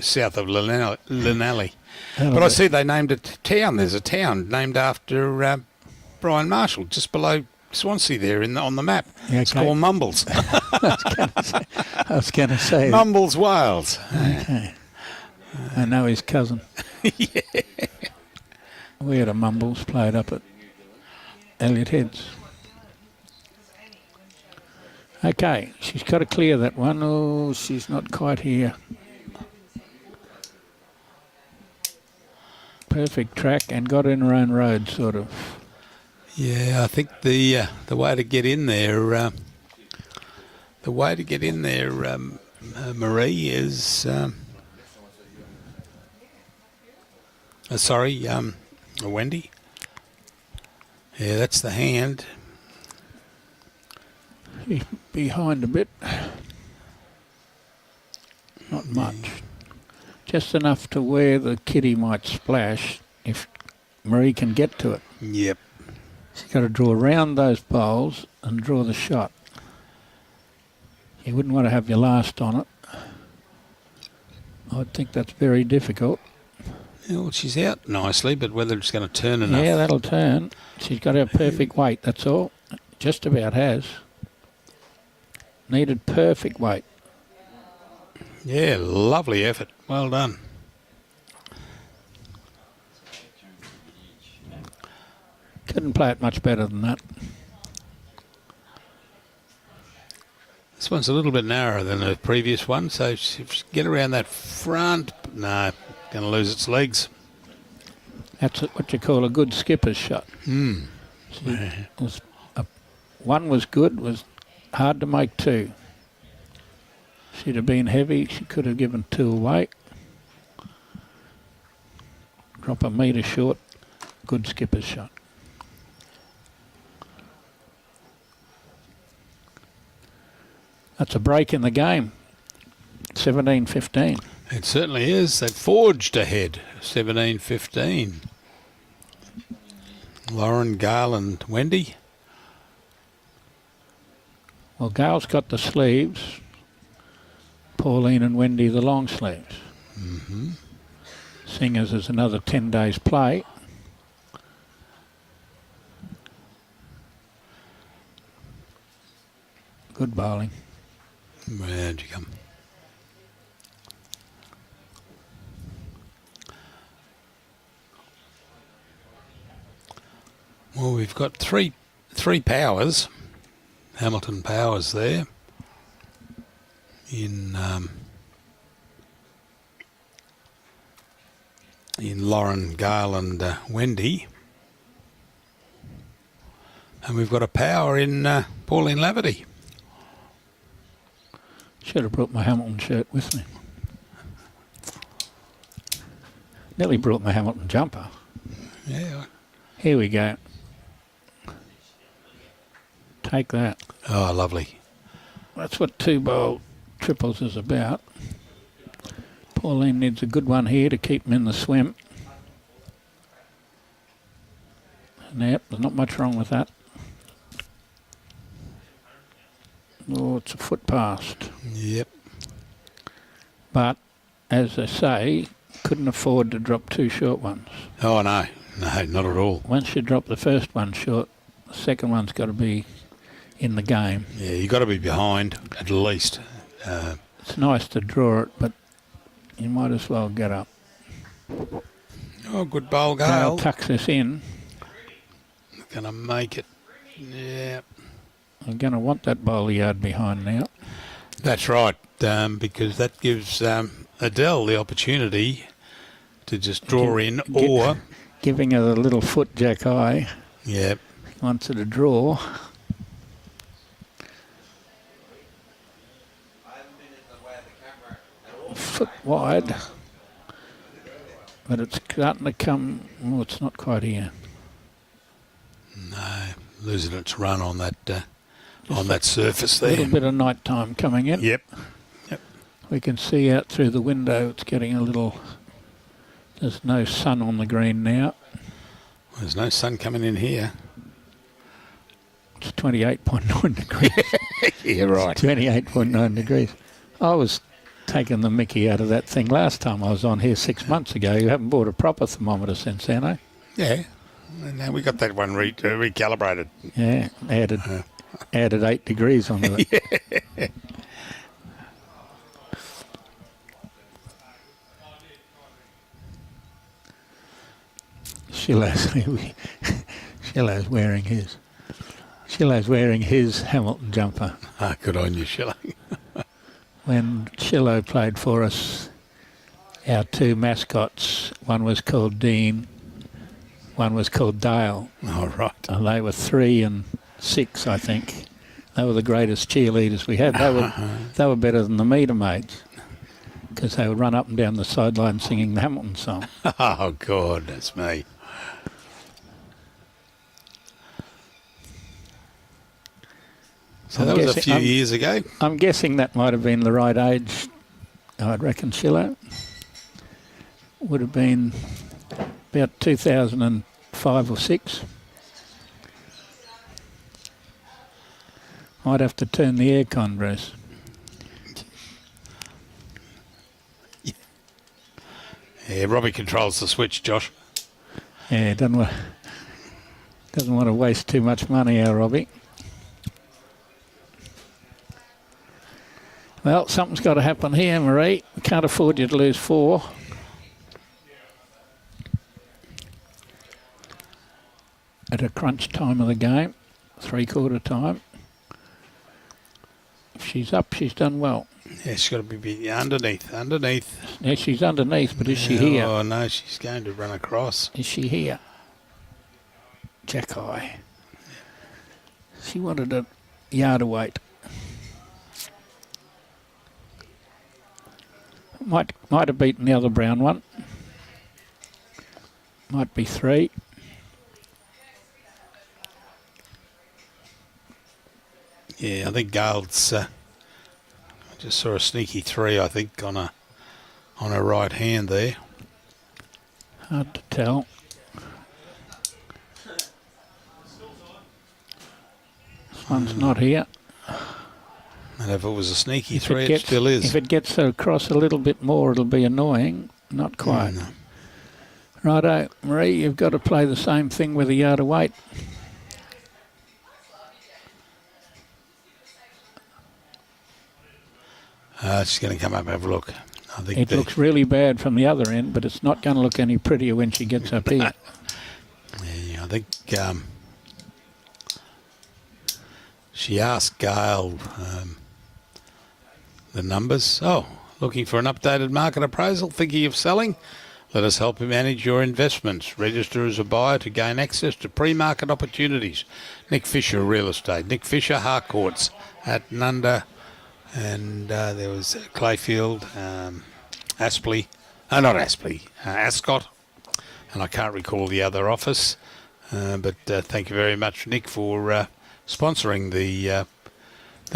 south of Llanelli. But I see they named a town. There's a town named after Brian Marshall, just below Swansea there on the map. Yeah, It's okay. called Mumbles. I was going to say. Mumbles, Wales. Okay. I know his cousin. Yeah. We had a Mumbles played up at Elliot Heads. Okay, she's got to clear that one. Oh, she's not quite here. Perfect track and got in her own road, sort of. Yeah, I think the way to get in there, Maree is. Wendy. Yeah, that's the hand. Behind a bit. Not much. just enough to where the kiddie might splash if Maree can get to it. Yep. She's got to draw around those bowls and draw the shot. You wouldn't want to have your last on it. I think that's very difficult. Yeah, well, she's out nicely, but whether it's going to turn enough. Yeah, that'll turn. She's got her perfect weight, that's all. Just about has. Needed perfect weight. Yeah, lovely effort. Well done. Couldn't play it much better than that. This one's a little bit narrower than the previous one, so if she get around that front, no, going to lose its legs. That's what you call a good skipper's shot. One was good, was hard to make two. She'd have been heavy, she could have given two away. Drop a metre short, good skipper's shot. That's a break in the game. 17-15. It certainly is. They've forged ahead. 17-15. Lauren, Gail and Wendy. Well, Gail's got the sleeves. Pauline and Wendy the long sleeves. Mm-hmm. Singers is another 10 days play. Good bowling. Where'd you come? Well, we've got three powers, Hamilton powers there in Lauren, Gail and Wendy. And we've got a power in Pauline Laverty. Should have brought my Hamilton shirt with me. Nearly brought my Hamilton jumper. Yeah. Here we go. Take that. Oh, lovely. That's what two bowl triples is about. Pauline needs a good one here to keep him in the swim. Yep, there's not much wrong with that. Oh, it's a foot past. Yep. But, as I say, couldn't afford to drop two short ones. Oh, no. No, not at all. Once you drop the first one short, the second one's got to be in the game. Yeah, you've got to be behind at least. It's nice to draw it, but you might as well get up. Oh, good bowl, Gail Gail. tucks this in. Going to make it. Yeah. I'm going to want that bowler yard behind now. That's right, because that gives Adele the opportunity to just draw in or... Giving her the little foot jack eye. Yep. Wants her to draw. Foot wide. But it's starting to come... Oh, it's not quite here. No, losing its run on that surface A there. little bit of night time coming in. Yep. Yep. We can see out through the window it's getting a little... There's no sun on the green now. There's no sun coming in here. It's 28.9 degrees. Yeah, right. 28.9 degrees. I was taking the mickey out of that thing last time I was on here 6 months ago. You haven't bought a proper thermometer since then, eh? Yeah. And now we got that one recalibrated. Yeah, added 8 degrees onto it. Yeah. Shillow's wearing his. Shillow's wearing his Hamilton jumper. Ah, good on you, Shillow. When Shillow played for us, our two mascots, one was called Dean, one was called Dale. All right. And they were 3 and 6, I think. They were the greatest cheerleaders we had. They were better than the meter maids because they would run up and down the sideline singing the Hamilton song. Oh, God, that's me. So that was a few years ago. I'm guessing that might have been the right age, I'd reckon, Shillow. would have been about 2005 or 6. Might have to turn the aircon, Bruce. Yeah, Robbie controls the switch, Josh. Yeah, doesn't want to waste too much money, our Robbie. Well, something's got to happen here, Maree. We can't afford you to lose 4. At a crunch time of the game, 3/4 time. If she's up, she's done well. Yeah, she's got to be underneath. Yeah, she's underneath, but is she here? Oh, no, she's going to run across. Is she here? Jack Eye. She wanted a yard of weight. Might have beaten the other brown one. Might be 3. Yeah, I think Gail's. I just saw a sneaky 3. I think on her right hand there. Hard to tell. This one's not here. And if it was a sneaky 3, it still is. If it gets across a little bit more, it'll be annoying. Not quite. No. Righto, Maree, you've got to play the same thing with a yard of weight. She's going to come up and have a look. I think It looks really bad from the other end, but it's not going to look any prettier when she gets up here. Yeah, I think she asked Gail the numbers. Oh, looking for an updated market appraisal? Thinking of selling? Let us help you manage your investments. Register as a buyer to gain access to pre-market opportunities. Nick Fisher Real Estate. Nick Fisher Harcourts at Nunda. And there was Clayfield, Astley. Not Astley, Ascot. And I can't recall the other office. But thank you very much, Nick, for sponsoring the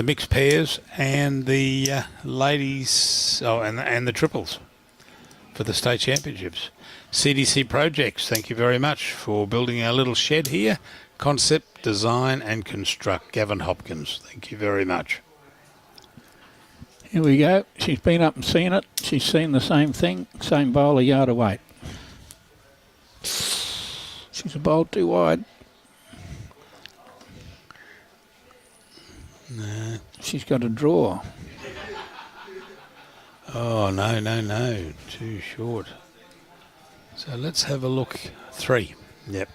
mixed pairs and the ladies, and the triples for the state championships. CDC Projects, thank you very much for building our little shed here. Concept, design and construct. Gavin Hopkins, thank you very much. Here we go. She's been up and seen it. She's seen the same thing. Same bowl, a yard of weight. She's a bowl too wide. No. She's got a draw. Oh, no. Too short. So let's have a look. 3. Yep.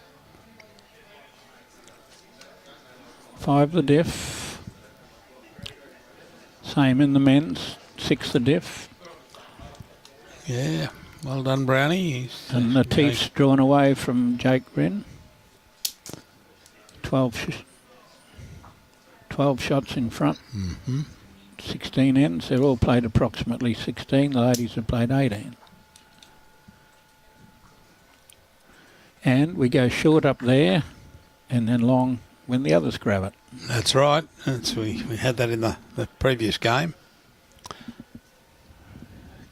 5 the diff. Same in the men's. 6 the diff. Yeah. Well done, Brownie. And the teeth's drawn away from Jake Wren. 12 shots in front. 16 ends. They're all played approximately 16. The ladies have played 18. And we go short up there and then long when the others grab it. That's right. We had that in the previous game.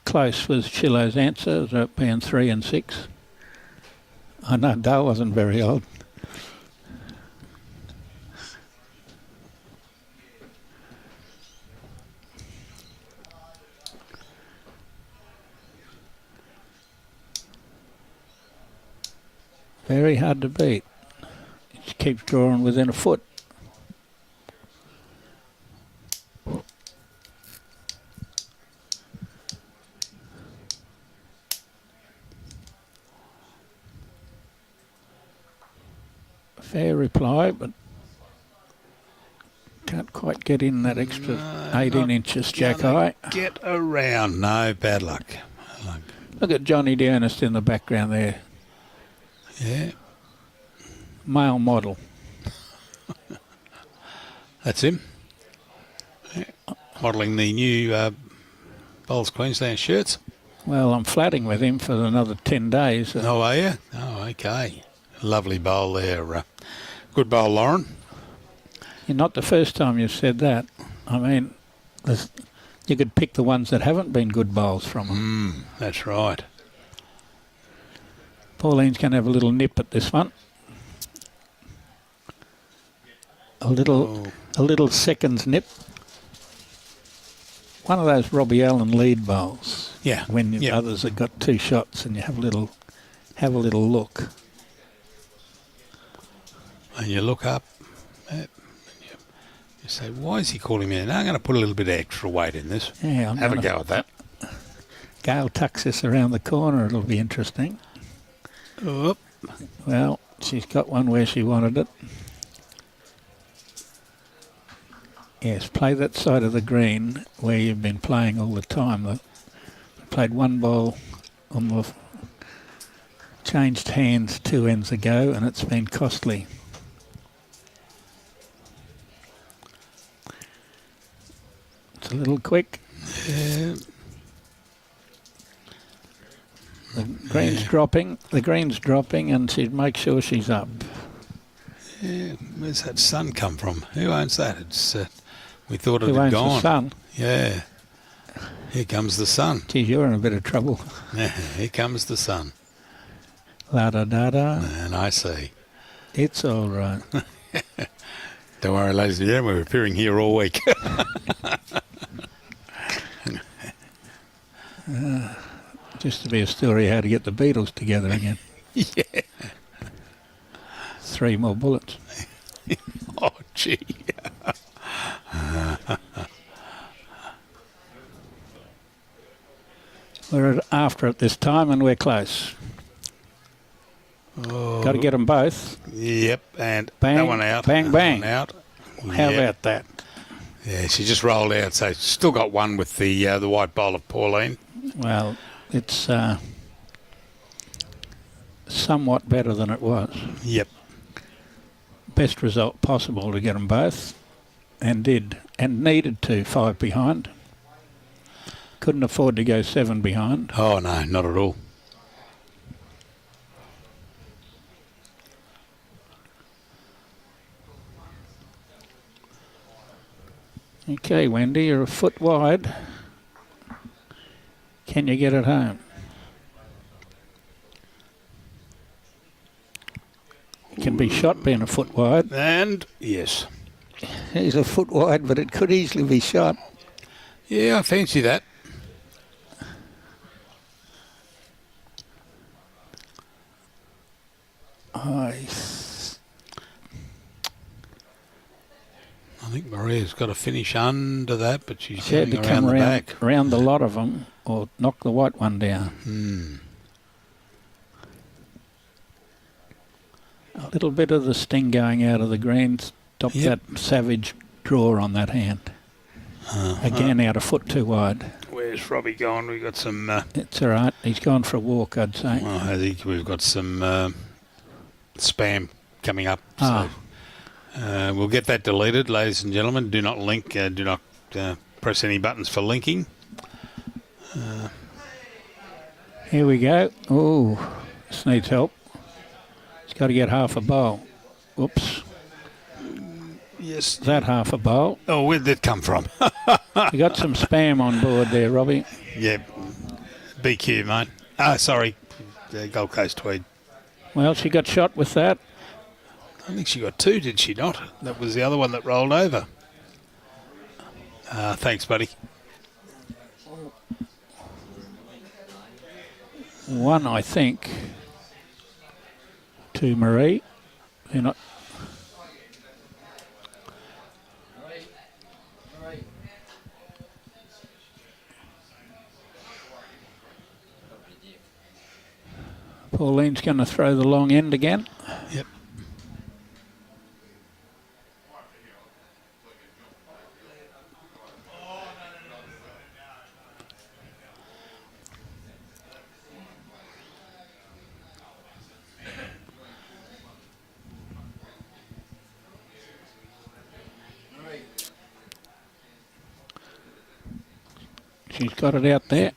Close was Shiloh's answer, being 3 and 6. I know Dale wasn't very old. Very hard to beat. It keeps drawing within a foot. Fair reply, but can't quite get in that extra 18 inches, Jack Eye. Get around. No, bad luck. Look at Johnny Dearnest in the background there. Yeah. Male model. That's him. Yeah. Modelling the new Bowls Queensland shirts. Well, I'm flatting with him for another 10 days. Oh, are you? Oh, okay. Lovely bowl there. Good bowl, Lauren. You're not the first time you've said that. I mean, you could pick the ones that haven't been good bowls from them. That's right. Pauline's going to have a little nip at this one. A little seconds nip. One of those Robbie Allen lead bowls. Yeah. When the others have got 2 shots and you have a little look. And you look up. And you say, why is he calling me? Now I'm going to put a little bit of extra weight in this. Yeah, have a go at that. Gail tucks this around the corner. It'll be interesting. Oop. Well, she's got one where she wanted it. Yes, play that side of the green where you've been playing all the time. I played one ball on the changed hands 2 ends ago, and it's been costly. It's a little quick. Yeah. The green's dropping. The green's dropping, and she'd make sure she's up. Yeah. Where's that sun come from? Who owns that? It's we thought it Who had owns gone. the sun? Yeah. Here comes the sun. Geez, you're in a bit of trouble. Here comes the sun. La-da-da-da. And I see. It's all right. Don't worry, ladies and gentlemen, we're appearing here all week. Just to be a story how to get the Beatles together again. Yeah. 3 more bullets. Oh, gee. We're after it this time, and we're close. Oh. Got to get them both. Yep, and Bang, that one out. bang, that bang. one out. How Yep. about that? Yeah, she just rolled out, so still got one with the white bowl of Pauline. Well, it's somewhat better than it was. Yep. Best result possible to get them both, and did, and needed to 5 behind. Couldn't afford to go 7 behind. Oh, no, not at all. Okay, Wendy, you're a foot wide. Can you get it home? It can be shot being a foot wide. And, yes. He's a foot wide, but it could easily be shot. Yeah, I fancy that. I think Maree's got to finish under that, but she's She had to getting come around the back. around the lot of them, or knock the white one down. A little bit of the sting going out of the green. Stop Yep. that savage draw on that hand. Again, out a foot too wide. Where's Robbie gone? We've got some... It's all right. He's gone for a walk, I'd say. well, I think we've got some spam coming up. Ah. So we'll get that deleted, ladies and gentlemen. Do not link. Do not press any buttons for linking. Here we go. Oh, this needs help. He's got to get half a bowl. Whoops. Yes. That half a bowl. Oh, where did that come from? You got some spam on board there, Robbie. Yeah. BQ, mate. Ah, sorry. Gold Coast-Tweed. Well, she got shot with that. I think she got 2, did she not? That was the other one that rolled over. Thanks, buddy. One, I think, to Maree. They're not. Pauline's going to throw the long end again. Yep. She's got it out there.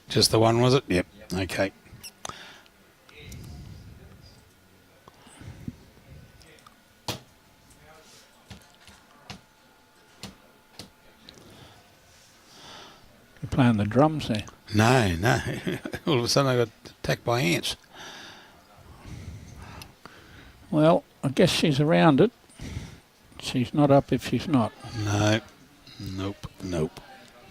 Just the one, was it? Yep. Okay. You're playing the drums there. No. All of a sudden I got attacked by ants. Well, I guess she's around it. She's not up if she's not. No. Nope.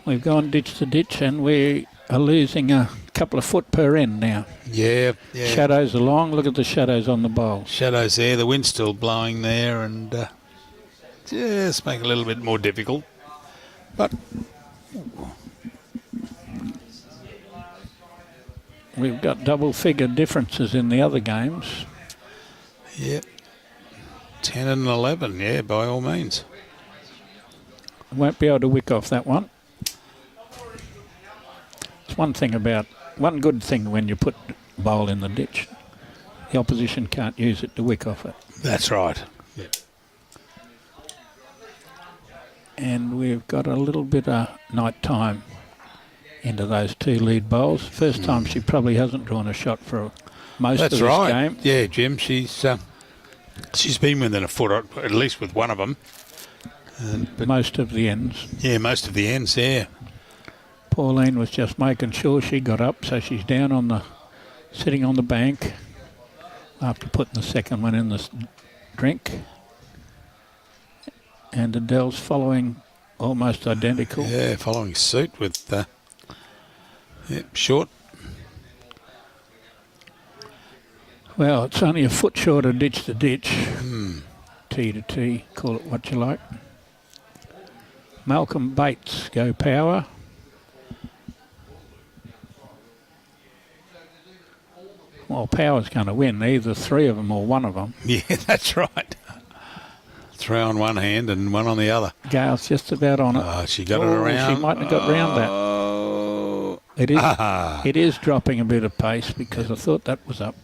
We've gone ditch to ditch and we are losing a couple of foot per end now. Yeah. Shadows along. Look at the shadows on the bowl. Shadows there. The wind's still blowing there, and just make it a little bit more difficult. But we've got double-figure differences in the other games. yeah, 10 and 11. Yeah, by all means. Won't be able to wick off that one. It's one good thing when you put bowl in the ditch. The opposition can't use it to wick off it. That's right. Yeah. And we've got a little bit of night time into those two lead bowls. First time she probably hasn't drawn a shot for most That's of this right. game. Yeah, Jim. She's been within a foot, at least with one of them. But Most of the ends. yeah, most of the ends. Yeah. Pauline was just making sure she got up, so she's down sitting on the bank after putting the second one in the drink. And Adele's following almost identical. Yeah, following suit with short. Well, it's only a foot short of ditch to ditch. T to T, call it what you like. Malcolm Bates go power. Well, power's going to win, either three of them or one of them. Yeah, that's right. Three on one hand and one on the other. Gail's just about on it. Oh, she got it around. She mightn't have got round that. Oh. It is dropping a bit of pace because I thought that was up.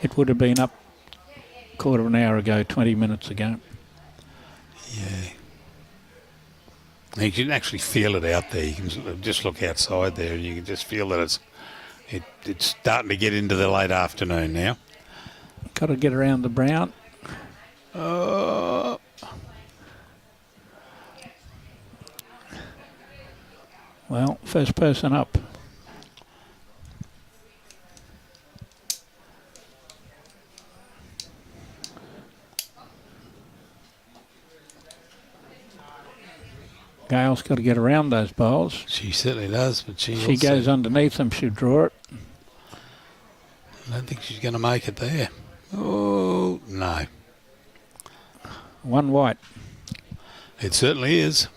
It would have been up quarter of an hour ago, 20 minutes ago. Yeah. You can actually feel it out there. You can sort of just look outside there and you can just feel that it's starting to get into the late afternoon now. Got to get around the brown. Well, first person up. Gail's got to get around those bowls. She certainly does, but she She goes underneath them, she'll draw it. I don't think she's going to make it there. Oh, no. One white. It certainly is.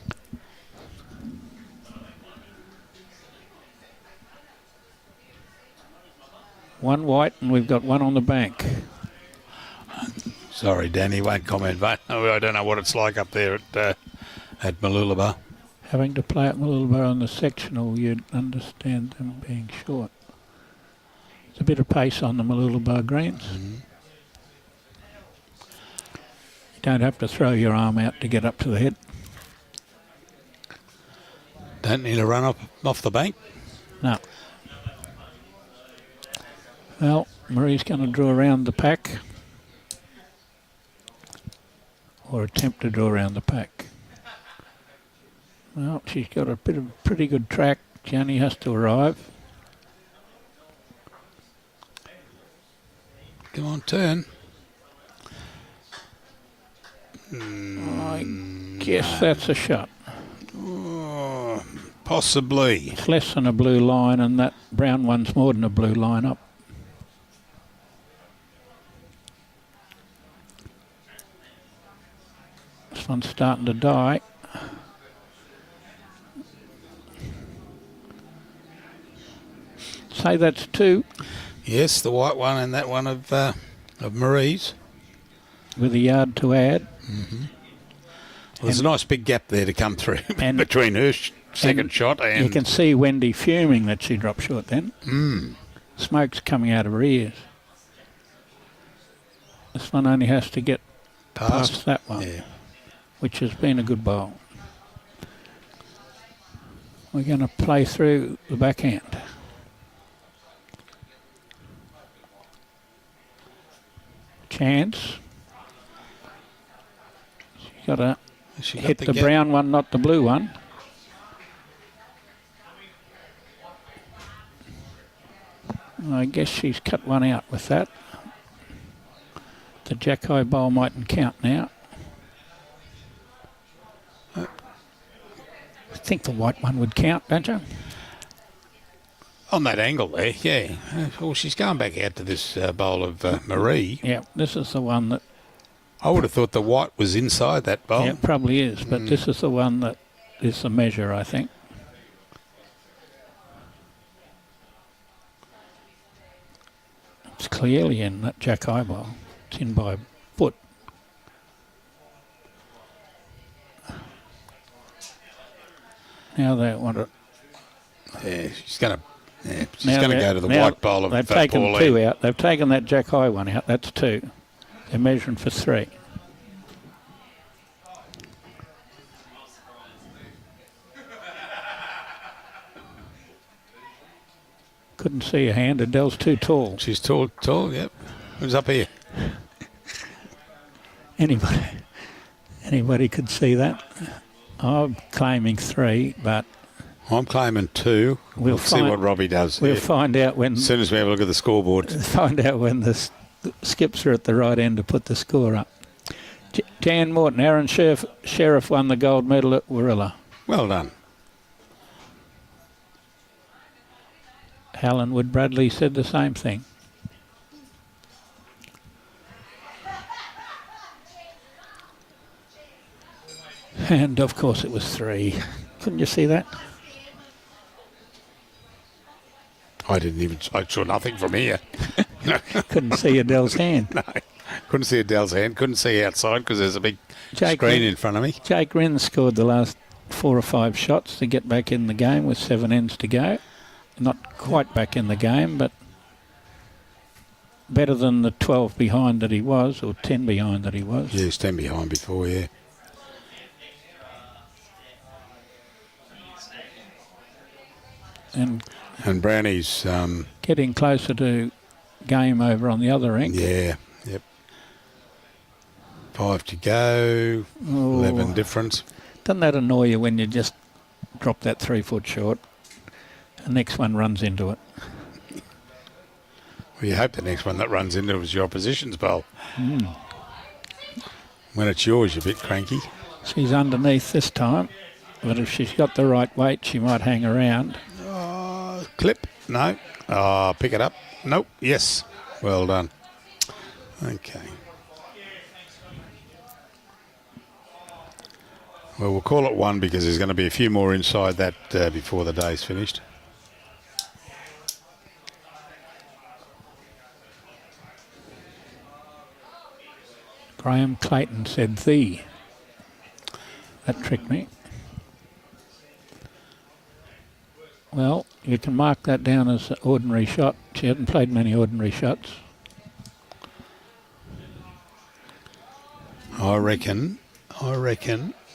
One white, and we've got one on the bank. Sorry, Danny, won't comment, but I don't know what it's like up there at Mooloolaba. Having to play at Mooloolaba on the sectional, you'd understand them being short. There's a bit of pace on the Mooloolaba greens. You don't have to throw your arm out to get up to the head. Don't need to run up off the bank. No. Well, Maree's going to draw around the pack. Or attempt to draw around the pack. Well, she's got a bit of pretty good track. She only has to arrive. Come on, turn. I guess that's a shot. Oh, possibly. It's less than a blue line, and that brown one's more than a blue line up. This one's starting to die. Say that's two. Yes, the white one and that one of Maree's. With a yard to add. Well, there's a nice big gap there to come through between her second shot and... You can see Wendy fuming that she dropped short then. Smoke's coming out of her ears. This one only has to get past that one, which has been a good bowl. We're going to play through the backhand. Chance. She's got to hit the brown one, not the blue one. I guess she's cut one out with that. The jack high bowl mightn't count now. I think the white one would count, don't you? On that angle there, yeah. Well, she's going back out to this bowl of Maree. Yeah, this is the one that... I would have thought the white was inside that bowl. Yeah, it probably is, but this is the one that is the measure, I think. It's clearly in that jack high bowl. It's in by a foot. Now they want to... Yeah, she's going to go to the white bowl of They've taken Pauline. 2 out. They've taken that jack high one out. That's 2. They're measuring for 3. Couldn't see a hand. Adele's too tall. She's tall, yep. Who's up here? Anybody could see that. I'm claiming 3, but I'm claiming 2. We'll see what Robbie does. We'll find out when... As soon as we have a look at the scoreboard. Find out when the skips are at the right end to put the score up. Jan Morton, Aaron Sheriff won the gold medal at Warilla. Well done. Helen Wood Bradley said the same thing. And of course it was 3. Couldn't you see that? I saw nothing from here. Couldn't see Adele's hand. No, couldn't see Adele's hand. Couldn't see outside because there's a big screen in front of me. Jake Wren scored the last 4 or 5 shots to get back in the game with 7 ends to go. Not quite back in the game, but better than the 12 behind that he was, or 10 behind that he was. Yeah, he was 10 behind before, yeah. And Brownie's... getting closer to game over on the other end. Yeah, yep. 5 to go, 11 difference. Doesn't that annoy you when you just drop that 3 foot short? The next one runs into it. Well, you hope the next one that runs into it is your opposition's bowl. When it's yours, you're a bit cranky. She's underneath this time, but if she's got the right weight, she might hang around. Clip? No. Pick it up. Nope. Yes. Well done. Okay. Well, we'll call it 1 because there's going to be a few more inside that before the day's finished. Graham Clayton said the. That tricked me. Well, you can mark that down as an ordinary shot. She hasn't played many ordinary shots. I reckon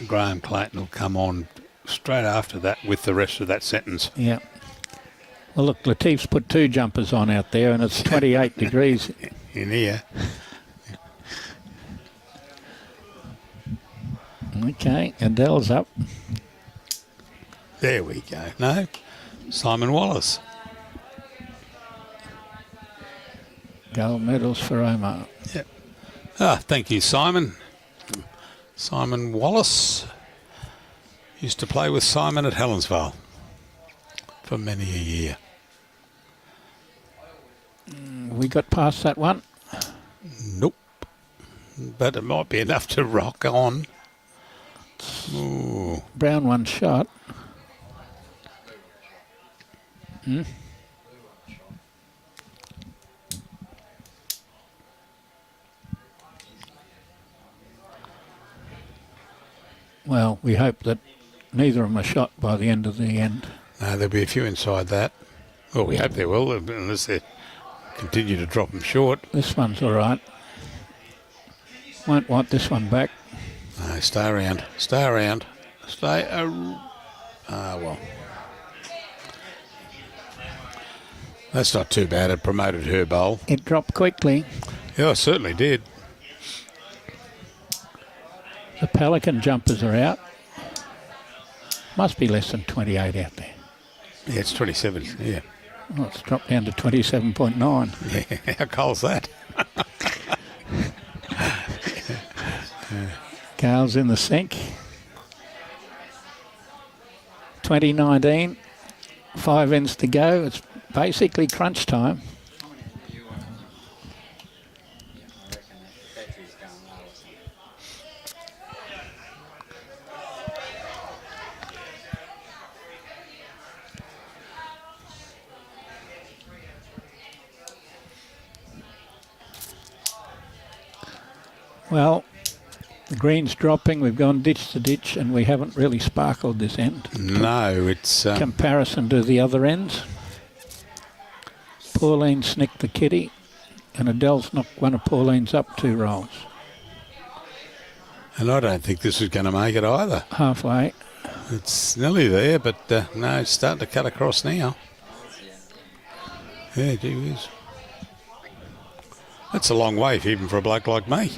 Graham Clayton will come on straight after that with the rest of that sentence. Yeah. Well, look, Latif's put 2 jumpers on out there, and it's 28 degrees in here. Okay, Adele's up. There we go. No, Simon Wallace. Gold medals for Omar. Yep. Thank you, Simon. Simon Wallace. Used to play with Simon at Helensvale for many a year. We got past that one? Nope. But it might be enough to rock on. Ooh. Brown one shot. Well, we hope that neither of them are shot by the end of the end. No, there'll be a few inside that. Well, we hope they will, unless they continue to drop them short. This one's all right. Won't want this one back. No, stay around. Stay around. Stay well. That's not too bad. It promoted her bowl. It dropped quickly. Yeah, it certainly did. The Pelican jumpers are out. Must be less than 28 out there. Yeah, it's 27. Yeah. Well, it's dropped down to 27.9. Yeah. How cold's that? Gail's in the sink. 2019, 5 ends to go. It's basically crunch time. Well, the green's dropping. We've gone ditch to ditch, and we haven't really sparkled this end. No, it's... Comparison to the other ends. Pauline snicked the kitty, and Adele's knocked one of Pauline's up 2 rolls. and I don't think this is going to make it either. Halfway. It's nearly there, but no, it's starting to cut across now. Yeah, gee whiz. That's a long way, even for a bloke like me.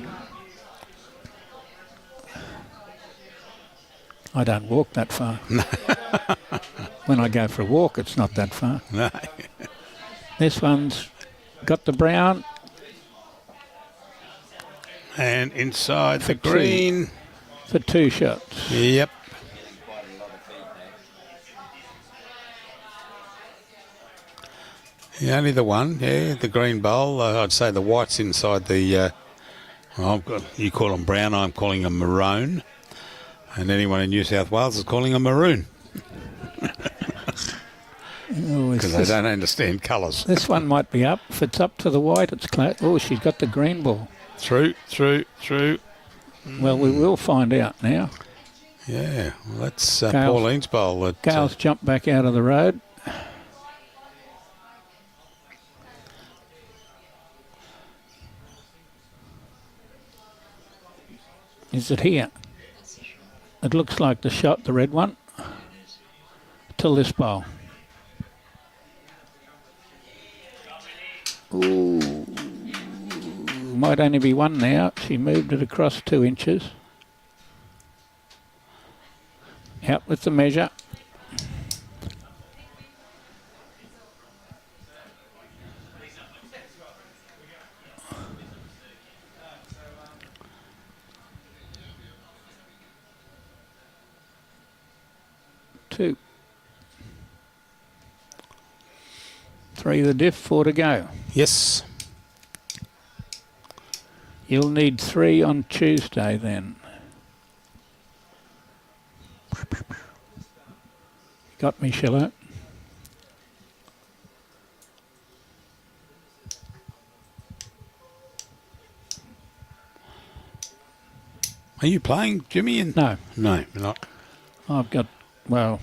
I don't walk that far. When I go for a walk, it's not that far. No. This one's got the brown. And inside the green. For 2 shots. Yep. Yeah, only the one, yeah, the green bowl. I'd say the white's inside the, you call them brown, I'm calling them maroon. And anyone in New South Wales is calling them maroon. Because they don't understand colours. This one might be up. If it's up to the white, it's close. Oh, she's got the green ball. Through. Well, we will find out now. Yeah, well, that's Pauline's bowl. Gail's jumped back out of the road. Is it here? It looks like the shot, the red one, to this bowl. Ooh, might only be one now. She moved it across 2 inches. Out with the measure. Two. 3 the diff, 4 to go. Yes. You'll need 3 on Tuesday then. Got me, Shiller. Are you playing, Jimmy? No. No, you're not. I've got, well,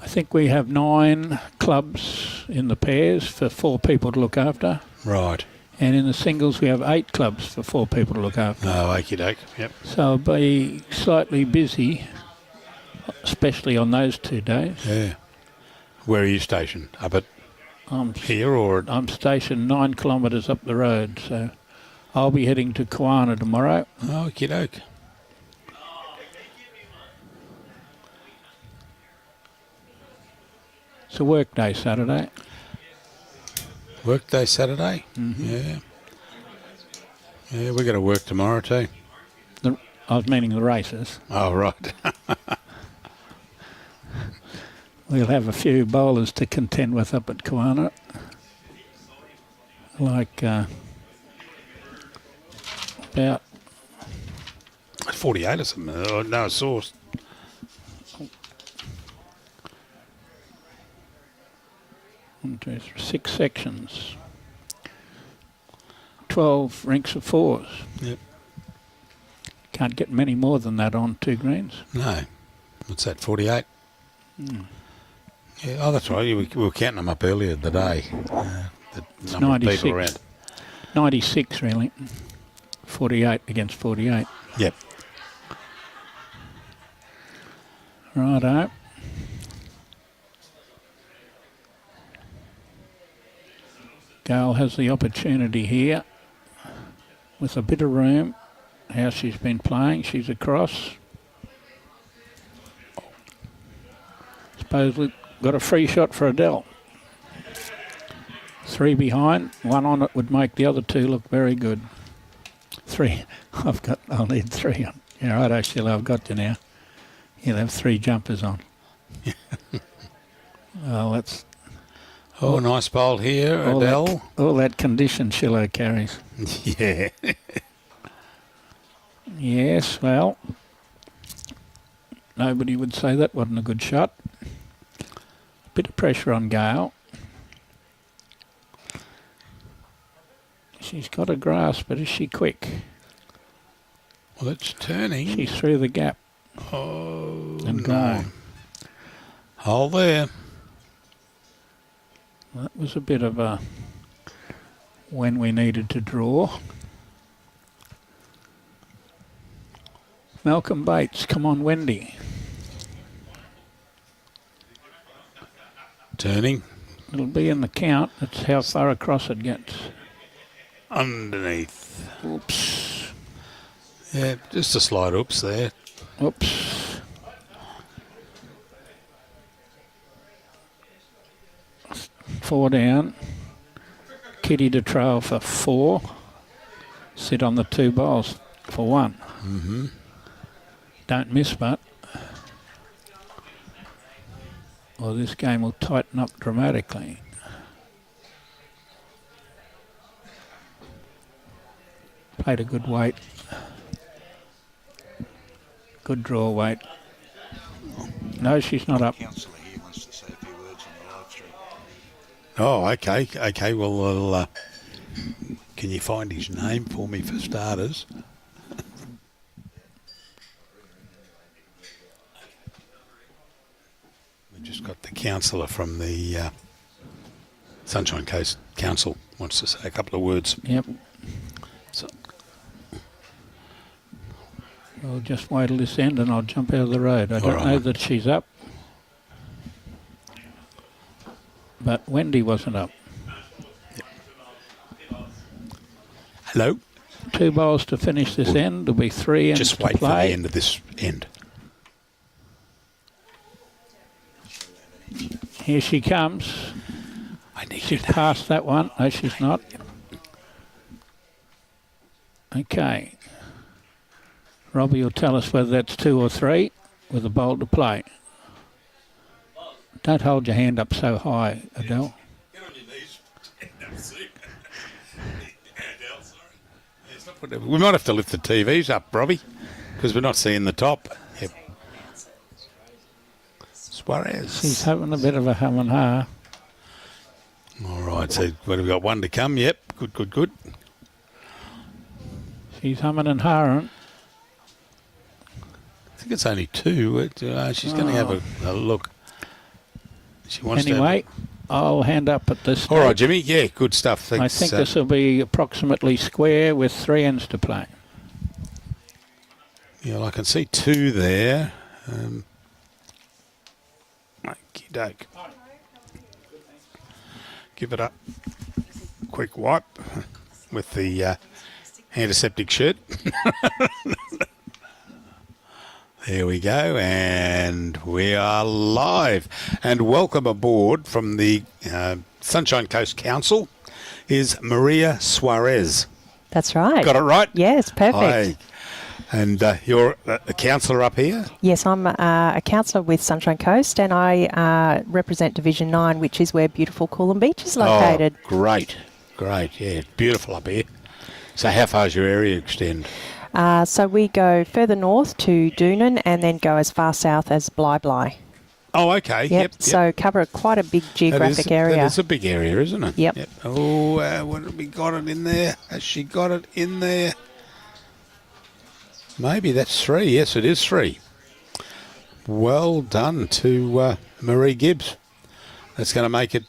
I think we have 9 clubs in the pairs for 4 people to look after. Right. And in the singles we have 8 clubs for 4 people to look after. Oh, okie doke. Yep. So I'll be slightly busy, especially on those 2 days. Yeah. Where are you stationed? Up at here or? I'm stationed 9 kilometres up the road, so I'll be heading to Kiwana tomorrow. Oh, okie doke. It's a work day Saturday. Work day Saturday? Mm-hmm. Yeah. Yeah, we got to work tomorrow too. I was meaning the races. Oh, right. We'll have a few bowlers to contend with up at Kiwana. Like about 48 or something. Oh, no, sauce. One, 2, 3, 6 sections. 12 ranks of 4s. Yep. Can't get many more than that on 2 greens. No. What's that, 48? Mm. Yeah, oh, that's right. We were counting them up earlier today. The number 96. of people around. 96, really. 48 against 48. Yep. Righto. Gail has the opportunity here with a bit of room. How she's been playing. She's across. Suppose we've got a free shot for Adele. 3 behind. 1 on it would make the other 2 look very good. 3. I'll need 3 on. Yeah, righto, Sheila, I've got you now. You'll have 3 jumpers on. Well, that's Oh, nice bowl here, Adele. all that condition Sheila carries. Yeah. Yes, well, nobody would say that wasn't a good shot. Bit of pressure on Gail. She's got a grasp, but is she quick? Well, it's turning. She's through the gap Oh, and no. gone. Hole there. That was a bit of a when we needed to draw. Malcolm Bates, come on, Wendy. Turning. It'll be in the count. That's how far across it gets. Underneath. Oops. Yeah, just a slight oops there. Oops. Four down. Kitty to trail for 4. Sit on the 2 bowls for 1. Mm-hmm. Don't miss, but. Or this game will tighten up dramatically. Played a good weight. Good draw weight. No, she's not up. Councillor here wants to say a few words on the live stream. Oh, okay. Okay, well, can you find his name for me for starters? We just got the councillor from the Sunshine Coast Council wants to say a couple of words. Yep. So, I'll just wait till this end and I'll jump out of the road. I don't know that she's up. But Wendy wasn't up. hello? 2 bowls to finish this end. There'll be 3 ends Just to wait for the play. end of this end. Here she comes. I need She's you to past that one. No, she's not. Okay. Robbie will tell us whether that's 2 or 3 with a bowl to play. Don't hold your hand up so high, Adele. Get on your knees. We might have to lift the TVs up, Robbie, because we're not seeing the top. Yep. Suarez. She's having a bit of a hum and ha. All right, so what have we got? 1 to come. Yep, good, good, good. She's humming and hawing. I think it's only 2. She's going to have a look. She wants Anyway, to I'll hand up at this All right, stage. Jimmy. Yeah, good stuff. Thanks. I think this will be approximately square with 3 ends to play. Yeah, well, I can see 2 there. Okey doke. Give it a quick wipe with the antiseptic shirt. There we go, and we are live. And welcome aboard from the Sunshine Coast Council is Maree Suarez. That's right. Got it right? Yes, perfect. Hi. And you're a councillor up here? Yes, I'm a councillor with Sunshine Coast, and I represent Division 9, which is where beautiful Coolum Beach is located. Oh, great, great. Yeah, beautiful up here. So how far does your area extend? So we go further north to Doonan and then go as far south as Bly. Oh, okay. Yep. So cover quite a big geographic area. That is a big area, isn't it? Yep. Oh, what have we got it in there? Has she got it in there? Maybe that's 3. Yes, it is 3. Well done to Maree Gibbs. That's going to make it,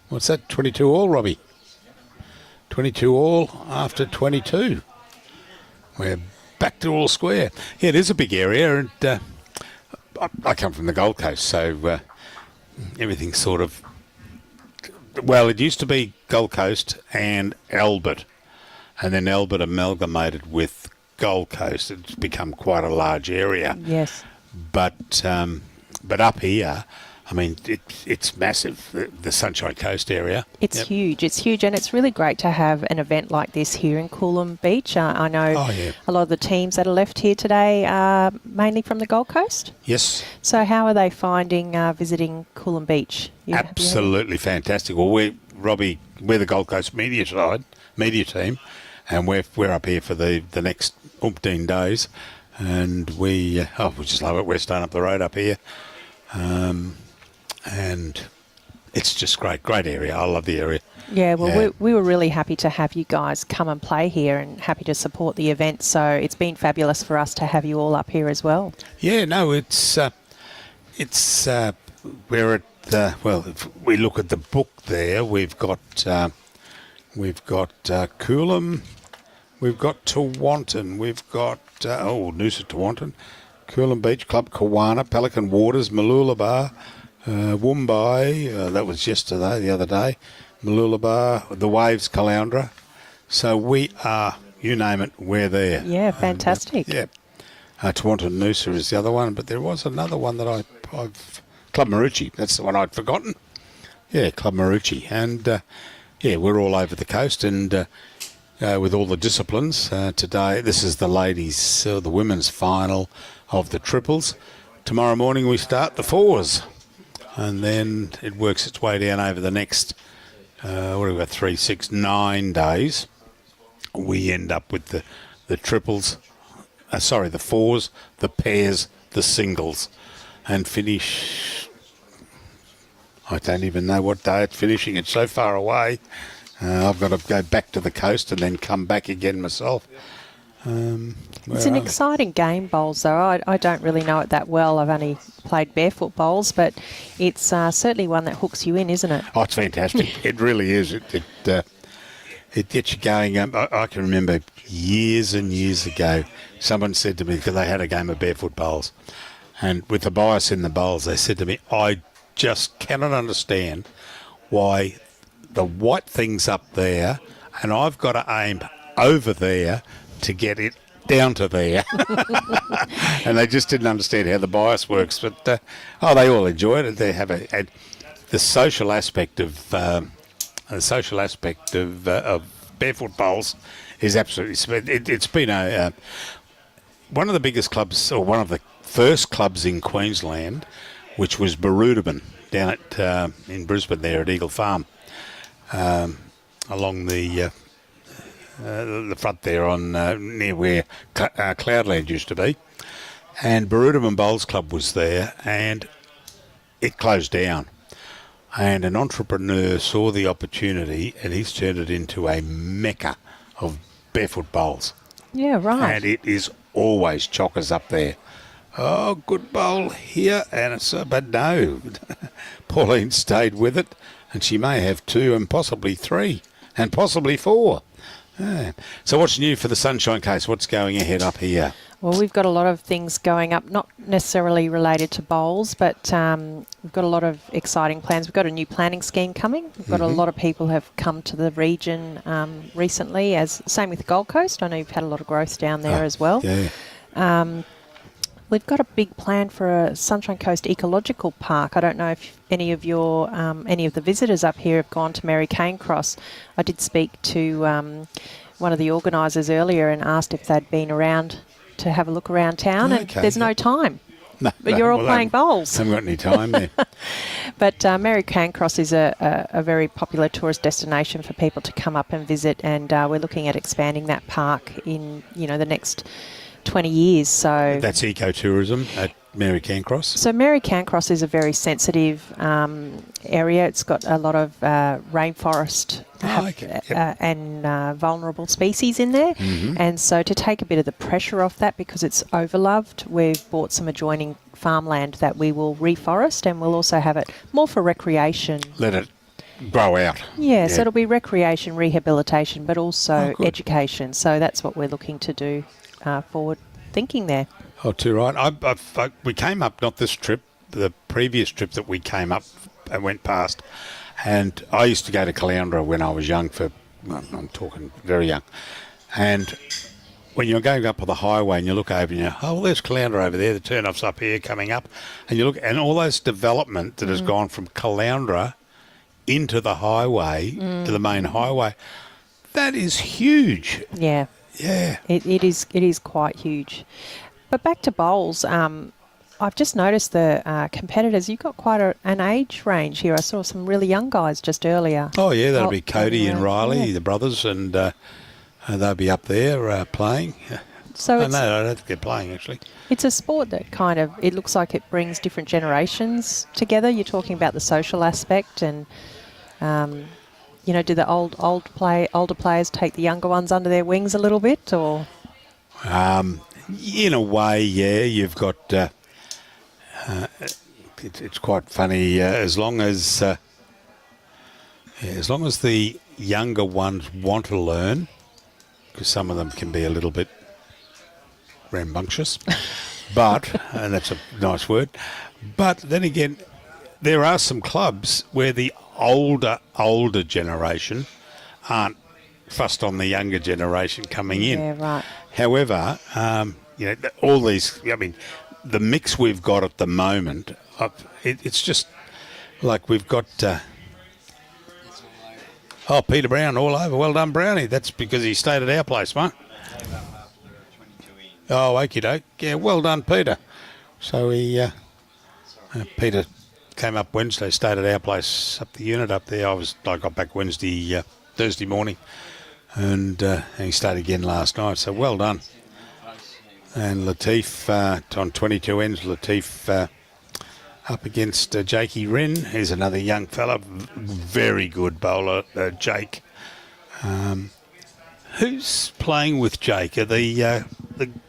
what's that, 22 all, Robbie? 22 all after 22. We're back to all square. Yeah, it is a big area, and I come from the Gold Coast, so everything's sort of... Well, it used to be Gold Coast and Albert, and then Albert amalgamated with Gold Coast. It's become quite a large area. Yes. But up here, I mean, it's massive, the Sunshine Coast area. It's Yep. huge. It's huge, and it's really great to have an event like this here in Coolum Beach. I know Oh, yeah. a lot of the teams that are left here today are mainly from the Gold Coast. Yes. So how are they finding visiting Coolum Beach? Absolutely fantastic. Well, we're the Gold Coast media team, and we're up here for the next umpteen days, and we just love it. We're staying up the road up here, and it's just great area. I love the area. Yeah, well, Yeah. we were really happy to have you guys come and play here and happy to support the event. So it's been fabulous for us to have you all up here as well. Yeah, no, we're at if we look at the book there, we've got Coolum, we've got Tewantin, we've got Noosa Tewantin, Coolum Beach Club, Kawana, Pelican Waters, Mooloolaba, Woombye, that was the other day, Mooloolaba, the Waves, Caloundra. So we are, you name it, we're there. Yeah, fantastic. Yeah. Tewantin Noosa is the other one, but there was another one that I've Club Marucci, that's the one I'd forgotten. Yeah, Club Marucci. And, we're all over the coast and with all the disciplines. Today, this is the ladies, the women's final of the triples. Tomorrow morning we start the fours. And then it works its way down over the next, 3, 6, 9 days. We end up with the triples, the fours, the pairs, the singles. And finish, I don't even know what day it's finishing. It's so far away. I've got to go back to the coast and then come back again myself. It's an exciting game, bowls, though. I don't really know it that well. I've only played barefoot bowls, but it's certainly one that hooks you in, isn't it? Oh, it's fantastic. It really is. It gets you going. I can remember years and years ago, someone said to me, because they had a game of barefoot bowls, and with the bias in the bowls, they said to me, I just cannot understand why the white thing's up there and I've got to aim over there to get it down to there. And they just didn't understand how the bias works. But, they all enjoy it. They have the social aspect of barefoot bowls is absolutely. It's been one of the biggest clubs, or one of the first clubs in Queensland, which was Baroodaban down at in Brisbane there at Eagle Farm, along the front there on near where Cloudland used to be, and Baroodaban Bowls Club was there, and it closed down. And an entrepreneur saw the opportunity, and he's turned it into a mecca of barefoot bowls. Yeah, right. And it is always chockers up there. Oh, good bowl here, and but no, Pauline stayed with it, and she may have 2 and possibly 3 and possibly 4. Yeah. So what's new for the Sunshine Coast? What's going ahead up here? Well, we've got a lot of things going up, not necessarily related to bowls, but we've got a lot of exciting plans. We've got a new planning scheme coming. We've got a lot of people have come to the region recently, same with the Gold Coast. I know you've had a lot of growth down there as well. Yeah. We've got a big plan for a Sunshine Coast Ecological Park. I don't know if any of the visitors up here have gone to Maree Cairncross. I did speak to one of the organisers earlier and asked if they'd been around to have a look around town, and there's no time. No, but you're all playing bowls. Haven't got any time there. But Maree Cairncross is a very popular tourist destination for people to come up and visit, and we're looking at expanding that park in the next 20 years. So that's ecotourism at Maree Cairncross. So Maree Cairncross is a very sensitive area. It's got a lot of rainforest and vulnerable species in there. And so to take a bit of the pressure off that, because it's overloved, we've bought some adjoining farmland that we will reforest, and we'll also have it more for recreation. Let it grow out. Yeah, so it'll be recreation, rehabilitation, but also education. So that's what we're looking to do forward thinking there. Oh, too right. We came up, not this trip, the previous trip that we came up and went past. And I used to go to Caloundra when I was young I'm talking very young. And when you're going up the highway and you look over and you, oh, well, there's Caloundra over there, the turn-off's up here coming up, and you look, and all those development that has gone from Caloundra into the highway, to the main highway, that is huge. Yeah. Yeah. It is quite huge. But back to bowls, I've just noticed the competitors, you've got quite an age range here. I saw some really young guys just earlier. Oh, yeah, that'll be Cody and Riley, yeah. the brothers, and they'll be up there playing. So I don't think they're playing, actually. it's a sport that kind of, it looks like it brings different generations together. You're talking about the social aspect and, you know, do the older players take the younger ones under their wings a little bit, or? In a way, yeah, you've got... it's quite funny, as long as the younger ones want to learn, because some of them can be a little bit rambunctious, but, and that's a nice word, but then again, there are some clubs where the older generation aren't fussed on the younger generation coming in. Yeah, right. However, you know, all these, I mean, the mix we've got at the moment, it's just like we've got... Oh, Peter Brown all over. Well done, Brownie. That's because he stayed at our place, mate. Oh, okie doke. Yeah, well done, Peter. So Peter came up Wednesday, stayed at our place up the unit up there. I got back Thursday morning, and he stayed again last night. So well done. And Latif on 22 ends. Latif up against Jakey Wren. He's another young fella, very good bowler, Jake. Who's playing with Jake? Are the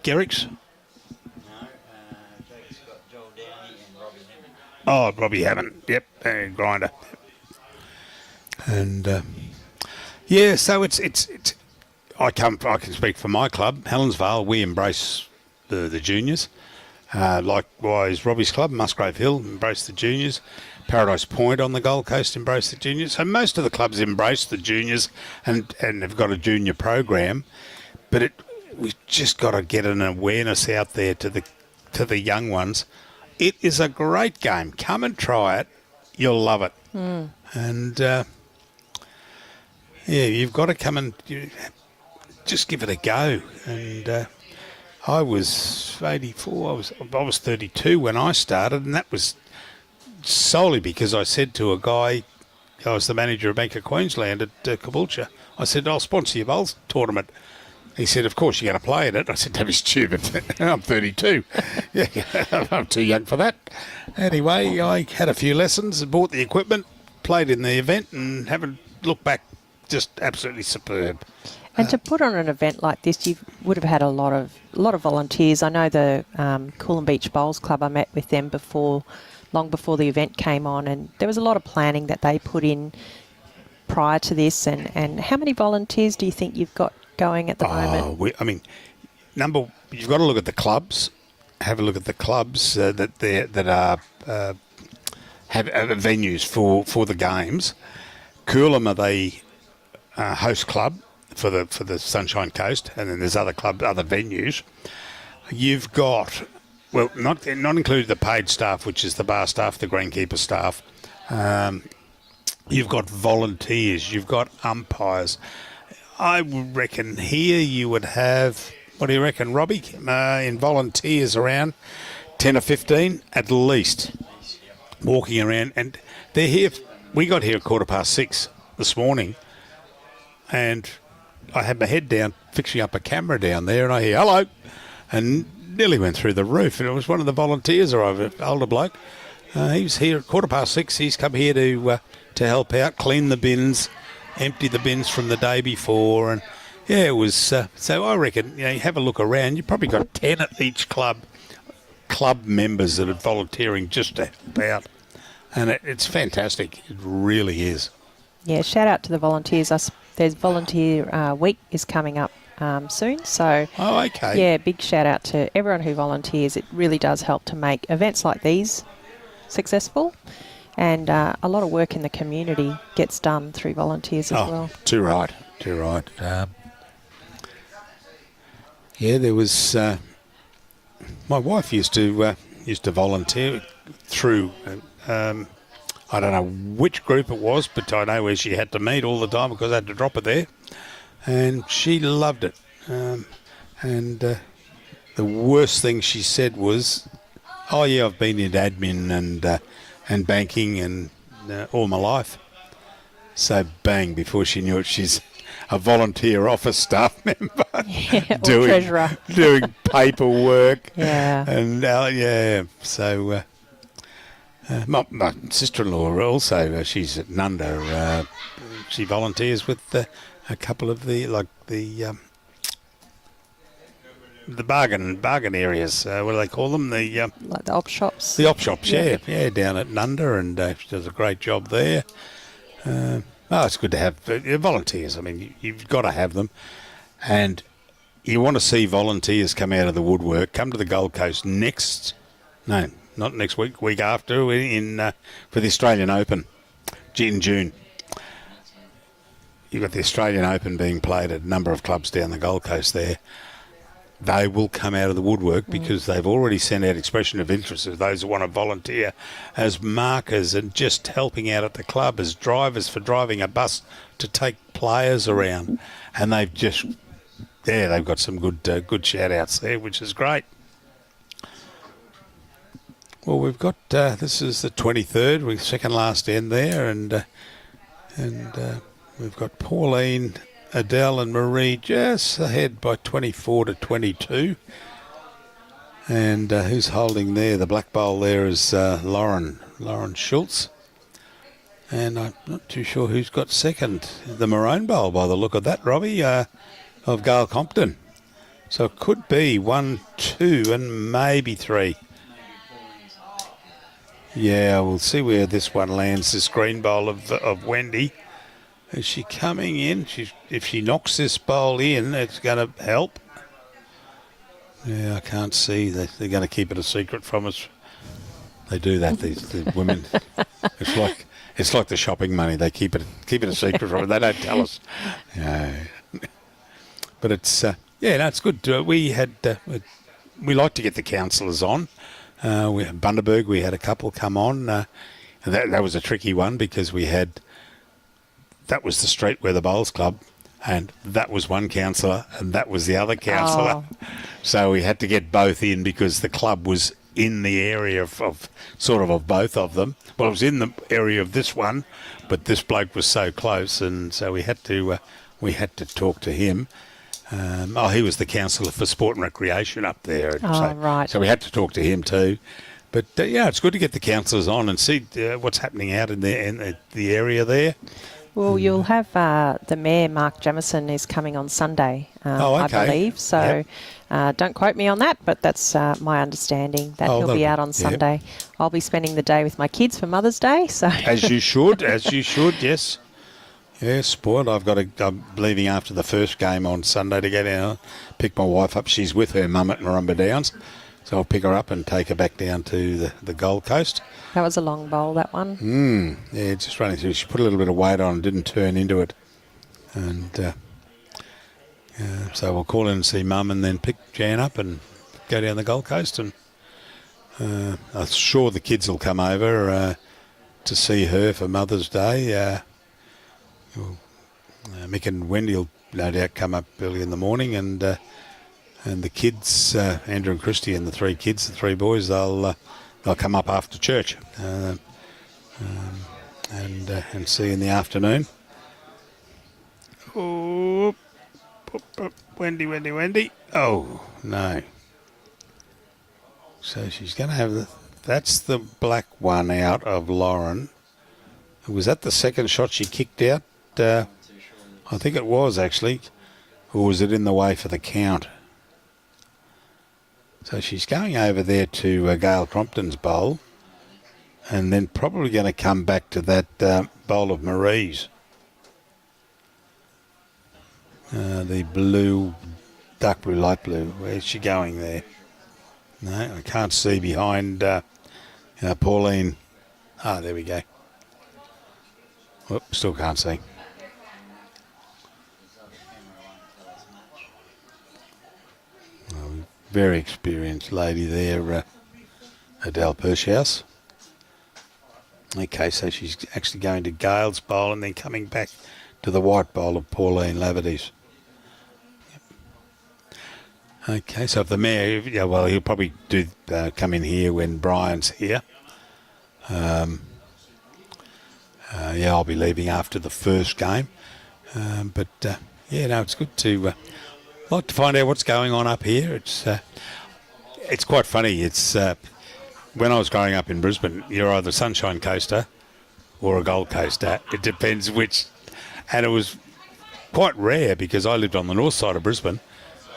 Garricks? No, Jake's got Joel Downey and Robbie Hammond. Oh, Robbie Hammond. Yep, and Grinder. And yeah, so it's. I can speak for my club, Helensvale. We embrace the juniors. Likewise, Robbie's club, Musgrave Hill, embrace the juniors. Paradise Point on the Gold Coast embrace the juniors. So most of the clubs embrace the juniors and have got a junior program. But we've just got to get an awareness out there to the young ones. It is a great game. Come and try it. You'll love it. And yeah, you've got to come and just give it a go. And I was 84. I was 32 when I started, and that was solely because I said to a guy, I was the manager of Bank of Queensland at Caboolture. I said, I'll sponsor your bowls tournament. He said, of course you're going to play in it. I said, don't be stupid. I'm 32. Yeah, I'm too young for that. Anyway, I had a few lessons and bought the equipment, played in the event, and haven't looked back. Just absolutely superb. And to put on an event like this, you would have had a lot of volunteers. I know the Coolum Beach Bowls Club, I met with them long before the event came on, and there was a lot of planning that they put in prior to this. And how many volunteers do you think you've got going at the moment? You've got to look at the clubs. Have a look at the clubs that are have venues for the games. Coolum are the host club for the Sunshine Coast, and then there's other venues. You've got, well, not included the paid staff, which is the bar staff, the greenkeeper staff. You've got volunteers, you've got umpires. I would reckon here you would have, what do you reckon, Robbie? In volunteers around 10 or 15 at least, walking around, and they're here. We got here at 6:15 this morning, and I had my head down, fixing up a camera down there, and I hear, hello, and nearly went through the roof. And it was one of the volunteers, or an older bloke. He was here at 6:15. He's come here to help out, clean the bins, empty the bins from the day before. And, yeah, it was... so I reckon, you have a look around. You've probably got 10 at each club members that are volunteering just to help out. And it's fantastic. It really is. Yeah, shout out to the volunteers. There's Volunteer Week is coming up soon. So, oh, okay. Yeah, big shout out to everyone who volunteers. It really does help to make events like these successful. And a lot of work in the community gets done through volunteers as well. Too right. Yeah, there was. My wife used to volunteer through. I don't know which group it was, but I know where she had to meet all the time because I had to drop her there, and she loved it. The worst thing she said was, "Oh yeah, I've been in admin and banking and all my life." So bang! Before she knew it, she's a volunteer office staff member, Yeah, or treasurer. doing paperwork. Yeah. And yeah, so my sister-in-law also, she's at Nunda. She volunteers with a couple of the bargain areas. What do they call them? Like the op shops. The op shops, yeah, down at Nunda, and she does a great job there. It's good to have volunteers. I mean, you've got to have them, and you want to see volunteers come out of the woodwork. Come to the Gold Coast not next week, week after, for the Australian Open in June. You've got the Australian Open being played at a number of clubs down the Gold Coast there. They will come out of the woodwork because they've already sent out expression of interest of those who want to volunteer as markers and just helping out at the club as drivers for driving a bus to take players around. And they've got some good shout-outs there, which is great. Well, we've got, this is the 23rd, we're second last end there, and we've got Pauline, Adele and Maree just ahead by 24 to 22. And who's holding there? The black bowl there is Lauren Schultz. And I'm not too sure who's got second. The maroon bowl by the look of that, Robbie, of Gail Crompton. So it could be 1, 2 and maybe 3. Yeah, we'll see where this one lands, this green bowl of Wendy. Is she coming in? If she knocks this bowl in, it's going to help. Yeah, I can't see. They're going to keep it a secret from us. They do that, the women. It's like the shopping money. They keep it a secret from us. They don't tell us. Yeah. But it's it's good. We like to get the counsellors on. We had Bundaberg. We had a couple come on. And that was a tricky one because that was the street where the Bowls Club, and that was one counsellor, and that was the other counsellor. Oh. So we had to get both in because the club was in the area of both of them. Well, it was in the area of this one, but this bloke was so close, and so we had to talk to him. He was the counsellor for sport and recreation up there. Right. So we had to talk to him too. But it's good to get the counsellors on and see what's happening out in the area there. Well, you'll have the Mayor, Mark Jamieson, is coming on Sunday, I believe. So don't quote me on that, but that's my understanding that he'll be out on Sunday. I'll be spending the day with my kids for Mother's Day. So As you should, yes. Yeah, spoiled. I'm leaving after the first game on Sunday to go down, pick my wife up. She's with her mum at Marumba Downs. So I'll pick her up and take her back down to the Gold Coast. That was a long bowl, that one. Yeah, just running through. She put a little bit of weight on and didn't turn into it. And so we'll call in and see Mum and then pick Jan up and go down the Gold Coast. And I'm sure the kids will come over to see her for Mother's Day. Mick and Wendy will no doubt come up early in the morning, and the kids, Andrew and Christy and the three kids, the three boys, they'll come up after church and see in the afternoon. Oh, Wendy. Oh, no. So she's going to have that's the black one out of Lauren. Was that the second shot she kicked out? I think it was, actually. Or was it in the way for the count? So she's going over there to Gail Crompton's bowl and then probably going to come back to that bowl of Maree's. The blue, dark blue, light blue. Where's she going there? No, I can't see behind Pauline. There we go. Whoop, still can't see. Very experienced lady there, Adele Pershouse. Okay, so she's actually going to Gail's bowl and then coming back to the white bowl of Pauline Laverty's. Okay, so if the mare, yeah, well, he'll probably do come in here when Brian's here. Yeah, I'll be leaving after the first game. But yeah, no, it's good to like to find out what's going on up here. It's quite funny. It's when I was growing up in Brisbane, you're either a Sunshine Coaster or a Gold Coaster. It depends which. And it was quite rare because I lived on the north side of Brisbane,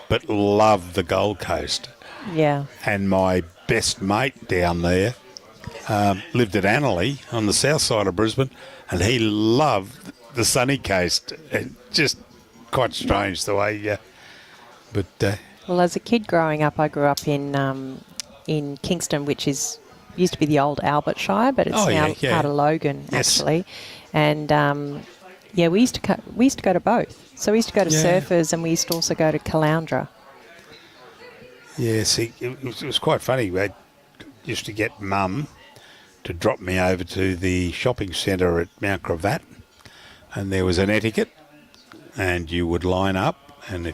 but loved the Gold Coast. Yeah. And my best mate down there lived at Annerley on the south side of Brisbane, and he loved the sunny coast. Just quite strange the way, but Well, as a kid growing up, I grew up in Kingston, which used to be the old Albertshire, but it's now part of Logan, actually. And yeah, we used to go to both. So we used to go to Surfers, and we used to also go to Caloundra. Yeah, see, it was quite funny. I used to get Mum to drop me over to the shopping centre at Mount Cravat, and there was an etiquette, and you would line up, and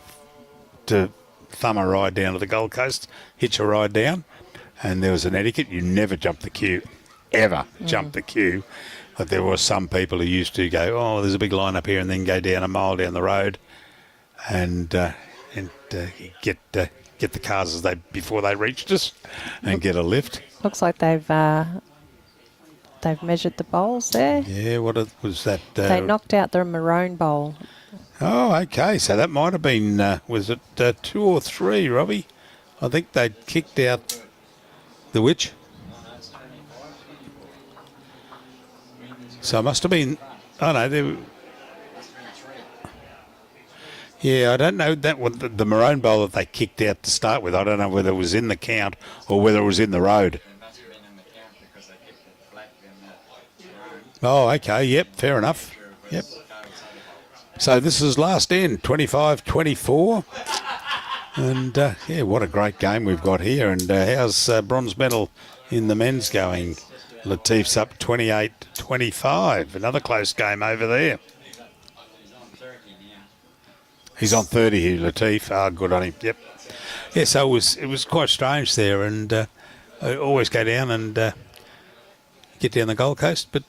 to thumb a ride down to the Gold Coast, hitch a ride down, and there was an etiquette. You never jump the queue, ever jump the queue. But there were some people who used to go, oh, there's a big line up here, and then go down a mile down the road, and get the cars before they reached us, and get a lift. Looks like they've measured the bowls there. Yeah, what was that? They knocked out the maroon bowl. Oh, okay. So that might have been, was it 2 or 3, Robbie? I think they kicked out the which? So it must have been, oh no, yeah, I don't know that one, the maroon bowl that they kicked out to start with. I don't know whether it was in the count or whether it was in the road. Oh, okay, yep, fair enough. Yep. So this is last end, 25-24. And, yeah, what a great game we've got here. And how's bronze medal in the men's going? Latif's up 28-25. Another close game over there. He's on 30 here, Latif. Ah, good on him. Yep. Yeah, so it was quite strange there. And I always go down and get down the Gold Coast. But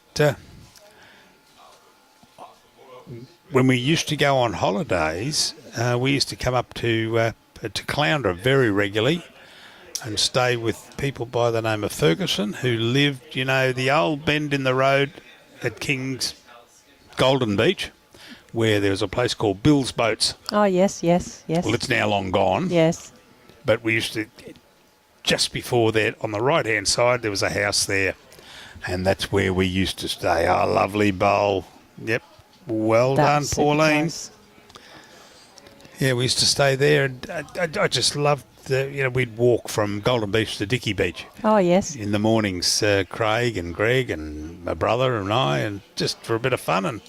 when we used to go on holidays, we used to come up to Caloundra very regularly and stay with people by the name of Ferguson, who lived, you know, the old bend in the road at King's Golden Beach, where there was a place called Bill's Boats. Oh, yes. Well, it's now long gone. Yes. But we used to, just before that, on the right-hand side, there was a house there, and that's where we used to stay. Oh, lovely bowl. Yep. Well done, Pauline. Nice. Yeah, we used to stay there, and I just loved we'd walk from Golden Beach to Dickey Beach. Oh, yes. In the mornings, Craig and Greg and my brother and I, and just for a bit of fun. And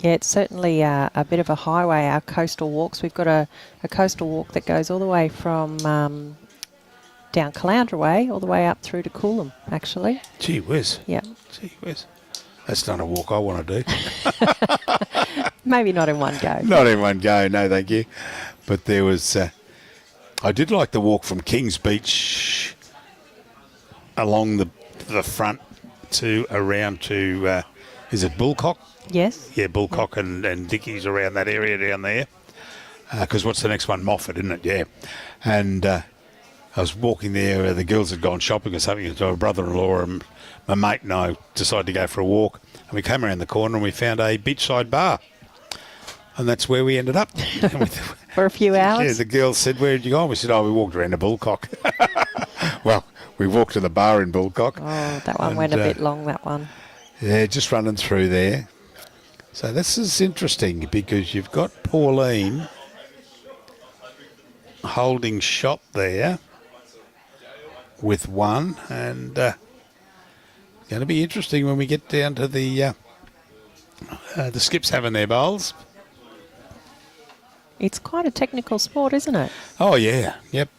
yeah, it's certainly a bit of a highway, our coastal walks. We've got a coastal walk that goes all the way from down Caloundra Way all the way up through to Coolum, actually. Gee whiz. Yeah. Gee whiz. That's not a walk I want to do. Maybe not in one go. Not in one go, no thank you. But there was, I did like the walk from Kings Beach along the front to around to, is it Bullcock? Yes. Yeah, Bullcock and Dickey's around that area down there. Because what's the next one? Moffat, isn't it? Yeah. And I was walking there, the girls had gone shopping or something, so my brother-in-law and my mate and I decided to go for a walk. And we came around the corner and we found a beachside bar. And that's where we ended up. For a few hours? Yeah, the girls said, where did you go? We said, we walked around to Bullcock. Well, we walked to the bar in Bullcock. Oh, that one went a bit long, that one. Yeah, just running through there. So this is interesting because you've got Pauline holding shot there with one, and going to be interesting when we get down to the skips having their bowls. It's quite a technical sport, isn't it? Oh, yeah. Yep.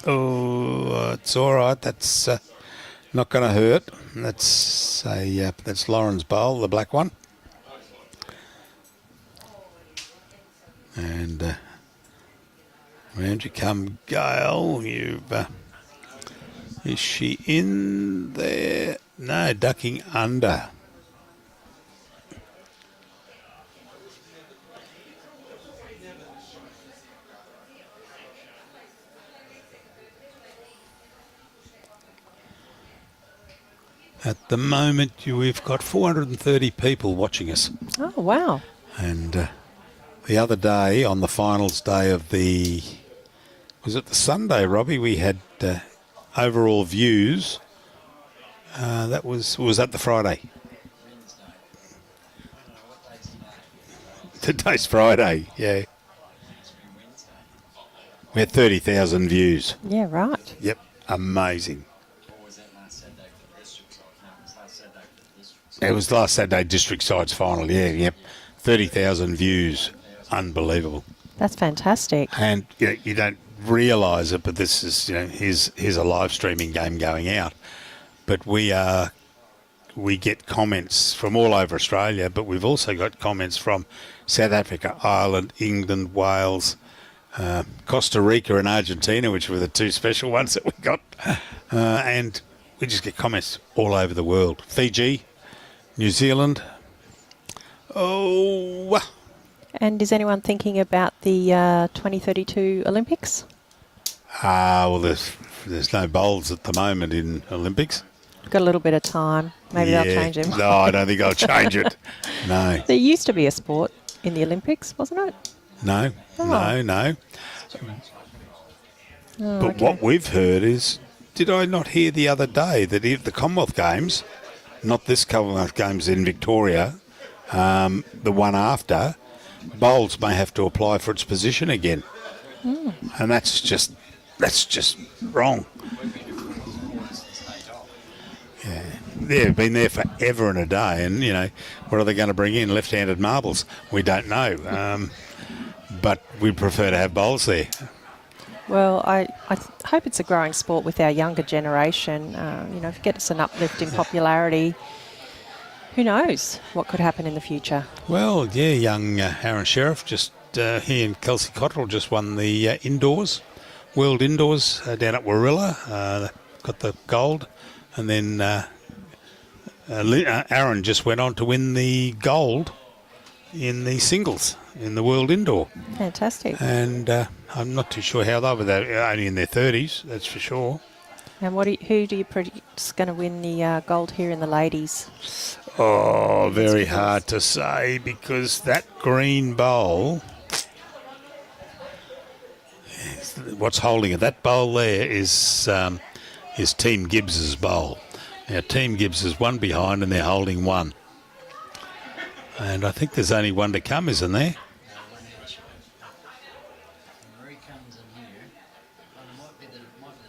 Oh, it's all right. That's not going to hurt. That's Lauren's bowl, the black one. And round you come, Gail. Is she in there? No, ducking under. At the moment, we've got 430 people watching us. Oh, wow. And the other day, on the finals day of was it the Sunday, Robbie? We had overall views. Was that the Friday? Today's Friday, yeah. We had 30,000 views. Yeah, right. Yep, amazing. It was last Saturday district sides final, yep. 30,000 views. Unbelievable. That's fantastic. And you don't realise it, but this is, here's a live streaming game going out. But we get comments from all over Australia, but we've also got comments from South Africa, Ireland, England, Wales, Costa Rica and Argentina, which were the two special ones that we got. And we just get comments all over the world. Fiji, New Zealand. Oh. And is anyone thinking about the 2032 Olympics? Well, there's no bowls at the moment in Olympics. Got a little bit of time. Maybe they'll change them. No, I don't think I'll change it. No. There used to be a sport in the Olympics, wasn't it? No, Oh. no. Oh, But okay. what we've heard is, did I not hear the other day that if the Commonwealth Games, not this Commonwealth Games in Victoria, the one after, bowls may have to apply for its position again. And that's just wrong. Yeah, they've been there forever and a day, and what are they going to bring in? Left-handed marbles? We don't know, but we'd prefer to have bowls there. Well, I hope it's a growing sport with our younger generation. If it gets an uplift in popularity, who knows what could happen in the future? Well, yeah, young Aaron Sheriff he and Kelsey Cottrell just won the World Indoors down at Warilla, got the gold, and then Aaron just went on to win the gold in the singles in the World Indoor. Fantastic. And I'm not too sure how they were. They're only in their 30s, that's for sure. And who do you predict is going to win the gold here in the ladies? Oh, very hard to say, because that green bowl, what's holding it? That bowl there is Team Gibbs's bowl. Now, Team Gibbs is one behind and they're holding one. And I think there's only one to come, isn't there? Maree comes in here. It might be the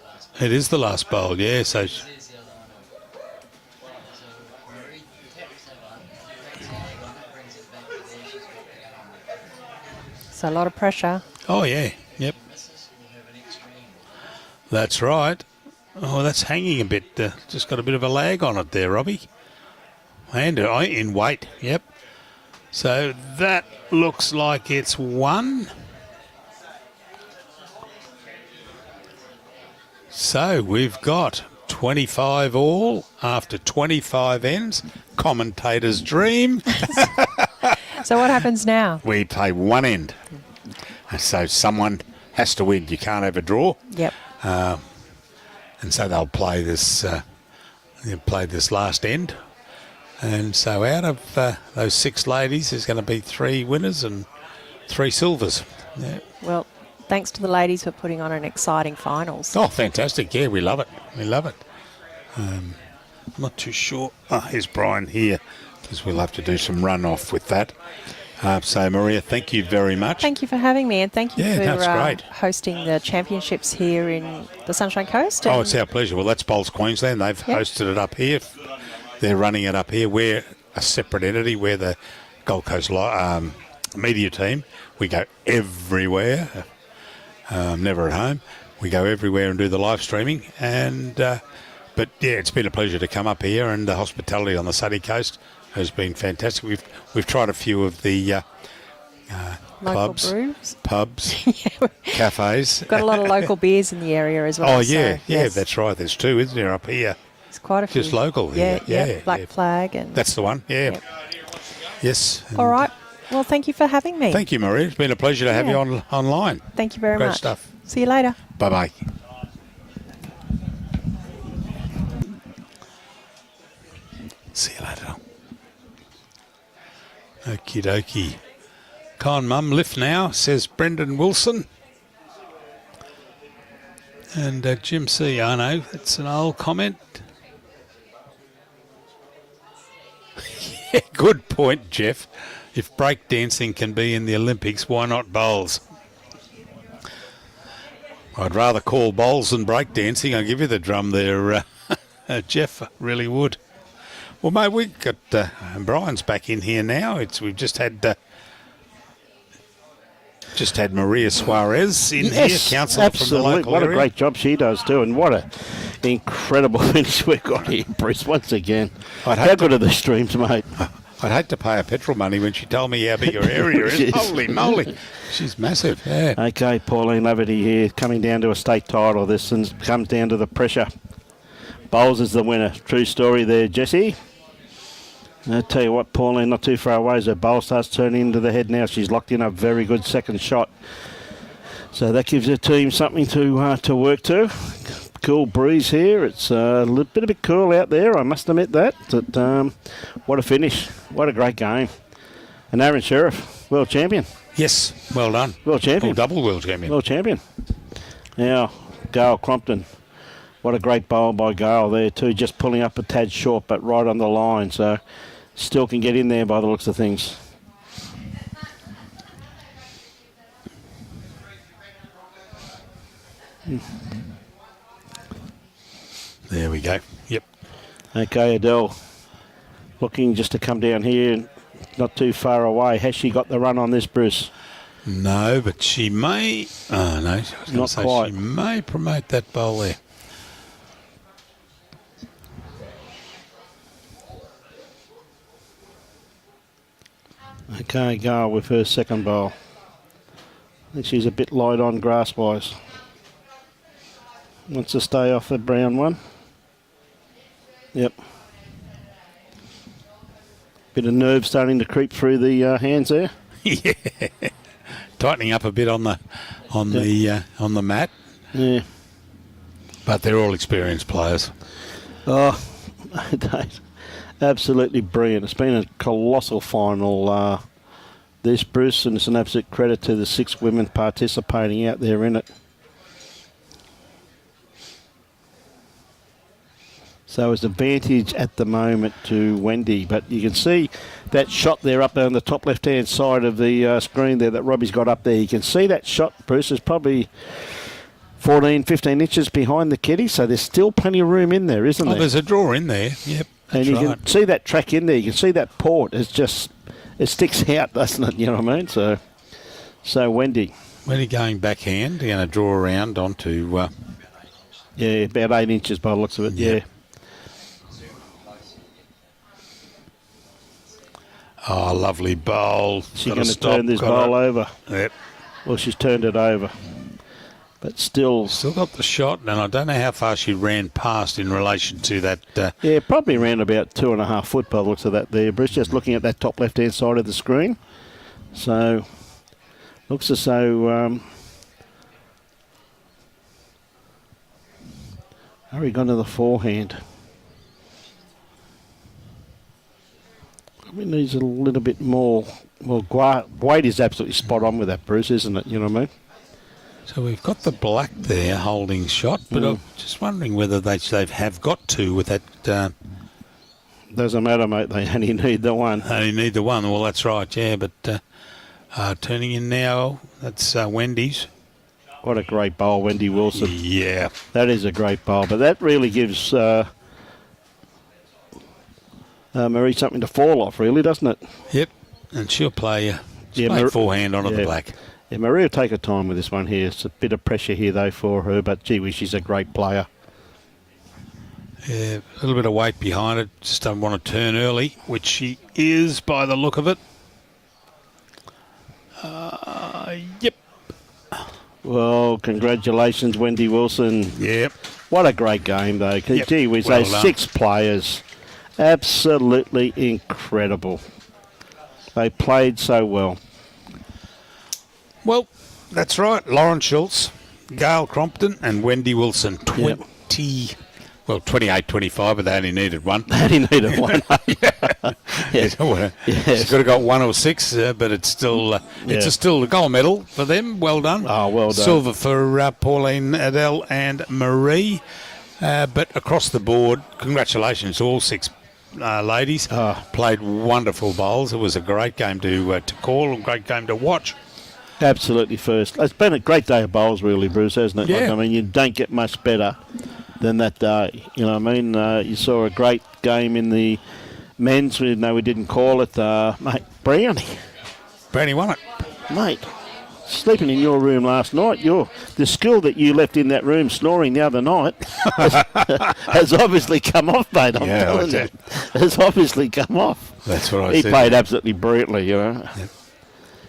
last. It is the last bowl, yeah. So There's the other one. So Maree taps that one, takes the leg on it, brings it back to there. She's got to get on with it. So a lot of pressure. oh, yeah, yep. Misses will have an extra angle. That's right. Oh, that's hanging a bit. Just got a bit of a lag on it there, Robbie. And in weight, yep. So that looks like it's one. So we've got 25 all after 25 ends. Commentator's dream. So what happens now? We play one end. So someone has to win. You can't have a draw. Yep. And so they'll play this last end. And so out of those six ladies, there's going to be three winners and three silvers. Yeah. Well, thanks to the ladies for putting on an exciting finals. Oh, fantastic. Yeah, we love it. We love it. I'm not too sure. Oh, here's Brian here, because we'll have to do some run-off with that. So, Maria, thank you very much. Thank you for having me, and thank you Yeah, for that's great. hosting the championships here in the Sunshine Coast. Oh, it's our pleasure. Well, that's Bowls Queensland. They've hosted it up here. They're running it up here. We're a separate entity. We're the Gold Coast media team. We go everywhere, never at home. We go everywhere and do the live streaming. And but yeah, it's been a pleasure to come up here, and the hospitality on the sunny coast has been fantastic. We've tried a few of the Local clubs, brews. pubs, cafes. Got a lot of local beers in the area as well. Oh yeah, so, yeah, yes, that's right. There's two, isn't there, up here? it's quite a few. Just local. Yeah, yeah. Black Flag and. That's the one. Yeah. Yep. Yes. All right. Well, thank you for having me. Thank you, Maree. It's been a pleasure to have you online. Thank you very Great much. stuff. See you later. Bye bye. See you later. Okie dokie. Con Mum, lift now, says Brendan Wilson. And Jim C. I know, that's an old comment. Yeah, good point, Jeff. If breakdancing can be in the Olympics, why not bowls? I'd rather call bowls than breakdancing. I'll give you the drum there, Jeff. I really would. Well, mate, we've got Brian's back in here now. We've just had Maria Suarez in here, counsellor from the local What area. a great job she does too, and what a incredible finish we've got here, Bruce, once again. How good are the streams, mate? I'd hate to pay her petrol money when she told me how big her area is. Yes. Holy moly. She's massive, yeah. Okay, Pauline Laverty here, coming down to a state title. This and comes down to the pressure. Bowles is the winner. True story there, Jesse. I tell you what, Pauline, not too far away as her bowl starts turning into the head now. She's locked in a very good second shot. So that gives her team something to work to. Cool breeze here. It's a bit cool out there, I must admit that. But what a finish. What a great game. And Aaron Sheriff, world champion. Yes, well done. World champion. Oh, double world champion. World champion. Now, Gail Crompton. What a great bowl by Gail there too. Just pulling up a tad short, but right on the line. So still can get in there by the looks of things. There we go. Yep. Okay, Adele. Looking just to come down here, not too far away. Has she got the run on this, Bruce? No, but she may... Oh, no. I was going Not to say quite. she may promote that bowl there. Okay, Gail with her second bowl. I think she's a bit light on grass-wise. Wants to stay off the brown one. Yep. Bit of nerve starting to creep through the hands there. Yeah. Tightening up a bit on the mat. Yeah. But they're all experienced players. Oh, absolutely brilliant. It's been a colossal final, this, Bruce, and it's an absolute credit to the 6 women participating out there in it. So it's advantage at the moment to Wendy, but you can see that shot there up there on the top left-hand side of the screen there that Robbie's got up there. You can see that shot, Bruce, is probably 14, 15 inches behind the kitty, so there's still plenty of room in there, isn't there? There's a draw in there. Yep, and you can see that track in there. You can see that port. It's just, it sticks out, doesn't it? You know what I mean? So Wendy. Wendy going backhand, they're going to draw around onto... yeah, about 8 inches by the looks of it, yeah. Oh, lovely bowl. She's going to turn this bowl over. Yep. Well, she's turned it over. But still got the shot, and I don't know how far she ran past in relation to that. Yeah, probably around about 2.5 foot by the looks of that there, Bruce, just looking at that top left-hand side of the screen. So, looks as though... Harry gone to the forehand. Probably needs a little bit more... Well, Wade is absolutely spot on with that, Bruce, isn't it? You know what I mean? So we've got the black there holding shot, but I'm just wondering whether they have got to with that. Doesn't matter, mate. They only need the one. Only need the one. Well, that's right, yeah. But turning in now, that's Wendy's. What a great bowl, Wendy Wilson. Yeah. That is a great bowl. But that really gives Maree something to fall off, really, doesn't it? Yep. and she'll play Yeah, forehand onto the black. Yeah, Maree will take her time with this one here. It's a bit of pressure here, though, for her, but gee whiz, she's a great player. Yeah, a little bit of weight behind it. Just don't want to turn early, which she is by the look of it. Yep. Well, congratulations, Wendy Wilson. Yep. What a great game, though. Yep. Gee whiz, Well those done. 6 players, absolutely incredible. They played so well. Well, that's right. Lauren Schultz, Gail Crompton, and Wendy Wilson. 28-25, but they only needed one. They only needed one. She's could have got 1 or 6, but it's still still a gold medal for them. Well done. Oh, well done. Silver for Pauline, Adele, and Maree. But across the board, congratulations to all 6 ladies. Played wonderful bowls. It was a great game to call, a great game to watch. Absolutely first. It's been a great day of bowls, really, Bruce, hasn't it? Yeah. Like, I mean, you don't get much better than that day. You know what I mean? You saw a great game in the men's. We didn't call it. Mate, Brownie, Brownie won it. mate, sleeping in your room last night. The skill that you left in that room snoring the other night has obviously come off, mate. I'm telling you. Has obviously come off. That's what I He said. played absolutely brilliantly, you know. Yep.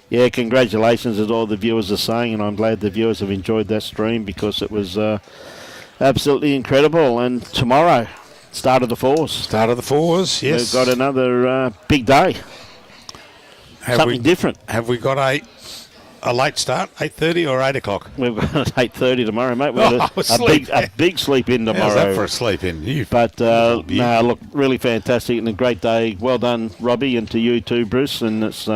Yeah, congratulations, as all the viewers are saying, and I'm glad the viewers have enjoyed that stream because it was absolutely incredible. And tomorrow, start of the 4s. Start of the 4s, yes. We've got another big day. Something different. Have we got a late start, 8:30 or 8 o'clock? We've got 8:30 tomorrow, mate. We've got a big sleep in tomorrow. How's that for a sleep in? But, look, really fantastic and a great day. Well done, Robbie, and to you too, Bruce. And it's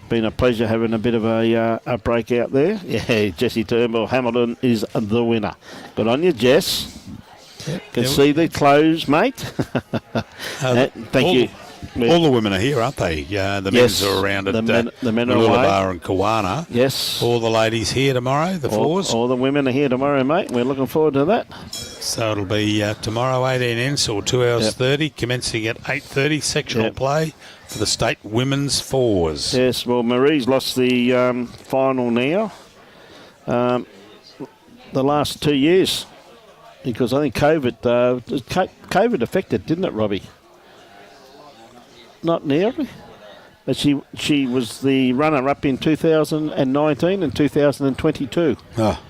been a pleasure having a bit of a break out there. Yeah, Jessie Turnbull, Hamilton is the winner. Good on you, Jess. Can see the clothes, mate. Thank you. All the women are here, aren't they? The men's are around at the men are away. Bar and Kawana. Yes. All the ladies here tomorrow, the 4s. All the women are here tomorrow, mate. We're looking forward to that. So it'll be tomorrow, 18 ends or 2 hours 30, commencing at 8:30, sectional play for the state women's 4s. Yes, well, Maree's lost the final now. The last 2 years, because I think COVID affected, didn't it, Robbie? Not nearly. But she was the runner-up in 2019 and 2022. Oh.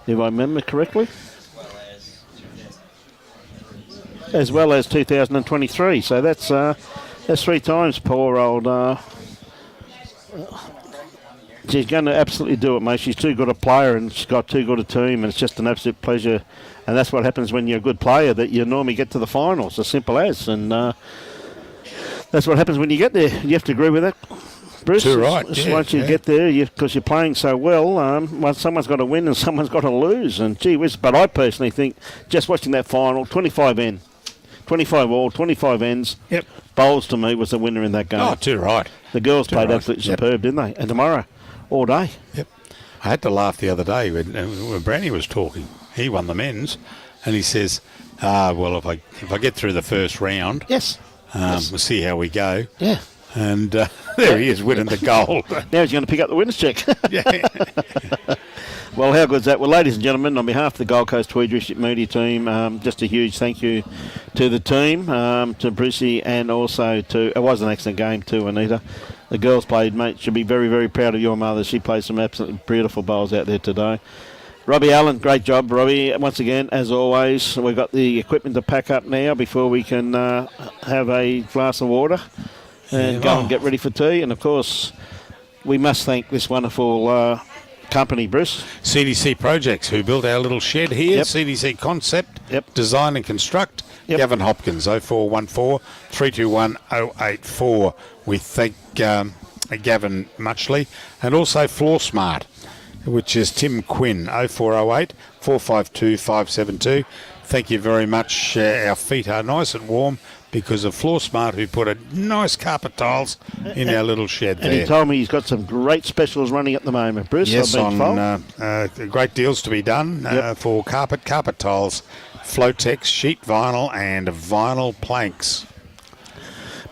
If I remember correctly. As well as 2023. So that's 3 times poor old... she's going to absolutely do it, mate. She's too good a player and she's got too good a team, and it's just an absolute pleasure. And that's what happens when you're a good player, that you normally get to the finals, as simple as. And that's what happens when you get there. You have to agree with that, Bruce. Too right. Once you get there, because you're playing so well, someone's got to win and someone's got to lose. And gee whiz, but I personally think just watching that final, 25 all, 25 ends. Yep. Bowles to me was the winner in that game. Oh, too right. The girls played absolutely superb, didn't they? And tomorrow, all day. Yep. I had to laugh the other day when Brandy was talking. He won the men's, and he says, well, if I get through the first round, Yes. we'll see how we go. Yeah. And there he is winning the gold. Now he's going to pick up the winner's check. Yeah. Well, how good's that? Well, ladies and gentlemen, on behalf of the Gold Coast Tweed District Media team, just a huge thank you to the team, to Brucey, and also to... It was an excellent game too, Anita. The girls played, mate. Should be very, very proud of your mother. She played some absolutely beautiful bowls out there today. Robbie Allen, great job, Robbie. Once again, as always, we've got the equipment to pack up now before we can have a glass of water and go and get ready for tea. And, of course, we must thank this wonderful company, Bruce. CDC Projects, who built our little shed here. Yep. CDC Concept, Yep. Design and Construct. Yep. Gavin Hopkins, 0414 321 084. We thank Gavin muchly. And also Floor Smart, which is Tim Quinn, 0408 452 572. Thank you very much. Our feet are nice and warm because of Floor Smart, who put a nice carpet tiles in our little shed And there. he told me he's got some great specials running at the moment, Bruce. Yes, I've been on great deals to be done for carpet tiles, Flotex, sheet vinyl and vinyl planks.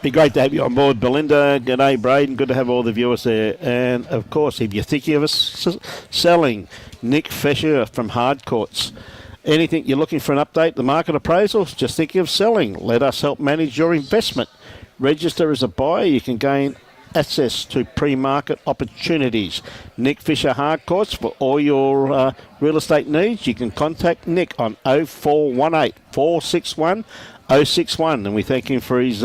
Be great to have you on board, Belinda. G'day, Braden. Good to have all the viewers there. And, of course, if you're thinking of selling, Nick Fisher from Hardcourts. Anything you're looking for an update, the market appraisals, just thinking of selling. Let us help manage your investment. Register as a buyer. You can gain access to pre-market opportunities. Nick Fisher Hardcourts for all your real estate needs. You can contact Nick on 0418 461 061, and we thank him for his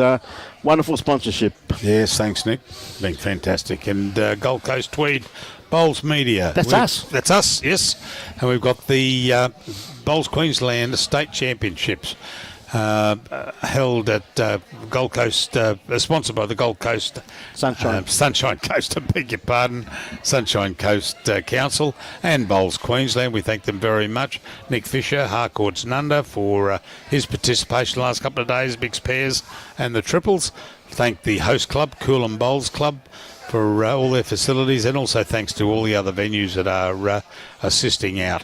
wonderful sponsorship. Yes, thanks, Nick. Been fantastic. And Gold Coast-Tweed Bowls Media. That's us. That's us, yes. And we've got the Bowls Queensland State Championships held at Gold Coast, sponsored by the Gold Coast Sunshine Coast, I beg your pardon, Sunshine Coast Council and Bowls Queensland. We thank them very much. Nick Fisher, Harcourts Nunda, for his participation the last couple of days, mixed pairs and the triples. Thank the host club, Coolum Bowls Club, for all their facilities, and also thanks to all the other venues that are assisting out.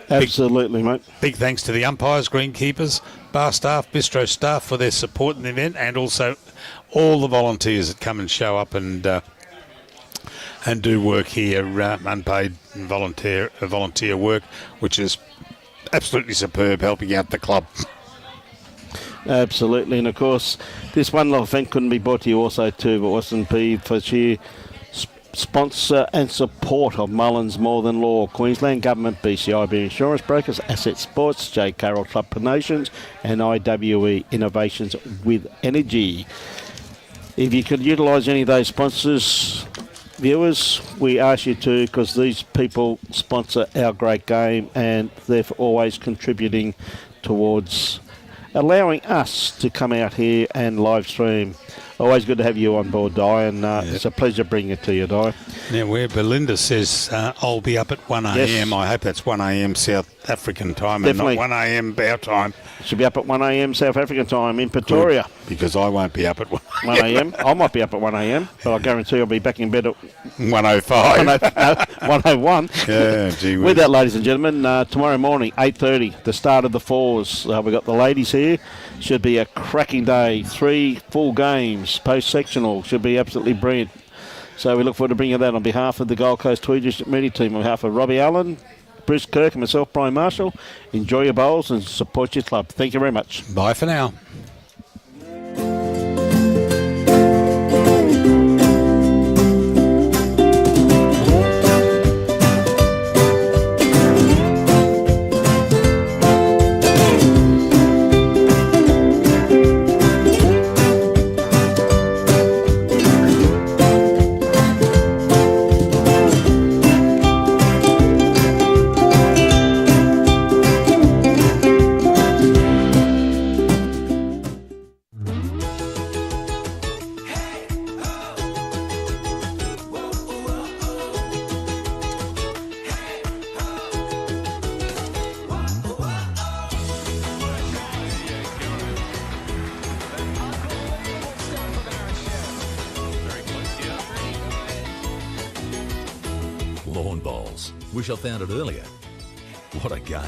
Absolutely, mate. Big thanks to the umpires, greenkeepers, bar staff, bistro staff for their support in the event, and also all the volunteers that come and show up and do work here, unpaid and volunteer work, which is absolutely superb, helping out the club. Absolutely, and of course, this one little event couldn't be brought to you also too, but wasn't be for sheer sponsor and support of Mullins More Than Law, Queensland Government, BCIB Insurance Brokers, Asset Sports, J. Carroll Club Promotions, and IWE Innovations with Energy. If you could utilise any of those sponsors, viewers, we ask you to, because these people sponsor our great game and they're always contributing towards allowing us to come out here and live stream. Always good to have you on board, Di, and it's a pleasure bringing it to you, Di. Now, where Belinda says I'll be up at 1 a.m, Yes. I hope that's 1 a.m. South African time Definitely. and not 1 a.m. our time. Should be up at 1 a.m. South African time in Pretoria. Good, because I won't be up at 1 1 a.m. I might be up at 1 a.m, but I guarantee I'll be back in bed at 1:05. 1:01. Yeah, gee whiz. With that, ladies and gentlemen, tomorrow morning, 8:30, the start of the fours. We've got the ladies here. Should be a cracking day. 3 full games, post-sectional. Should be absolutely brilliant. So we look forward to bringing that on behalf of the Gold Coast Tweed District Media Team, on behalf of Robbie Allen, Bruce Kirk and myself, Brian Marshall. Enjoy your bowls and support your club. Thank you very much. Bye for now. Lawn bowls. Wish I found it earlier. What a game.